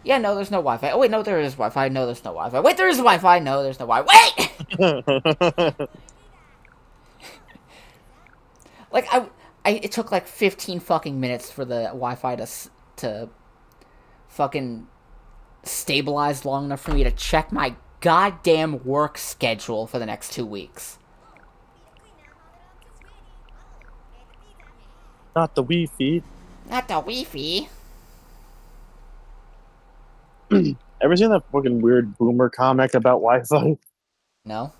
yeah, no, there's no Wi-Fi. Oh wait, no, there is Wi-Fi. No, there's no Wi-Fi. Wait, there is Wi-Fi. No, there's no Wi-Fi. Wait. Like it took like 15 fucking minutes for the Wi-Fi to fucking stabilize long enough for me to check my goddamn work schedule for the next 2 weeks. Not the Wi-Fi. Not the Wi-Fi. Ever seen that fucking weird boomer comic about Wi-Fi? No.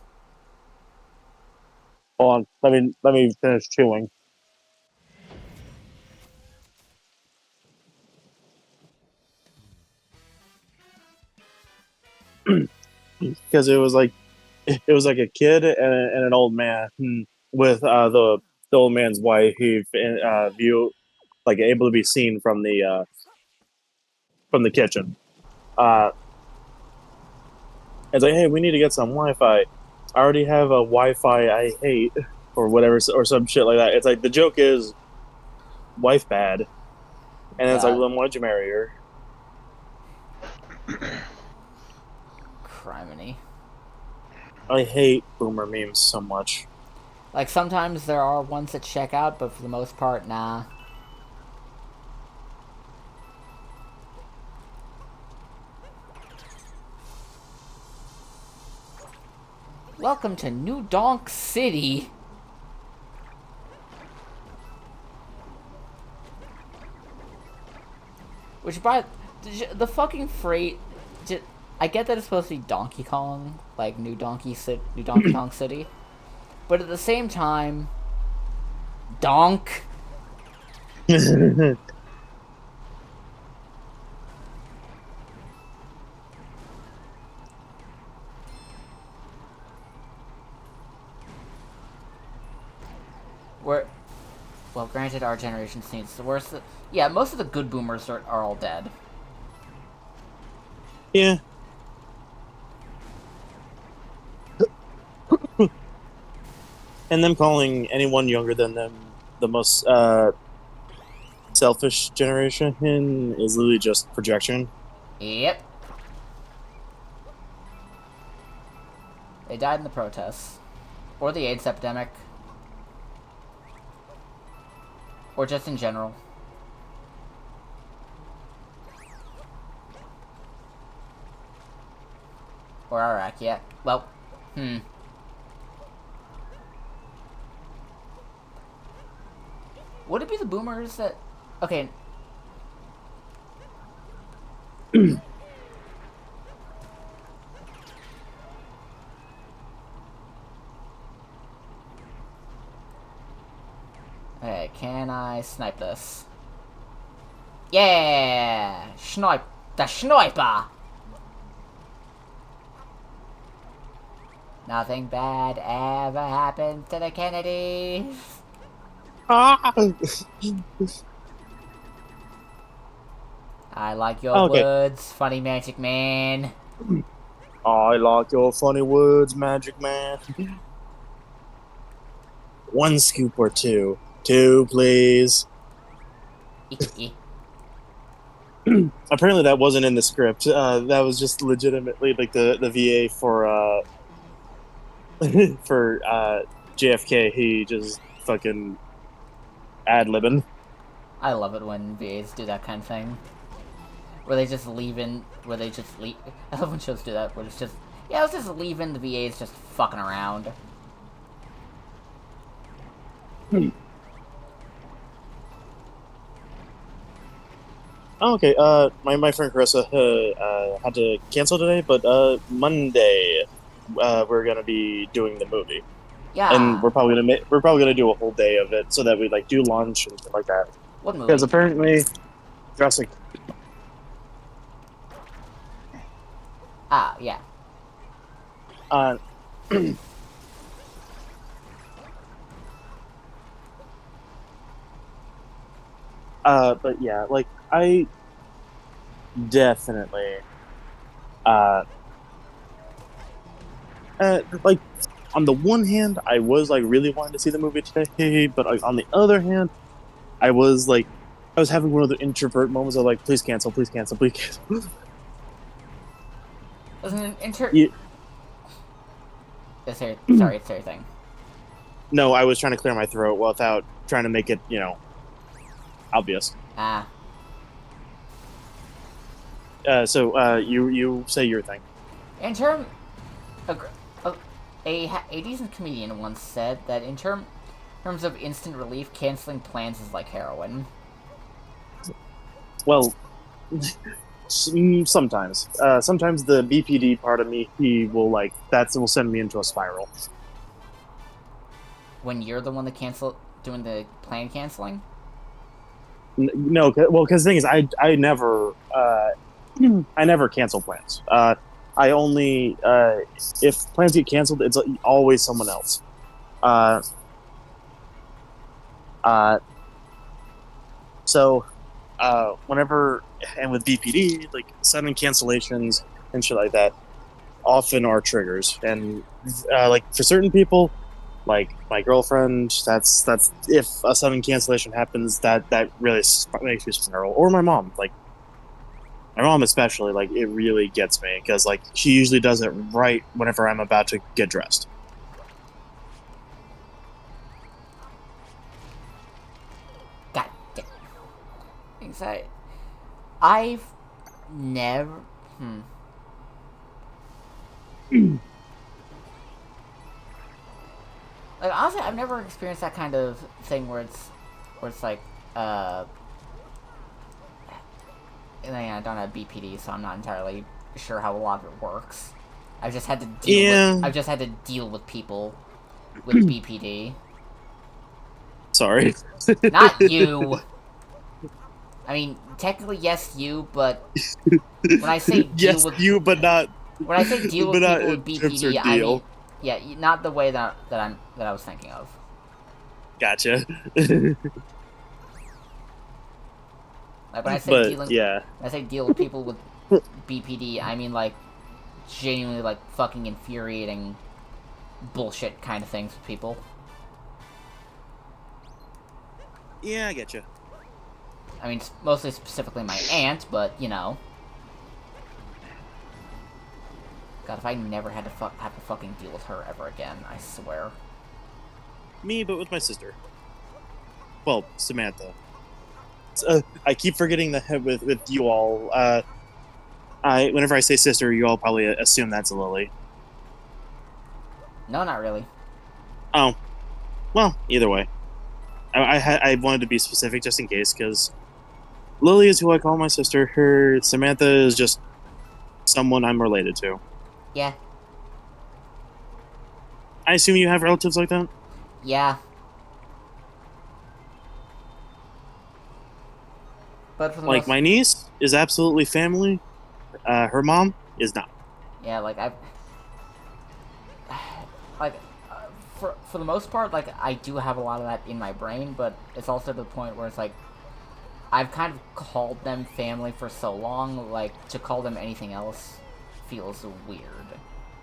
Hold on, let me finish chewing. Because it was like a kid and an old man with the old man's wife who view like able to be seen from the kitchen. Uh, it's like, hey, we need to get some Wi-Fi. I already have a Wi-Fi I hate or whatever or some shit like that. It's like the joke is wife bad, and it's like, God. well, then why'd you marry her? Criminy. I hate boomer memes so much. Like, sometimes there are ones that check out, but for the most part, nah. Welcome to New Donk City. Which, by the fucking freight, I get that it's supposed to be Donkey Kong, like New Donkey Kong City, but at the same time, Donk. Where, well, granted, our generation needs the worst. Yeah, most of the good boomers are all dead. Yeah. And them calling anyone younger than them the most selfish generation is literally just projection. Yep. They died in the protests. Or the AIDS epidemic. Or just in general. Or Iraq, yeah. Well, Would it be the boomers that... Okay. Okay, can I snipe this? Yeah! Snipe! The sniper! Nothing bad ever happened to the Kennedys. Ah! I like your Okay. words, funny magic man. I like your funny words, Magic Man. One scoop or two. Two, please. Apparently, that wasn't in the script. That was just legitimately like the VA for for JFK. He just fucking ad libbing. I love it when VAs do that kind of thing. Where they just leave. I love when shows do that, where it's just, yeah, let's just leave in the VAs just fucking around. Oh, okay. My friend Carissa had to cancel today, but Monday we're gonna be doing the movie, and Yeah. we're probably gonna do a whole day of it so that we like do lunch and stuff like that. What Because movie? apparently, Jurassic. Ah, yeah. Uh, but yeah, like I definitely uh, like on the one hand, I was like really wanting to see the movie today, but like, on the other hand, I was like, I was having one of the introvert moments of like, please cancel, please cancel, please cancel. Wasn't an Yeah, Sorry, it's her thing. no, I was trying to clear my throat without trying to make it, obvious. Ah. So you say your thing. In term, a, a decent comedian once said that in terms of instant relief, canceling plans is like heroin. Well, sometimes, sometimes the BPD part of me, he will like that will send me into a spiral. When you're the one that doing the plan canceling. No, well, because the thing is, I never cancel plans. I only if plans get canceled, it's always someone else. Uh, uh, so whenever and with BPD, like sudden cancellations and shit like that, often are triggers. And like for certain people, like my girlfriend, that's if a sudden cancellation happens, that really makes me spiral. Or my mom, like my mom especially, like it really gets me because like she usually does it right whenever I'm about to get dressed. God damn. Anxiety. I've never. Like honestly, I've never experienced that kind of thing where it's like, and then I don't have BPD, so I'm not entirely sure how a lot of it works. Yeah, I've just had to deal with people with BPD. sorry. Not you. I mean, technically yes, you, but when I say deal Yes, with you, but not, when I say deal with but not people with in terms of BPD, I mean, deal. yeah, not the way that I was thinking of. Gotcha. Like But yeah, when I say deal with people with BPD, I mean like genuinely like fucking infuriating bullshit kind of things with people. yeah, I get you. I mean, mostly specifically my aunt, but you know. God, if I never had to have to fucking deal with her ever again, I swear. Me, but with my sister. Well, Samantha. I keep forgetting that with you all. I whenever I say sister, you all probably assume that's Lily. No, not really. Oh, well, either way, I wanted to be specific just in case because Lily is who I call my sister. Her Samantha is just someone I'm related to. Yeah. I assume you have relatives like that. Yeah. But for the Like most, my niece is absolutely family. Her mom is not. yeah, like I've like for the most part, like I do have a lot of that in my brain, but it's also to the point where it's like I've kind of called them family for so long, like to call them anything else feels weird.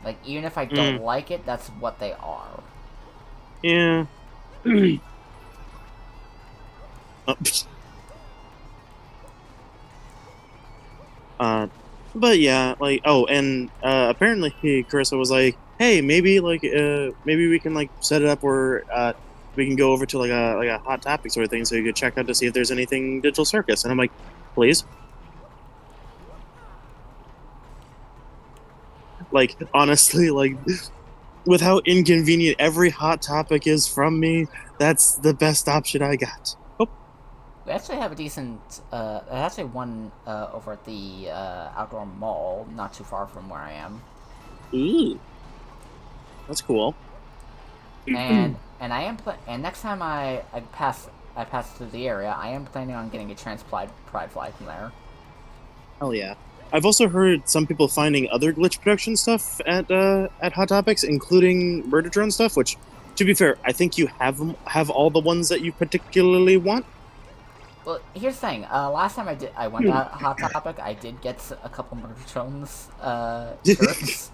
Like even if I don't like it, that's what they are. Yeah. Oh, but yeah, like and apparently Carissa was like, hey, maybe we can like set it up where we can go over to like a hot topic sort of thing, so you could check out to see if there's anything Digital Circus. And I'm like, please. Like honestly, like with how inconvenient every hot topic is from me, that's the best option I got. Oh, We actually have a decent. There's actually one over at the outdoor mall, not too far from where I am. ooh, that's cool. And I am and next time I pass through the area, I am planning on getting a transplant pride flag from there. Hell yeah. I've also heard some people finding other glitch production stuff at Hot Topics, including murder drone stuff. Which, to be fair, I think you have all the ones that you particularly want. Well, here's the thing. Last time I went to Hot Topic, I did get a couple Murdertrones shirts,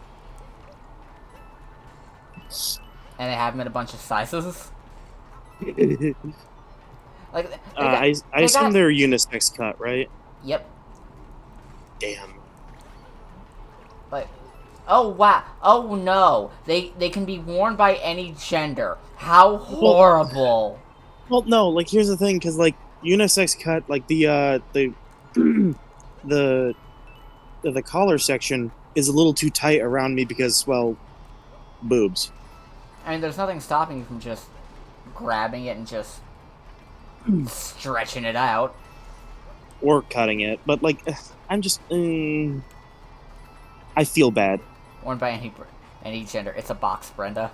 and they have them in a bunch of sizes. Like I assume they're unisex cut, right? Yep. Damn. Like, oh wow, oh no, they can be worn by any gender. How horrible! Well, no, like here's the thing, because like unisex cut, like the the collar section is a little too tight around me because, well, boobs. I mean, there's nothing stopping you from just grabbing it and just stretching it out. Or cutting it, but like, I'm just, I feel bad. Worn by any gender. It's a box, Brenda.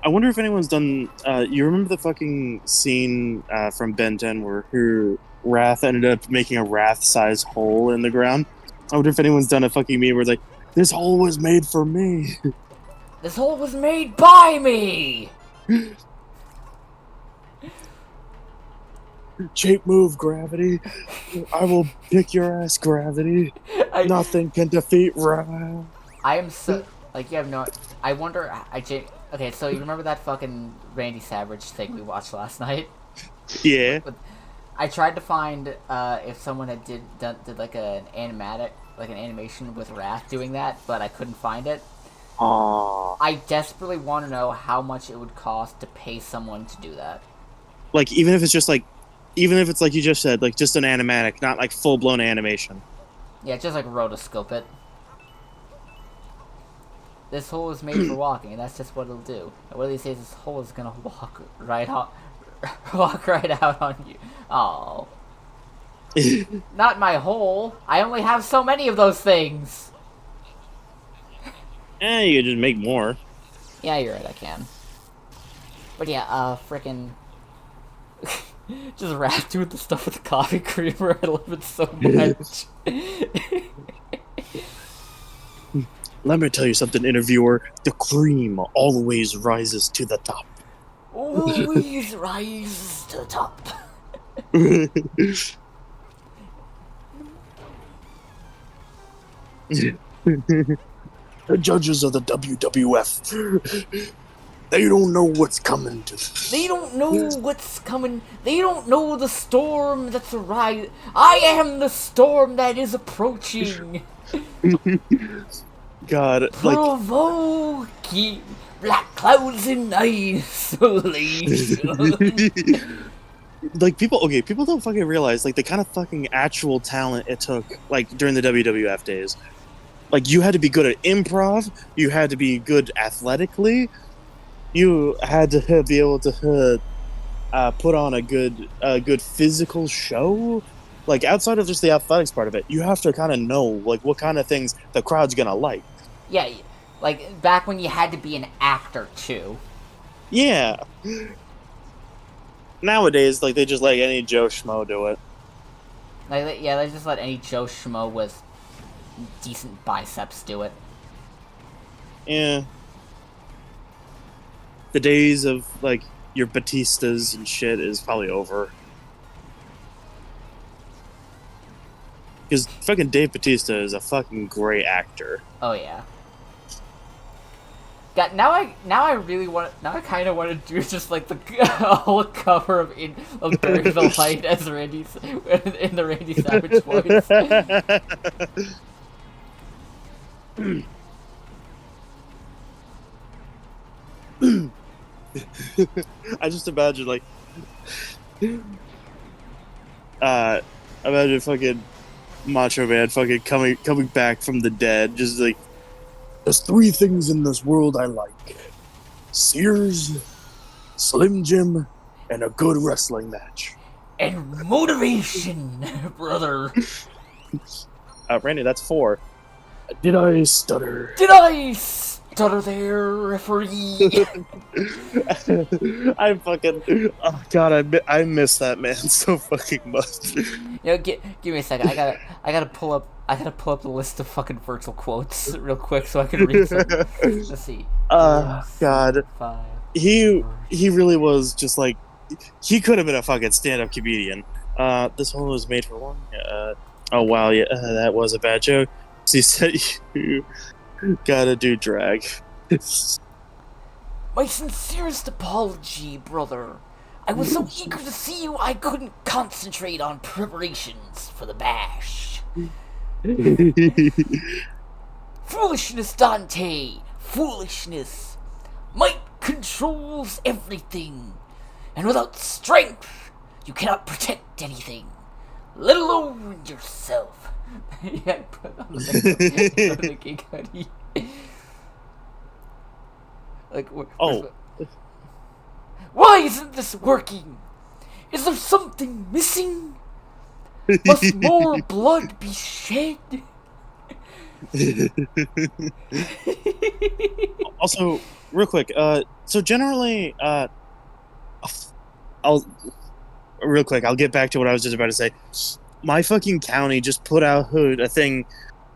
I wonder if anyone's done. You remember the fucking scene from Ben 10 where her Wrath ended up making a Wrath-sized hole in the ground? I wonder if anyone's done a fucking meme where it's like, this hole was made for me. This hole was made by me! Cheap move, Gravity. I will kick your ass, Gravity. Nothing can defeat Wrath. I am so... Like, you have no... I wonder... Okay, so you remember that fucking Randy Savage thing we watched last night? Yeah. I tried to find if someone had did like an animation with Wrath doing that, but I couldn't find it. Aww. I desperately want to know how much it would cost to pay someone to do that. Like, even if it's like you just said, like just an animatic, not like full blown animation. Yeah, just like rotoscope it. This hole is made for walking, and that's just what it'll do. One of these days, this hole is gonna walk right out on you. Oh, not my hole. I only have so many of those things. You could just make more. Yeah, you're right. I can. But yeah, frickin' just Wrath doing the stuff with the coffee creamer. I love it so much. Let me tell you something, interviewer. The cream always rises to the top. Always rise to the top. The judges of the WWF, they don't know what's coming to them. They don't know what's coming. They don't know the storm that's arising. I am the storm that is approaching. God, like provoking black clouds in isolation. like people don't fucking realize like the kind of fucking actual talent it took like during the WWF days. Like you had to be good at improv, you had to be good athletically, you had to be able to put on a good physical show. Like outside of just the athletics part of it, you have to kind of know like what kind of things the crowd's gonna like. Yeah, Like, back when you had to be an actor, too. Yeah. Nowadays, like, they just let any Joe Schmo do it. Like, yeah, they just let any Joe Schmo with decent biceps do it. Yeah. The days of, like, your Batistas and shit is probably over. Because fucking Dave Batista is a fucking great actor. Oh, yeah. God, now I really want. Now I kind of want to do just like the whole cover of Bury the Light as Randy in the Randy Savage voice. I just imagine like, imagine fucking Macho Man fucking coming back from the dead, just like, there's three things in this world I like: Sears, Slim Jim, and a good wrestling match. And motivation, brother. Randy, that's 4. Did I stutter? Did I stutter there, referee? I fucking, oh god, I miss that man so fucking much. Give me a second. I gotta pull up the list of fucking virtual quotes real quick so I can read some. Let's see. God, 5. he really was just like, he could have been a fucking stand-up comedian. This one was made for one. Oh wow, yeah, that was a bad joke. So he said you gotta do drag. My sincerest apology, brother. I was so eager to see you I couldn't concentrate on preparations for the bash. Foolishness, Dante! Foolishness! Might controls everything, and without strength, you cannot protect anything, let alone yourself. Yeah, put on the King Hoodie. Like, Oh. Why isn't this working? Is there something missing? Must more blood be shed? Also, real quick, so generally, I'll get back to what I was just about to say. My fucking county just put out a thing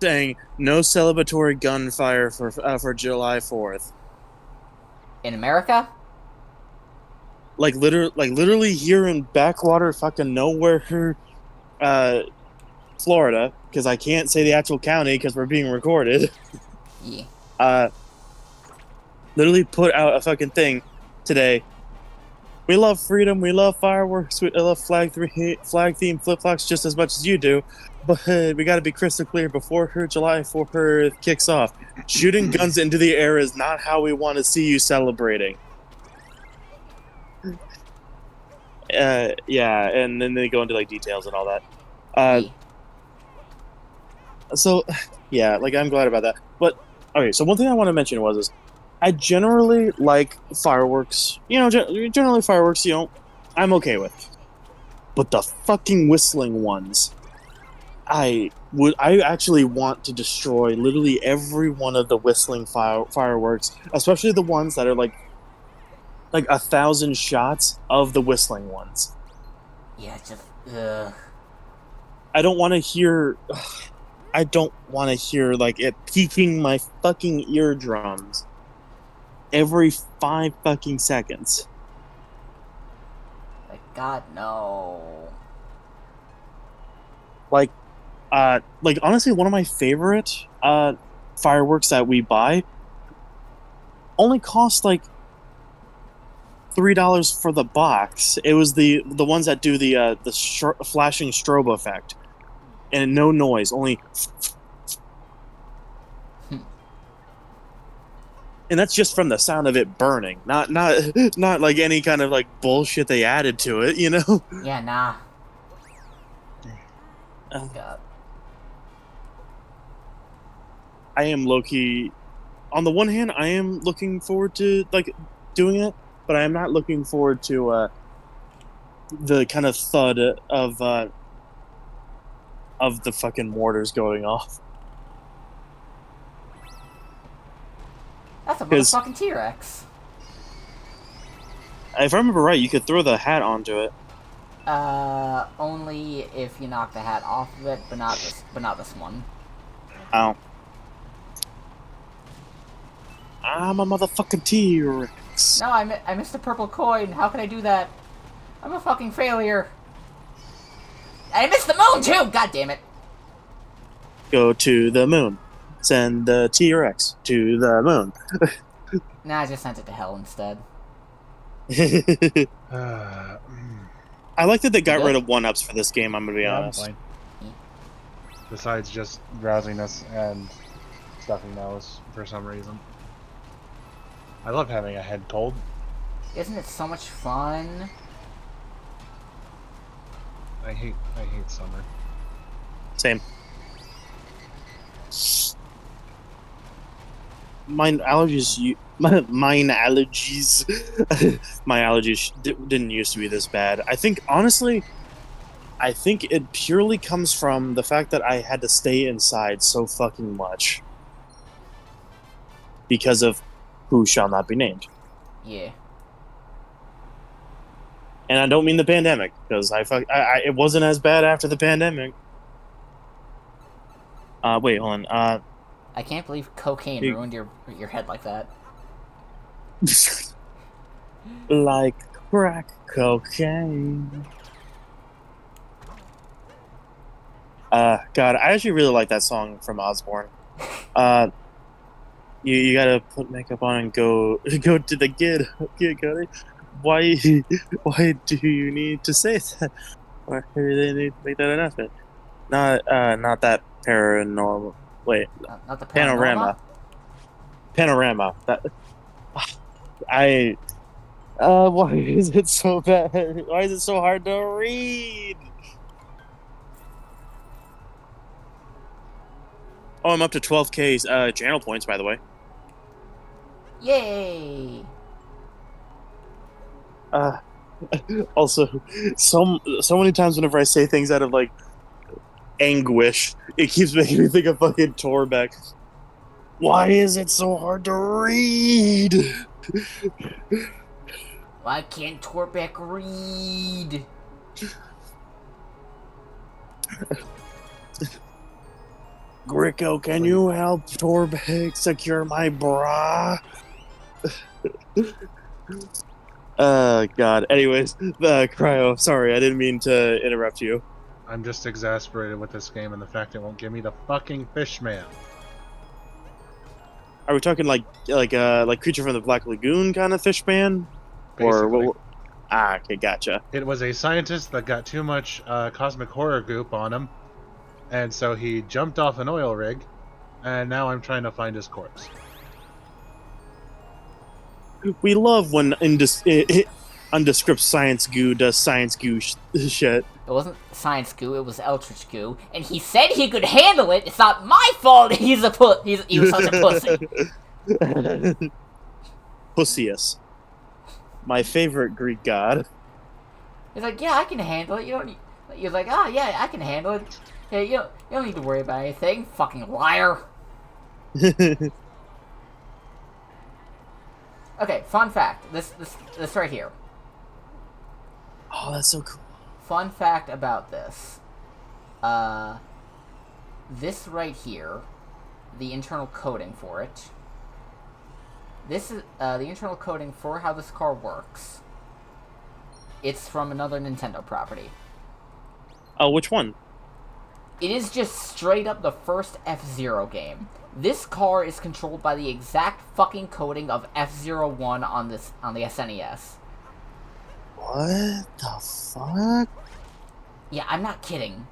saying no celebratory gunfire for July 4th. In America? Like literally here in backwater fucking nowhere, Florida, because I can't say the actual county because we're being recorded. Yeah. Literally put out a fucking thing today. We love freedom, we love fireworks, we love flag theme flip-flops just as much as you do, but we gotta be crystal clear before July 4th kicks off. Shooting guns into the air is not how we want to see you celebrating. Yeah, and then they go into like details and all that. So, yeah, like I'm glad about that. But okay, so one thing I want to mention is I generally like fireworks. You know, generally fireworks. I'm okay with. But the fucking whistling ones, I actually want to destroy literally every one of the whistling fireworks, especially the ones that are like 1,000 shots of the whistling ones. Yeah, just I don't want to hear. I don't want to hear like it peaking my fucking eardrums every 5 fucking seconds. Like, God, no. Like honestly, one of my favorite fireworks that we buy only cost like $3 for the box. It was the ones that do the flashing strobe effect, and no noise, only. And that's just from the sound of it burning, not like any kind of like bullshit they added to it, you know? Yeah, nah. God. I am low-key. On the one hand, I am looking forward to like doing it, but I am not looking forward to the kind of thud of the fucking mortars going off. That's a 'Cause- motherfucking T-Rex. If I remember right, you could throw the hat onto it. Only if you knock the hat off of it, but not this one. Oh. I'm a motherfucking T-Rex. No, I missed a purple coin. How can I do that? I'm a fucking failure. I missed the moon too. God damn it. Go to the moon. Send the T-Rex to the moon. Nah, I just sent it to hell instead. I like that they got Good? rid of 1-ups for this game, I'm gonna be Yeah, I'm honest. fine. Besides just drowsiness and stuffy nose for some reason. I love having a head cold. Isn't it so much fun? I hate summer. Same. Mine allergies. Mine allergies. My allergies didn't used to be this bad. I think honestly, I think it purely comes from the fact that I had to stay inside so fucking much because of who shall not be named. Yeah. And I don't mean the pandemic because it wasn't as bad after the pandemic. Wait, hold on. I can't believe cocaine You- ruined your head like that. Like crack cocaine. God, I actually really like that song from Osborne. You gotta put makeup on and go to the gig, Cody. Why do you need to say that? Why do they need to make that announcement? Not that paranormal. Wait, Not the panorama. panorama? Panorama. That I. Why is it so bad? Why is it so hard to read? Oh, I'm up to 12K channel points, by the way. Yay! Also, so many times whenever I say things out of like anguish, it keeps making me think of fucking Torbeck. Why is it so hard to read? Why can't Torbeck read? Gricko, can you help Torbeck secure my bra? God. Anyways, Cryo, sorry, I didn't mean to interrupt you. I'm just exasperated with this game and the fact it won't give me the fucking Fishman. Are we talking like Creature from the Black Lagoon kind of fish man? Or Basically. what? Okay, gotcha. It was a scientist that got too much cosmic horror goop on him, and so he jumped off an oil rig, and now I'm trying to find his corpse. We love when undescript science goo does science goo shit. It wasn't science goo, it was Eldritch goo, and he said he could handle it. It's not my fault. He was such a pussy. Pussius. My favorite Greek god. He's like, yeah, I can handle it. You don't. You're like, oh yeah, I can handle it. Yeah, you don't need to worry about anything. Fucking liar. Okay, fun fact. This right here. Oh, that's so cool. Fun fact about this. This right here, the internal coding for it. This is the internal coding for how this car works. It's from another Nintendo property. Oh, which one? It is just straight up the first F-Zero game. This car is controlled by the exact fucking coding of F-Zero 1 on the SNES. What the fuck? Yeah, I'm not kidding.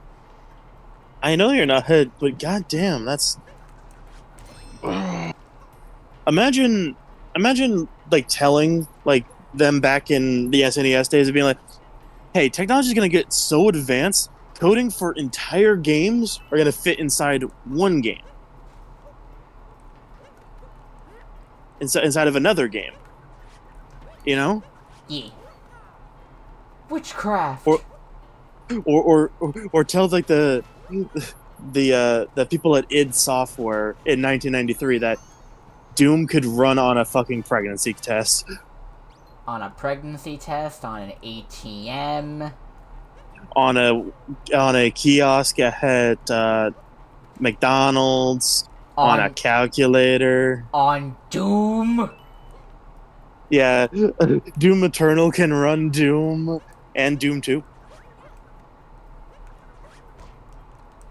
I know you're not, but goddamn, that's. Imagine, like telling like them back in the SNES days of being like, "Hey, technology's gonna get so advanced, coding for entire games are gonna fit inside one game, inside of another game." You know? Yeah. Witchcraft. Or tell like the people at id Software in 1993 that Doom could run on a fucking pregnancy test. On a pregnancy test, on an ATM, On a kiosk at McDonald's, on a on calculator. on Doom. Yeah, Doom Eternal can run Doom and Doom 2,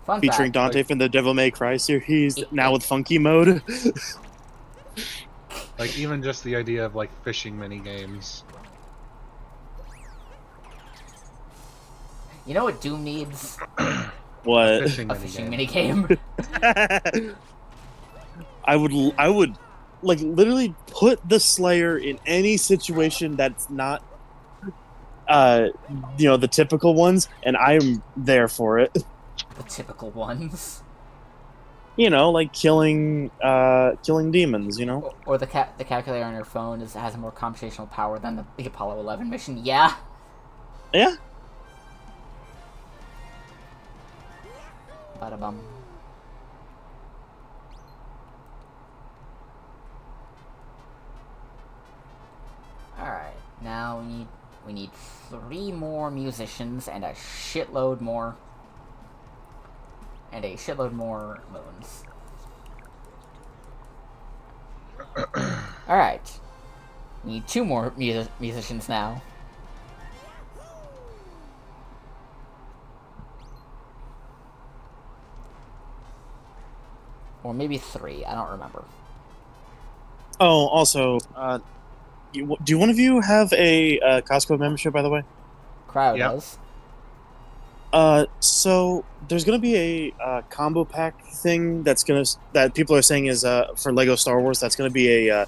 Fun featuring fact. Dante Like- from the Devil May Cry series, It- now it- with Funky Mode. Like even just the idea of like fishing mini games. You know what Doom needs? What? Fishing A mini fishing game. minigame. I would like literally put the Slayer in any situation that's not the typical ones, and I'm there for it. The typical ones. Like killing demons, Or the calculator on your phone has more computational power than the Apollo 11 mission. Yeah. Yeah. Bada bum. Alright, now we need 3 more musicians and a shitload more moons. Alright. We need 2 more musicians now. Or maybe 3, I don't remember. Oh, also, do one of you have a Costco membership, by the way? Cryo Yep. does. So there's gonna be a combo pack thing that people are saying is for Lego Star Wars. That's gonna be a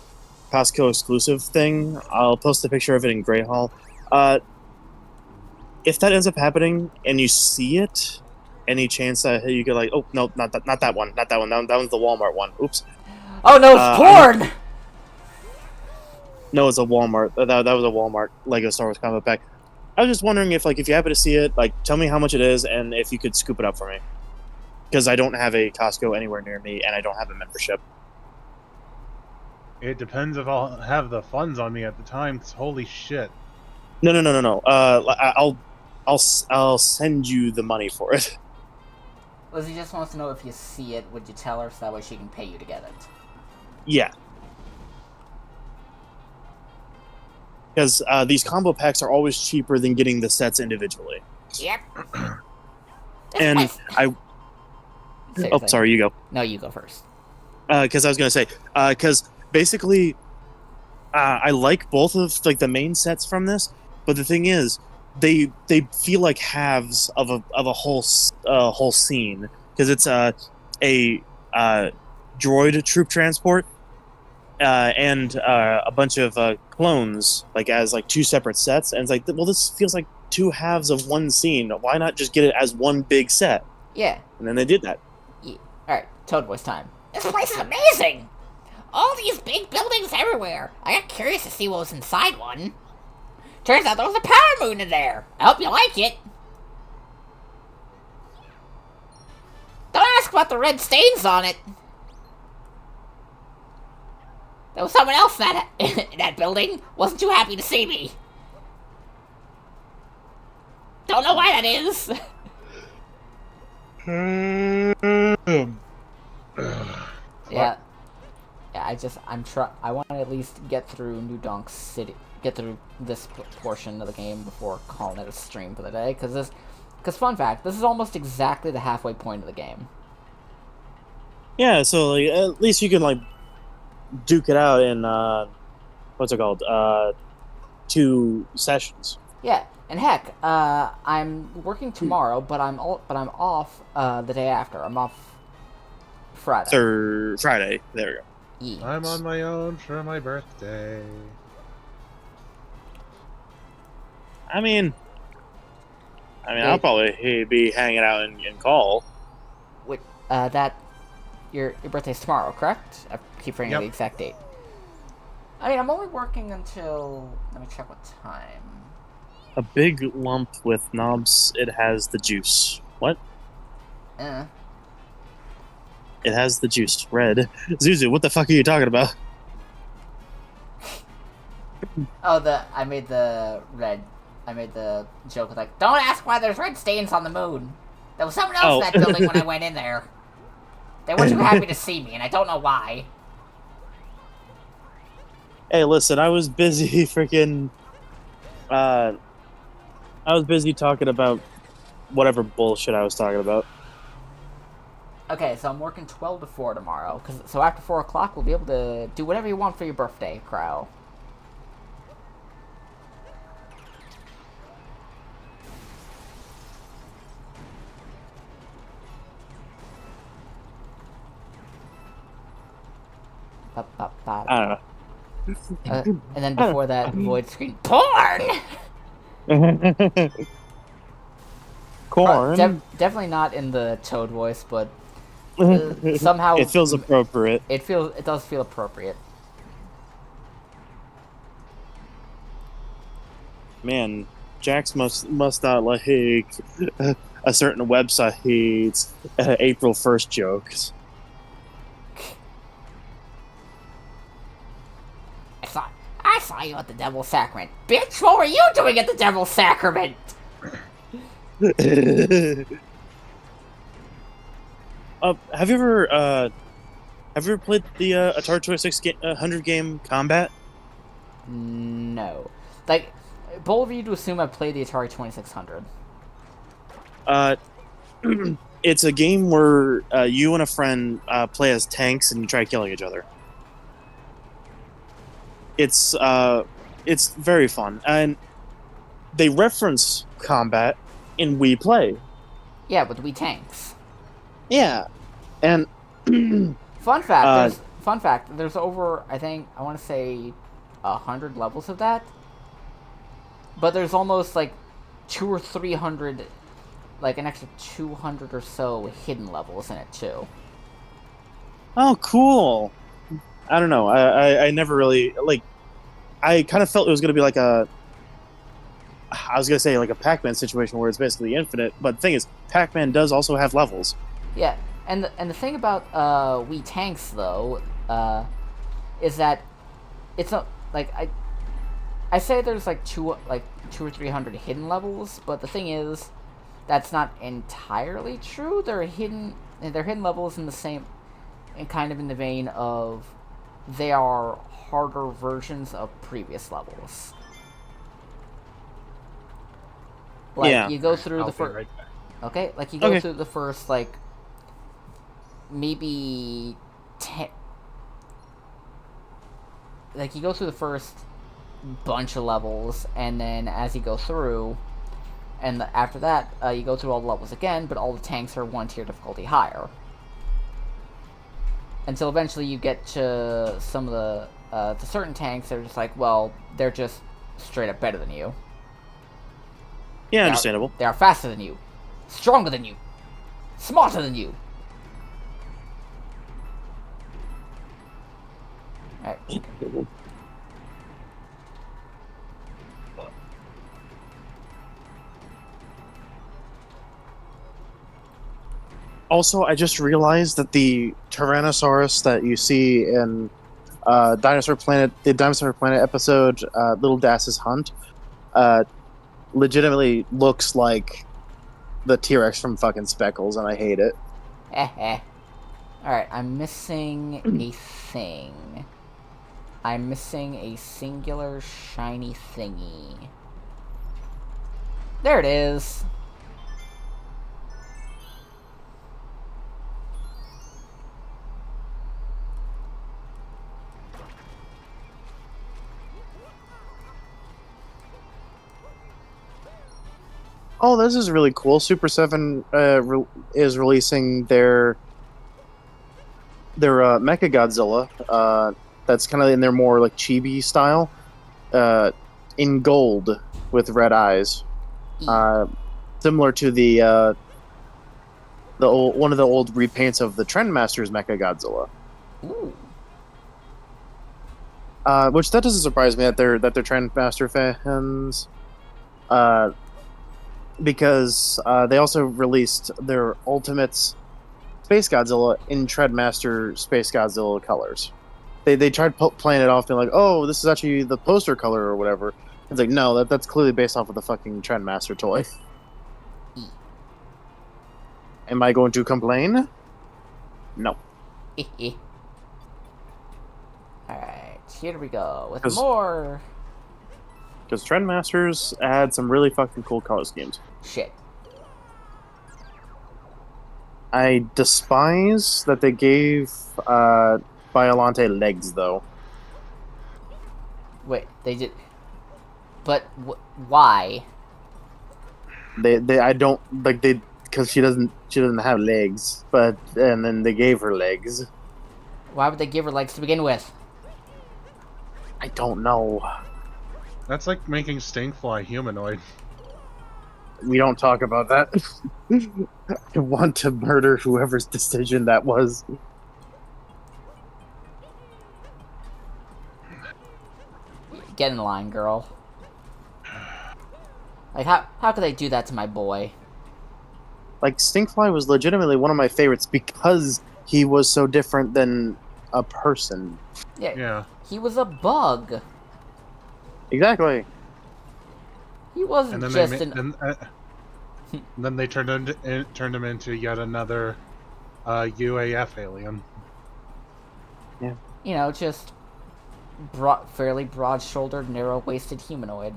Costco exclusive thing. I'll post a picture of it in Grey Hall. If that ends up happening and you see it, any chance that you could oh no, not that one, that one's the Walmart one. Oops. Oh no, it's porn! No, it's a Walmart. That was a Walmart Lego Star Wars combo pack. I was just wondering if if you happen to see it, tell me how much it is and if you could scoop it up for me. Because I don't have a Costco anywhere near me and I don't have a membership. It depends if I'll have the funds on me at the time. 'Cause holy shit! No. I'll send you the money for it. Lizzie just wants to know if you see it, would you tell her so that way she can pay you to get it? Yeah. Because these combo packs are always cheaper than getting the sets individually. Yep. And I... Oh, sorry, you go. No, you go first. Because I was going to say, because basically, I like both of the main sets from this, but the thing is, they feel like halves of a whole scene, because it's a droid troop transport and a bunch of clones as 2 separate sets, and it's like, well, this feels like 2 halves of one scene. Why not just get it as one big set? Yeah. And then they did that. Yeah. Alright, Toad Voice time. This place is amazing! All these big buildings everywhere. I got curious to see what was inside one. Turns out there was a power moon in there. I hope you like it. Don't ask about the red stains on it. There was someone else in that building. Wasn't too happy to see me. Don't know why that is. Yeah. I want to at least get through New Donk City, get through this portion of the game before calling it a stream for the day. Because fun fact, this is almost exactly the halfway point of the game. Yeah, so at least you can duke it out in what's it called? 2 sessions. Yeah, and heck, I'm working tomorrow, but I'm off the day after. I'm off Friday. Or Friday. There we go. Yeah. I'm on my own for my birthday. I mean, I'll probably be hanging out in Call. Wait, your birthday's tomorrow, correct? I keep forgetting the exact date. I mean, I'm only working until... Let me check what time. A big lump with knobs. It has the juice. What? It has the juice. Red. Zuzu, what the fuck are you talking about? Oh, I made the joke with like, don't ask why there's red stains on the moon. There was someone else in that building when I went in there. They were too happy to see me, and I don't know why. Hey, listen, I was busy freaking. I was busy talking about whatever bullshit I was talking about. Okay, so I'm working 12 to 4 tomorrow. So after 4 o'clock, we'll be able to do whatever you want for your birthday, Crow. I don't know. And then before that, void screen porn. Corn. Definitely not in the Toad voice, but somehow it feels appropriate. It does feel appropriate. Man, Jax must not like a certain website's April 1st jokes. I saw you at the Devil's Sacrament. Bitch, what were you doing at the Devil's Sacrament? Have you ever played the Atari 2600 game Combat? No. Like, bold of you to assume I played the Atari 2600. It's a game where you and a friend play as tanks and you try killing each other. It's very fun, and they reference combat in We Play. Yeah, with Wii Tanks. Yeah, and fun fact. There's over, I want to say, 100 levels of that. But there's almost like 200 or 300, like an extra 200 or so hidden levels in it too. Oh, cool. I don't know. I never really like. I kind of felt it was going to be like I was going to say like a Pac-Man situation where it's basically infinite. But the thing is, Pac-Man does also have levels. Yeah, and the thing about Wii Tanks though, is that it's not like I say there's like two or 300 hidden levels, but the thing is, that's not entirely true. They're hidden levels in the same, and kind of in the vein of, they are harder versions of previous levels. Like, yeah. You go through the first... Right okay? Like, you go through the first, like, maybe 10... Like, you go through the first bunch of levels, and then as you go through, and after that, you go through all the levels again, but all the tanks are one tier difficulty higher. Until eventually you get to some of the certain tanks that are just like, well, they're just straight up better than you. Yeah, understandable. They are faster than you, stronger than you, smarter than you. Alright. Also, I just realized that the Tyrannosaurus that you see in the Dinosaur Planet episode, Little Dass's Hunt, legitimately looks like the T-Rex from fucking Speckles, and I hate it. Alright, I'm missing a thing. I'm missing a singular shiny thingy. There it is. Oh, this is really cool. Super 7 is releasing their Mechagodzilla. That's kind of in their more like chibi style, in gold with red eyes, similar to the one of the old repaints of the Trendmasters Mechagodzilla. Ooh. Which that doesn't surprise me that they're Trendmaster fans. Because they also released their Ultimates Space Godzilla in Treadmaster Space Godzilla colors. They tried playing it off, being like, "Oh, this is actually the poster color or whatever." It's like, no, that's clearly based off of the fucking Trendmaster toy. Am I going to complain? No. Alright, here we go with 'Cause- more Because Trendmasters add some really fucking cool color schemes. shit. I despise that they gave Biolante legs, though. Wait, they did. But why? I don't like they because she doesn't have legs, and then they gave her legs. Why would they give her legs to begin with? I don't know. That's like making Stinkfly humanoid. We don't talk about that. I want to murder whoever's decision that was. Get in line, girl. Like, how could they do that to my boy? Like, Stinkfly was legitimately one of my favorites because he was so different than a person. Yeah. He was a bug. Exactly. He wasn't And then just they an... and then they turned him into yet another UAF alien. Yeah. You know, just fairly broad-shouldered, narrow-waisted humanoid.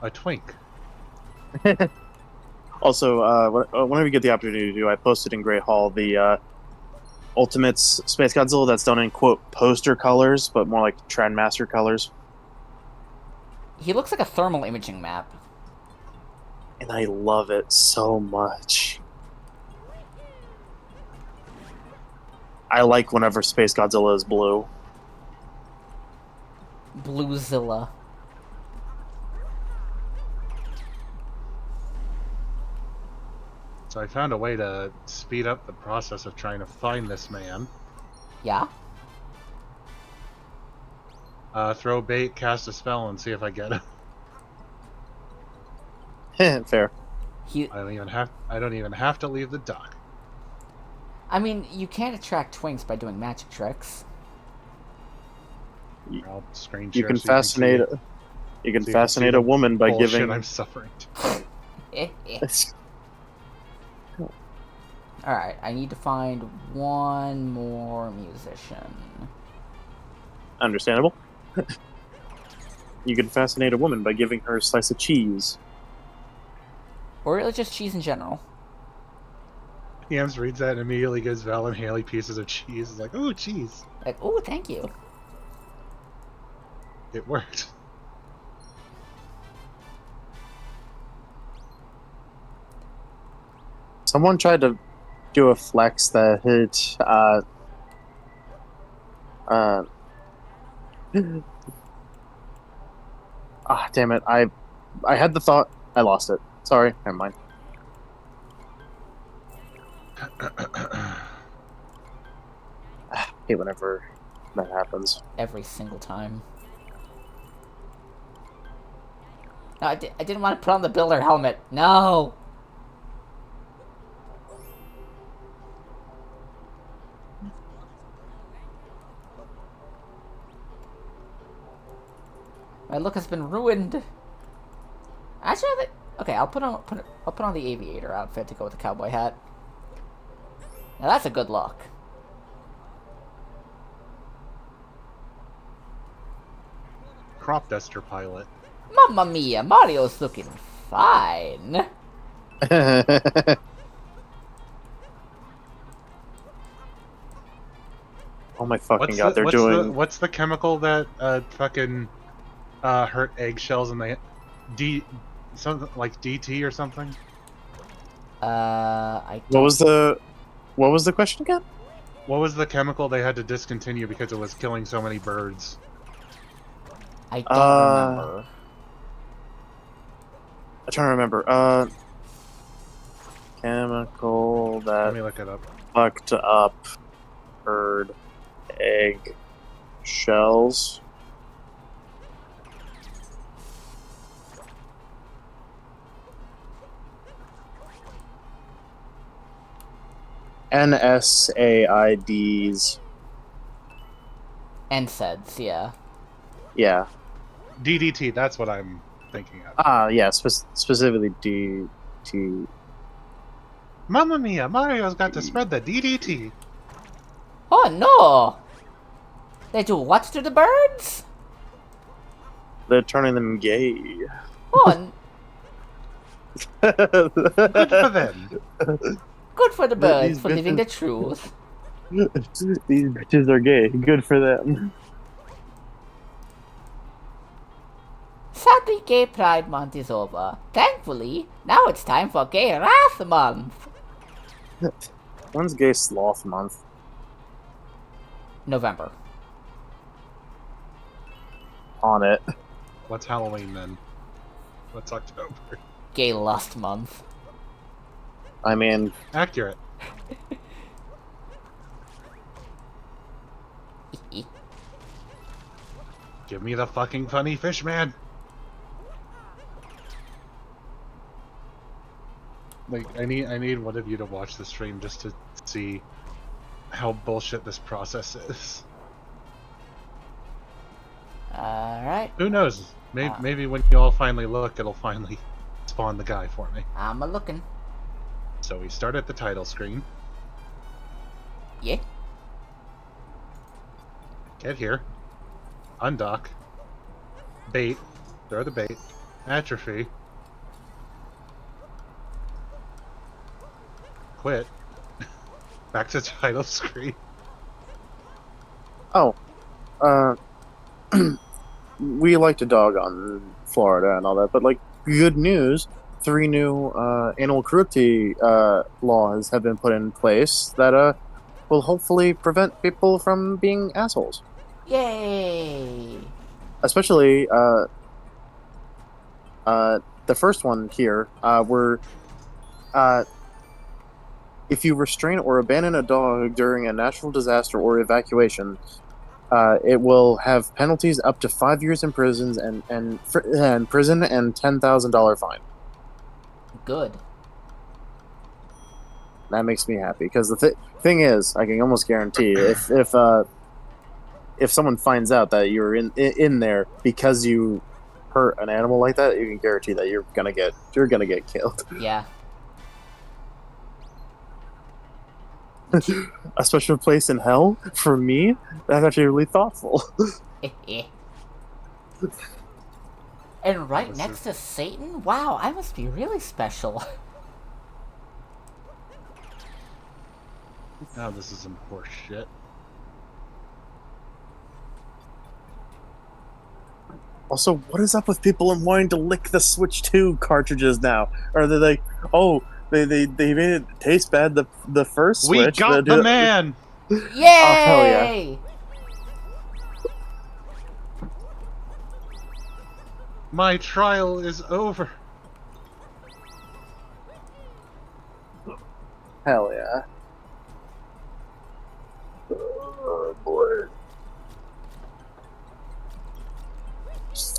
A twink. Also, whenever you get the opportunity to do, I posted in Great Hall the Ultimates Space Godzilla that's done in, quote, poster colors, but more like Trendmaster colors. He looks like a thermal imaging map. And I love it so much. I like whenever Space Godzilla is blue. Bluezilla. So I found a way to speed up the process of trying to find this man. Yeah? Throw bait, cast a spell, and see if I get him. Fair. I don't even have to leave the dock. I mean, you can't attract twinks by doing magic tricks. I'll screen You share can so fascinate. see- You can so fascinate see a the woman by bullshit giving. I'm suffering. Alright, I need to find one more musician. Understandable. You can fascinate a woman by giving her a slice of cheese. Or really just cheese in general. Yams reads that and immediately gives Val and Haley pieces of cheese. It's like, oh, cheese. Like, oh, thank you. It worked. Someone tried to do a flex that hit. Damn it! I had the thought. I lost it. Sorry. Never mind. Hate whenever that happens. Every single time. No, I didn't want to put on the builder helmet. No! My look has been ruined. Actually, okay, I'll put on the aviator outfit to go with the cowboy hat. Now that's a good look. Crop duster pilot. Mamma mia, Mario's looking fine. Oh my fucking god! They're doing. What's the chemical that fucking hurt eggshells and they something like DT or something? I What was the question again? What was the chemical they had to discontinue because it was killing so many birds? don't remember. I'm trying to remember. Chemical Let that me look it up. fucked up bird egg shells. NSAIDs. NSAIDs, yeah. Yeah. DDT, that's what I'm thinking of. Yeah, specifically DT. Mamma mia, Mario's got to spread the DDT. Oh no! They do what to the birds? They're turning them gay. Oh, Good for them. good for the birds These for living the bitches, truth. these bitches are gay. Good for them. Sadly, Gay Pride Month is over. Thankfully, now it's time for Gay Wrath Month. When's Gay Sloth Month? November. On it. What's Halloween then? What's October? Gay Lust Month. I mean, Accurate. Give me the fucking funny fish, man. Like, I need one of you to watch the stream just to see how bullshit this process is. Alright, Who knows? Maybe when you all finally look, it'll finally spawn the guy for me. I'm a looking. So we start at the title screen. Yeah. Get here. Undock. Bait. Throw the bait. Atrophy. Quit. Back to title screen. oh, we like to dog on Florida and all that, but like, good news. 3 new animal cruelty laws have been put in place that will hopefully prevent people from being assholes. Yay! Especially the first one here, where if you restrain or abandon a dog during a natural disaster or evacuation, it will have penalties up to 5 years in prison and $10,000 fine. Good. That makes me happy because the thing is, I can almost guarantee if someone finds out that you're in there because you hurt an animal like that, you can guarantee that you're gonna get killed. Yeah. A special place in hell for me? That's actually really thoughtful. And right next to Satan? Wow, I must be really special. Now this is some horse shit. Also, what is up with people and wanting to lick the Switch 2 cartridges now? Are they like, oh, they made it taste bad the first We Switch? got the man! Yay! Oh, hell yeah. My trial is over. Hell yeah. Oh, boy.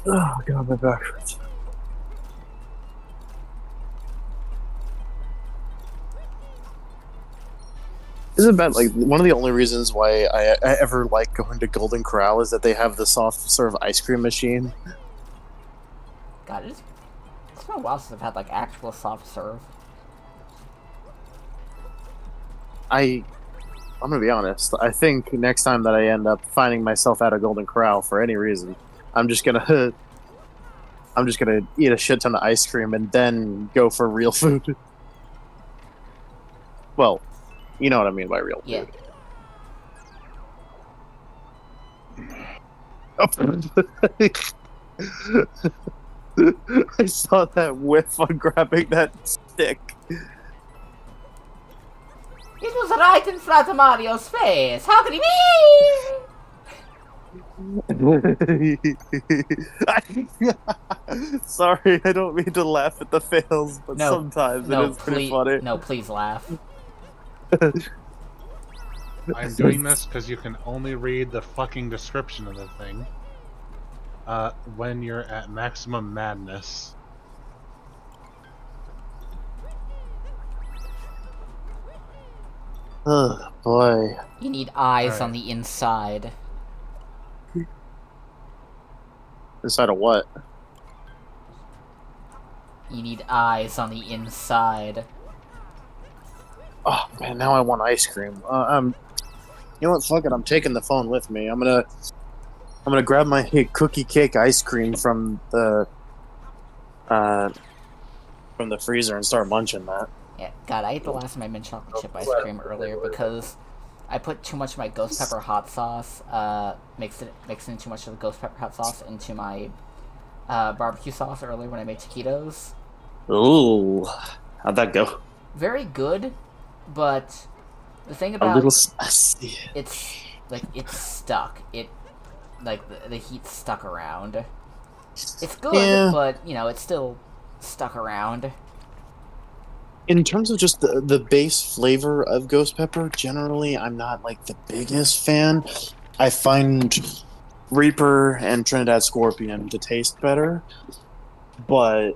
Oh, God, my back hurts. Isn't bad. Like, one of the only reasons why I ever like going to Golden Corral is that they have the soft serve ice cream machine. God, it's been a while since I've had like actual soft serve. I'm gonna be honest. I think next time that I end up finding myself at a Golden Corral for any reason, I'm just gonna eat a shit ton of ice cream and then go for real food. Well, you know what I mean by real Yeah. food. I saw that whiff on grabbing that stick. It was right in front of Mario's face. How could he be? Sorry, I don't mean to laugh at the fails, but No, sometimes no, it is pretty please, funny. no, please laugh. I'm doing this because you can only read the fucking description of the thing when you're at maximum madness. Oh boy. You need eyes on Alright. the inside. Inside of what? You need eyes on the inside. Oh man, now I want ice cream. You know what? Fuck it. I'm taking the phone with me. I'm gonna grab my cookie cake ice cream uh from the freezer and start munching that. Yeah, God, I ate the last of my mint chocolate chip ice cream earlier because I put too much of my ghost pepper hot sauce, mixing too much of the ghost pepper hot sauce into my barbecue sauce earlier when I made taquitos. Ooh, how'd that go? Very good, but the thing A little about spicy. it's stuck. The heat's stuck around. It's good, Yeah. but it's still stuck around. In terms of just the base flavor of ghost pepper, generally, I'm not like the biggest fan. I find Reaper and Trinidad Scorpion to taste better, but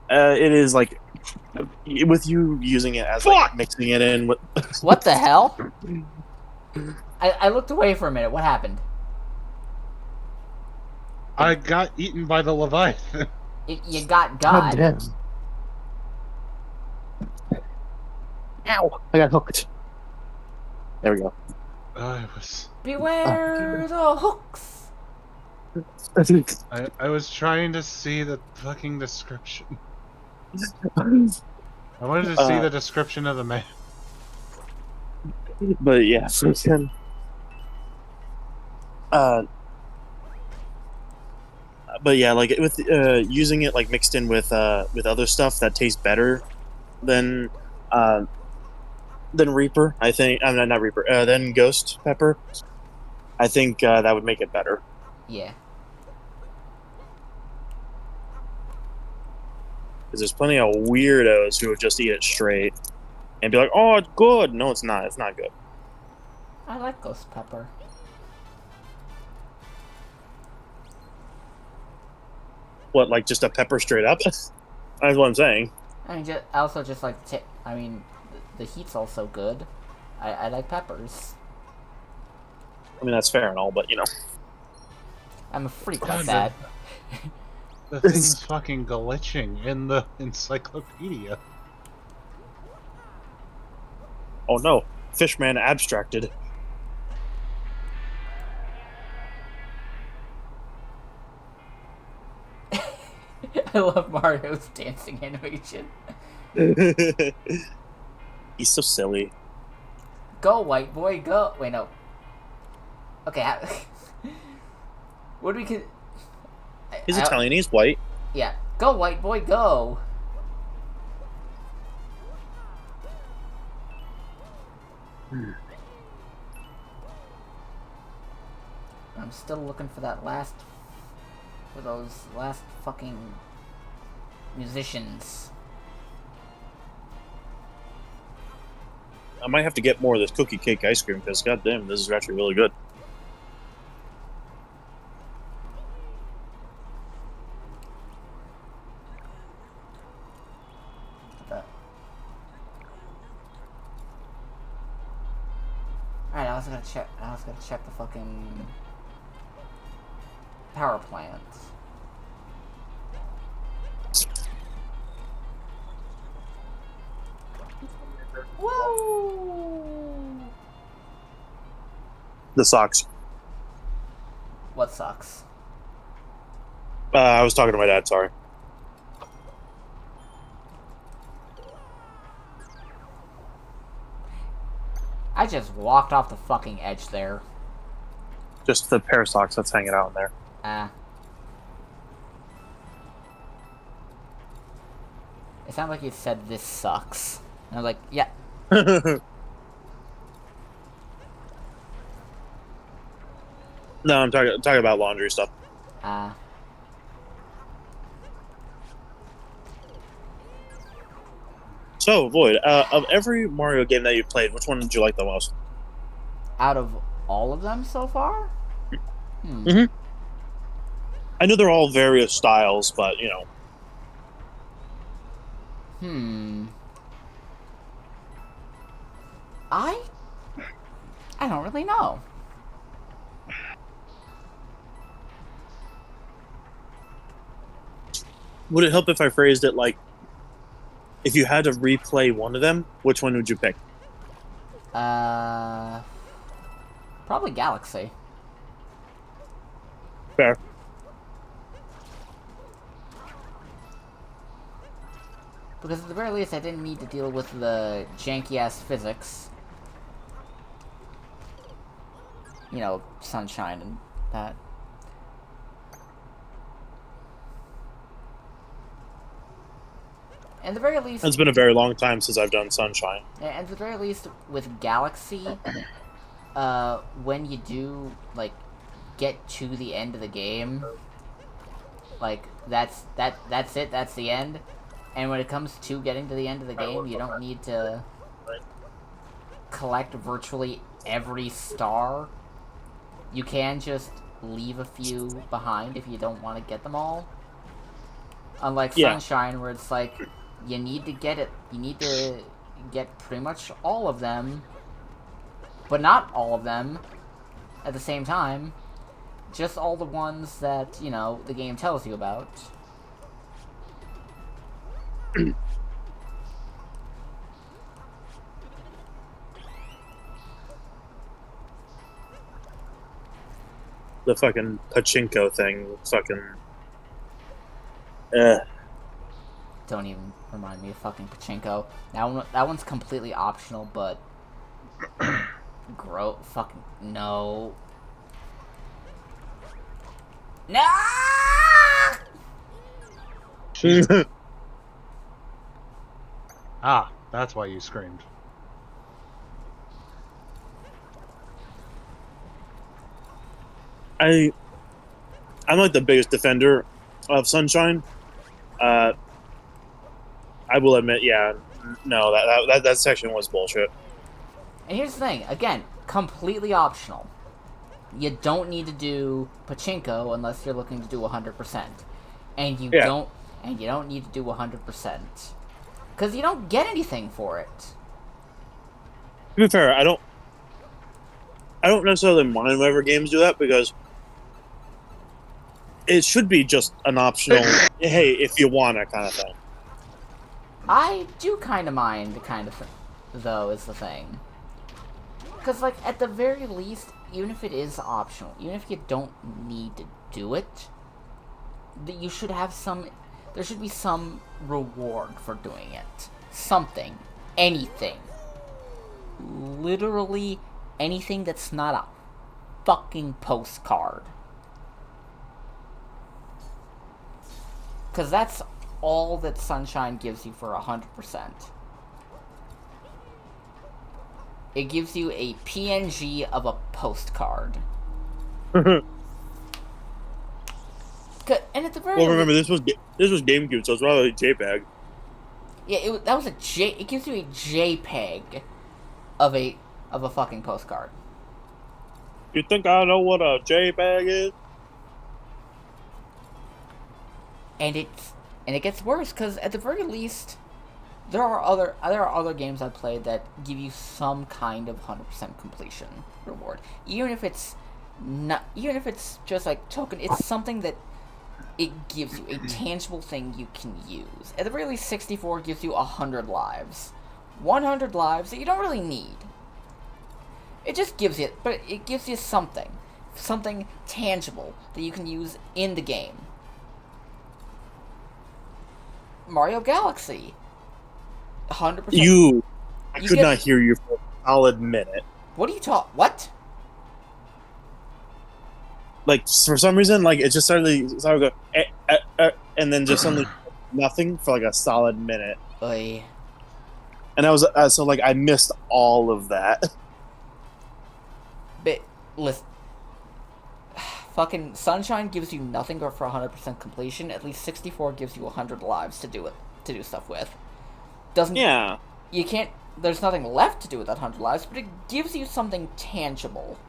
it is like with you using it as like Fuck! mixing it in with. What the hell? I looked away for a minute. What happened? I got eaten by the Leviathan. You got God God. damn! Ow! I got hooked. There we go. I was Beware the hooks. I was trying to see the fucking description. I wanted to see the description of the man. But yeah, freaking. Uh, but yeah, like with using it like mixed in with other stuff that tastes better than uh than Reaper. I think I'm not Reaper. Then Ghost Pepper. I think that would make it better. Yeah. Because there's plenty of weirdos who would just eat it straight and be like, "Oh, it's good." No, it's not. It's not good. I like ghost pepper. What, like just a pepper straight up? That's what I'm saying. I also just like the heat's also good. I like peppers. I mean, that's fair and all, but I'm a freak God, like that. The thing's fucking glitching in the encyclopedia. Oh no, Fishman abstracted. I love Mario's dancing animation. He's so silly. Go, white boy, go. Wait, no. Okay, what do we can? He's Italian. He's white. Yeah, go, white boy, go. I'm still looking for those last fucking musicians. I might have to get more of this cookie cake ice cream because goddamn, this is actually really good. Alright, I was gonna check the fucking power plant. Woo! The socks. What sucks? I was talking to my dad. Sorry. I just walked off the fucking edge there. Just the pair of socks that's hanging out in there. Ah. It sounded like you said this sucks. And I was like, yeah. No, I'm talking about laundry stuff. Ah. So, Void, of every Mario game that you've played, which one did you like the most? Out of all of them so far? Mhm. I know they're all various styles, but I don't really know. Would it help if I phrased it like, if you had to replay one of them, which one would you pick? Probably Galaxy. Fair. Because at the very least, I didn't need to deal with the janky-ass physics. You know, Sunshine and that. At the very least... It's been a very long time since I've done Sunshine. At the very least, with Galaxy, when you do, like, get to the end of the game, like, that's it, that's the end. And when it comes to getting to the end of the game, you don't need to collect virtually every star. You can just leave a few behind if you don't want to get them all. Unlike Sunshine, where it's like, you need to get it. You need to get pretty much all of them, but not all of them at the same time. Just all the ones that, you know, the game tells you about. The fucking pachinko thing, fucking... Don't even remind me of fucking pachinko. That one's completely optional, but... fucking... No. No! Ah, that's why you screamed. I'm like the biggest defender of Sunshine. I will admit, no, that section was bullshit. And here's the thing, again, completely optional. You don't need to do pachinko unless you're looking to do 100%. And you don't need to do 100%. Because you don't get anything for it. To be fair, I don't necessarily mind whenever games do that, because it should be just an optional, hey, if you want it kind of thing. I do kind of mind, though, is the thing. Because, like, at the very least, even if it is optional, even if you don't need to do it, you should have some... There should be some reward for doing it. Something. Anything. Literally anything that's not a fucking postcard. Because that's all that Sunshine gives you for 100%. It gives you a PNG of a postcard. And at the very remember, this was GameCube, so it's probably a JPEG. Yeah, it gives you a JPEG of a fucking postcard. You think I know what a JPEG is? And it gets worse, because at the very least, there are other games I've played that give you some kind of 100% completion reward, even if it's just like token. It's something that it gives you, a tangible thing you can use. At the very least, 64 gives you 100 lives, 100 lives that you don't really need. It just gives you, but it gives you something tangible that you can use in the game. Mario Galaxy. 100%. I could not hear you for a solid minute. What are you talking? What? Like, for some reason, like, it just started to go, and then just suddenly nothing for like a solid minute. Oy. And I was so like I missed all of that. But listen, fucking Sunshine gives you nothing but for 100% completion. At least 64 gives you 100 lives to do stuff with. You can't. There's nothing left to do with that 100 lives, but it gives you something tangible.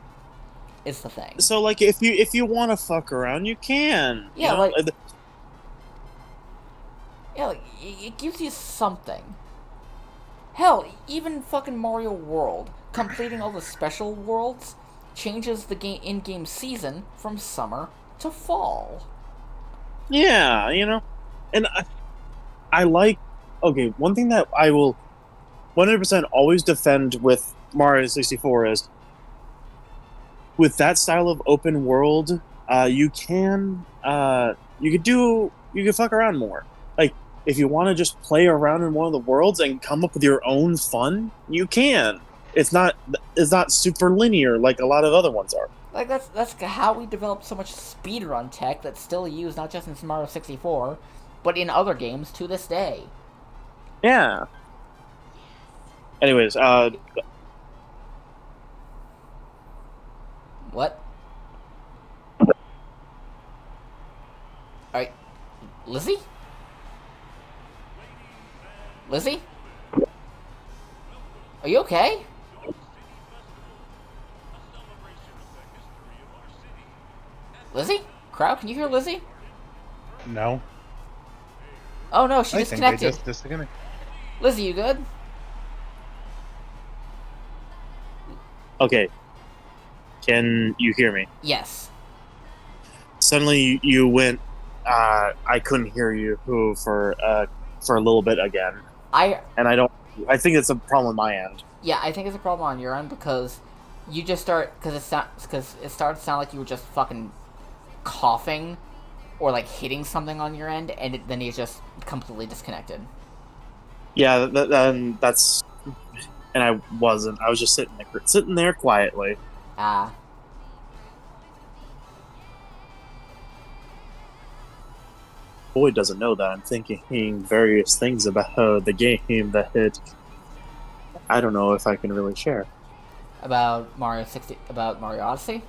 Is the thing. So like, if you want to fuck around, you can. Yeah, you know? It gives you something. Hell, even fucking Mario World, completing all the special worlds, changes the game in-game season from summer to fall. Yeah, and I like. Okay, one thing that I will 100% always defend with Mario 64 is with that style of open world, you can fuck around more. Like if you want to just play around in one of the worlds and come up with your own fun, you can. It's not super linear like a lot of other ones are. Like that's how we developed so much speedrun tech that's still used not just in Mario 64, but in other games to this day. Yeah. Anyways, What? Alright. Lizzie? Lizzie? Are you okay? Lizzie? Crowd, can you hear Lizzie? No. Oh no, she I think they disconnected. just disconnected. Lizzie, you good? okay. Can you hear me? Yes. Suddenly you went. I couldn't hear you for a little bit again, and I don't. I think it's a problem on my end. Yeah, I think it's a problem on your end because you just start because it started to sound like you were just fucking coughing or like hitting something on your end, and then you just completely disconnected. Yeah, that's. And I wasn't. I was just sitting there quietly. Ah. Boyd doesn't know that I'm thinking various things about the game that I don't know if I can really share. About Mario Odyssey?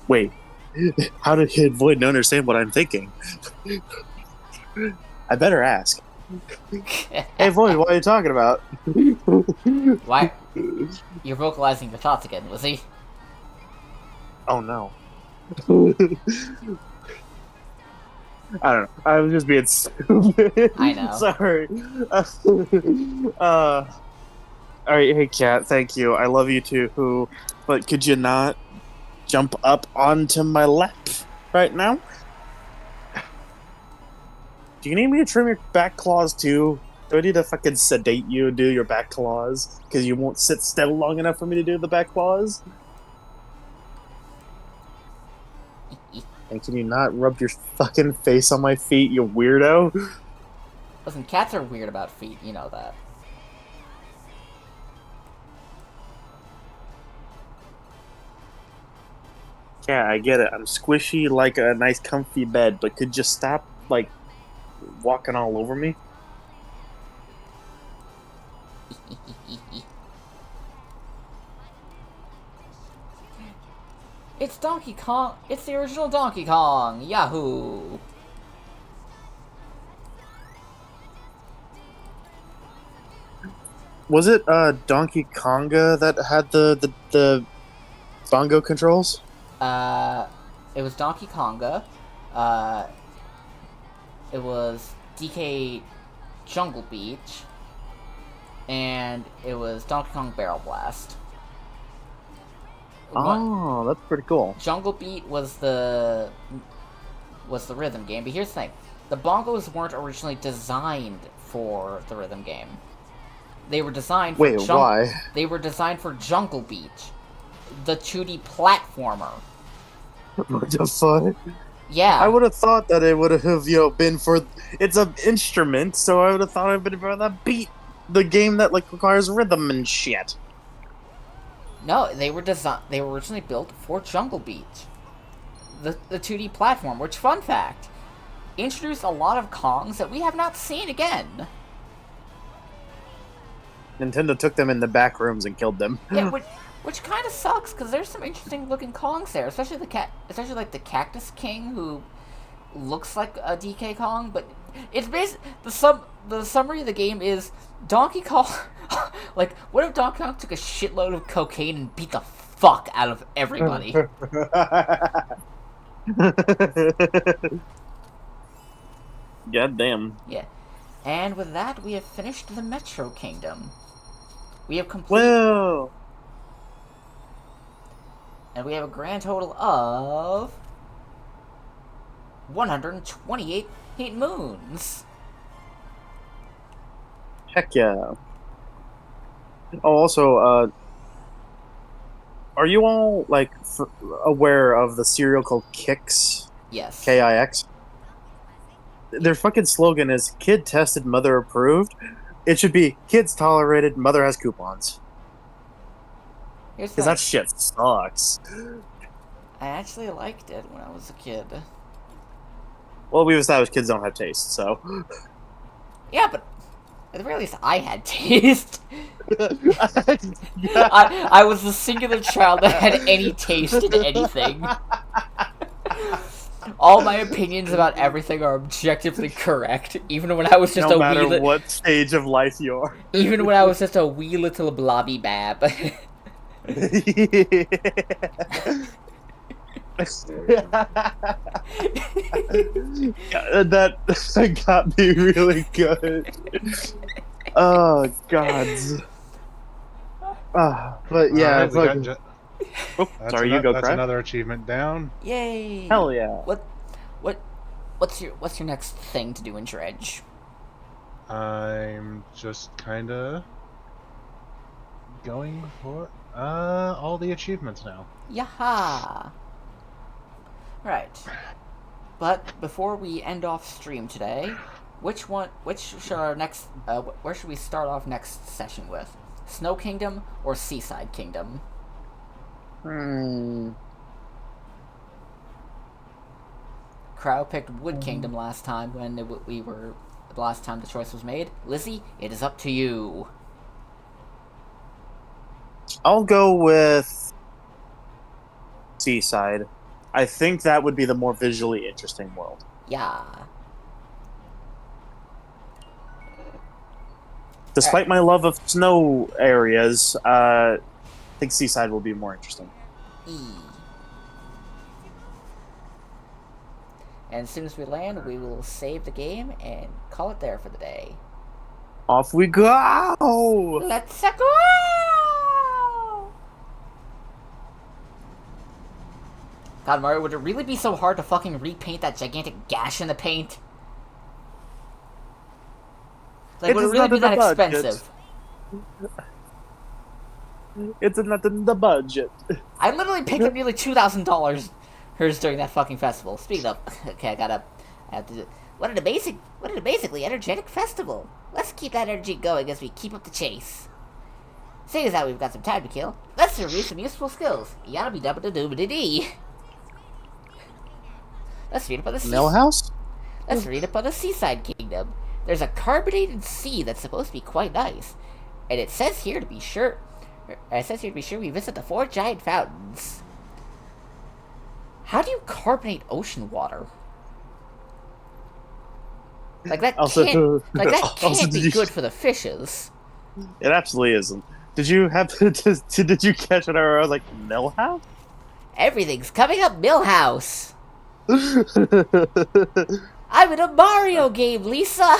Wait, how did Boyd understand what I'm thinking? I better ask. Hey, Boyd, what are you talking about? Why? You're vocalizing your thoughts again, Lizzie. Oh no. I don't know. I was just being stupid. I know. Sorry. All right, hey Kat, thank you. I love you too. But could you not jump up onto my lap right now? Do you need me to trim your back claws too? Do I need to fucking sedate you and do your back claws? Because you won't sit still long enough for me to do the back claws? And can you not rub your fucking face on my feet, you weirdo? Listen, cats are weird about feet, you know that. Yeah, I get it. I'm squishy like a nice comfy bed, but could you stop, like, walking all over me? It's Donkey Kong. It's the original Donkey Kong. Yahoo! Was it Donkey Konga that had the bongo controls? It was Donkey Konga. It was DK Jungle Beach. And it was Donkey Kong Barrel Blast. Oh, that's pretty cool. Jungle Beat was the rhythm game, but here's the thing. The bongos weren't originally designed for the rhythm game. They were designed for why? They were designed for Jungle Beach, the 2D platformer. What the fuck? Yeah. I would have thought that it would have, been for. It's an instrument, so I would have thought it would have been for the beat, the game that like requires rhythm and shit. No, they were originally built for Jungle Beach, the 2D platform. Which, fun fact, introduced a lot of Kongs that we have not seen again. Nintendo took them in the back rooms and killed them. Yeah, which kind of sucks because there's some interesting looking Kongs there, especially like the Cactus King, who looks like a DK Kong, but it's basically the summary of the game is Donkey Kong. Like, what if Donkey Kong took a shitload of cocaine and beat the fuck out of everybody? God damn. Yeah. And with that, we have finished the Metro Kingdom. We have completed... Well, And we have a grand total of... 128 moons. Heck yeah. Oh, also, are you all like aware of the cereal called Kix? Yes. Kix. Their fucking slogan is "Kid tested, mother approved." It should be "Kids tolerated, mother has coupons." Here's the Because thing. that shit sucks. I actually liked it when I was a kid. Well, we've established kids don't have taste, so. Yeah, but at the very least, I had taste. Yeah. I was the singular child that had any taste in anything. All my opinions about everything are objectively correct, even when I was just No a matter wee what stage of life you are. even when I was just a wee little blobby bab. That got me really good. Oh gods. But yeah, Alright, we got fucking. Oh, sorry, you go, that's Craig. another achievement down. Yay! Hell yeah. What's your next thing to do in Dredge? I'm just kinda going for all the achievements now. Yaha! Right. But before we end off stream today, which should our next where should we start off next session with? Snow Kingdom or Seaside Kingdom? Crow picked Wood Kingdom last time when the last time the choice was made. Lizzie, it is up to you. I'll go with Seaside. I think that would be the more visually interesting world. Yeah. Despite my love of snow areas, I think Seaside will be more interesting. And as soon as we land, we will save the game and call it there for the day. Off we go! Let's go! God, Mario, would it really be so hard to fucking repaint that gigantic gash in the paint? Like, would it really be that expensive? It's not in the budget. I literally picked up nearly $2,000 during that fucking festival. Speaking of, okay, I have to do. What a basically energetic festival. Let's keep that energy going as we keep up the chase. Seeing as how we've got some time to kill, let's review some useful skills. Yada be dubba da dooba dee. Let's read up on the Millhouse? Let's read up on the Seaside Kingdom. There's a carbonated sea that's supposed to be quite nice, and it says here to be sure. We visit the 4 giant fountains. How do you carbonate ocean water? Like that can't be good for the fishes. It absolutely isn't. Did you happen to did you catch it? Or I was like, Millhouse? Everything's coming up, Millhouse. I'm in a Mario game, Lisa.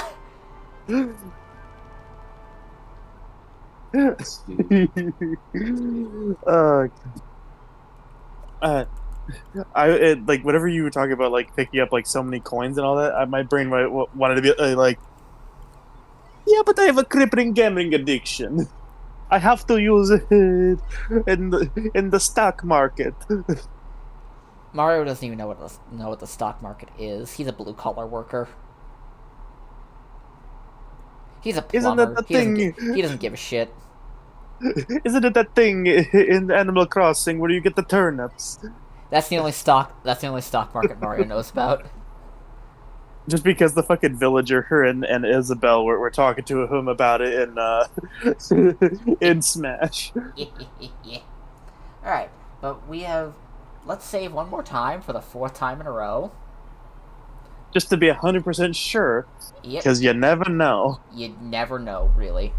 Like whenever you were talking about like picking up like so many coins and all that, my brain wanted to be like, yeah, but I have a crippling gambling addiction. I have to use it in the stock market. Mario doesn't even know what the stock market is. He's a blue collar worker. He's a plumber. He doesn't give a shit. Isn't it that thing in Animal Crossing where you get the turnips? That's the only stock market Mario knows about. Just because the fucking villager, her and Isabelle were talking to him about it in Smash. Yeah. Alright, but let's save one more time for the 4th time in a row. Just to be 100% sure, because you never know. You never know, really.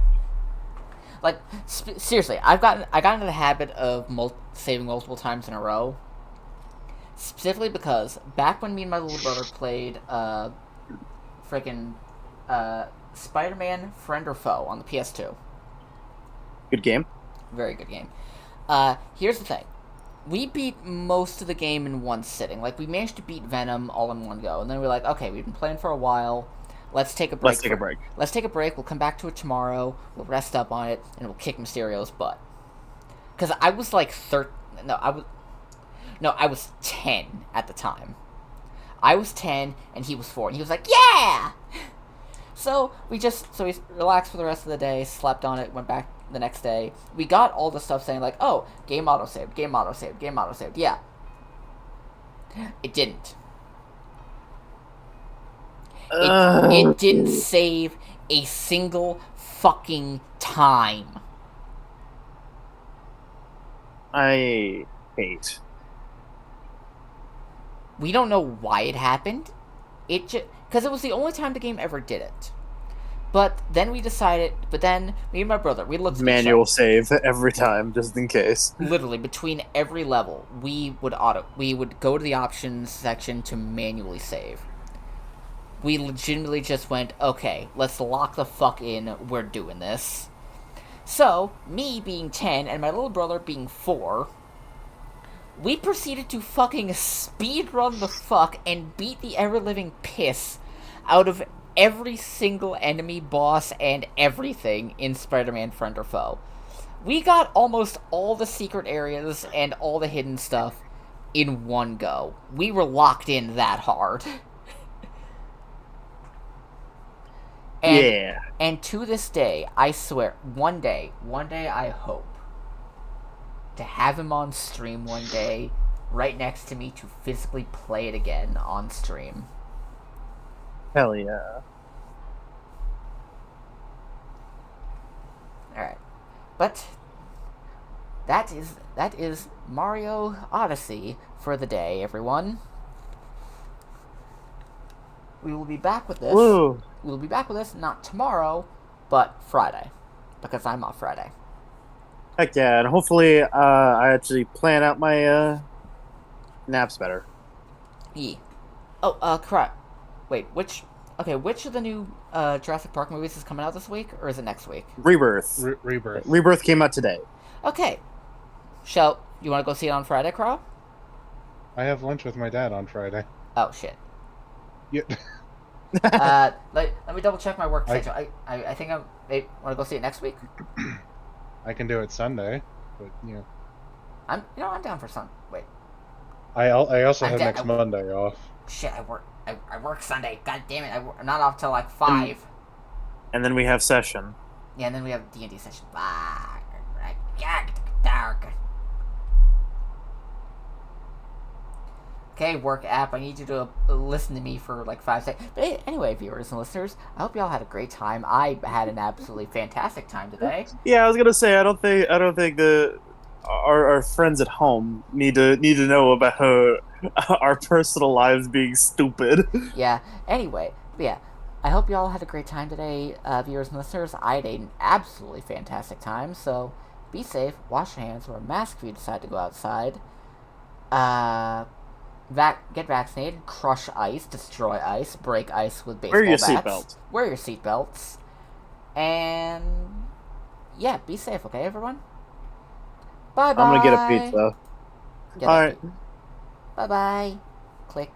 Like, seriously, I got into the habit of saving multiple times in a row. Specifically because back when me and my little brother played Spider-Man Friend or Foe on the PS2. Good game. Very good game. Here's the thing. We beat most of the game in one sitting. Like, we managed to beat Venom all in one go. And then we were like, okay, we've been playing for a while. Let's take a break. Let's take a break. Let's take a break. We'll come back to it tomorrow. We'll rest up on it, and we'll kick Mysterio's butt. Because I was like I was 10 at the time. I was 10, and he was 4. And he was like, yeah! So we relaxed for the rest of the day, slept on it, went back the next day. We got all the stuff saying like, oh, game autosaved, game autosaved, game autosaved. Yeah. It didn't. It didn't save a single fucking time. I hate. We don't know why it happened. It just because it was the only time the game ever did it. But then me and my brother, we looked at Manual save every time, just in case. literally between every level, we would go to the options section to manually save. We legitimately just went, okay, let's lock the fuck in, we're doing this. So, me being 10 and my little brother being 4, we proceeded to fucking speedrun the fuck and beat the ever-living piss out of every single enemy, boss, and everything in Spider-Man Friend or Foe. We got almost all the secret areas and all the hidden stuff in one go. We were locked in that hard. And to this day, I swear, one day I hope to have him on stream one day, right next to me, to physically play it again on stream. Hell yeah. Alright. But that is Mario Odyssey for the day, everyone. We will be back with this. Woo. We will be back with this not tomorrow, but Friday, because I'm off Friday. Heck yeah, and hopefully I actually plan out my naps better. Oh, crap. Wait, which of the new Jurassic Park movies is coming out this week, or is it next week? Rebirth. Rebirth. Rebirth came out today. Okay. You want to go see it on Friday, Crow? I have lunch with my dad on Friday. Oh, shit. Yeah. Let me double check my work schedule. I think want to go see it next week? I can do it Sunday, but I'm down for some. Wait. I also have next Monday off. Shit, I work Sunday. God damn it! I'm not off till like 5. And then we have session. Yeah, and then we have D&D session. Dark. Okay, work app, I need you to listen to me for like 5 seconds. But anyway, viewers and listeners, I hope y'all had a great time. I had an absolutely fantastic time today. Yeah, I was gonna say I don't think our friends at home need to know about our personal lives being stupid. Yeah. Anyway, yeah. I hope y'all had a great time today, viewers and listeners. I had an absolutely fantastic time. So be safe, wash your hands, wear a mask if you decide to go outside. Get vaccinated, crush ice, destroy ice, break ice with baseball bats. Wear your seatbelts. And yeah, be safe, okay, everyone? Bye-bye. I'm gonna get a pizza. Alright. Bye-bye. Click.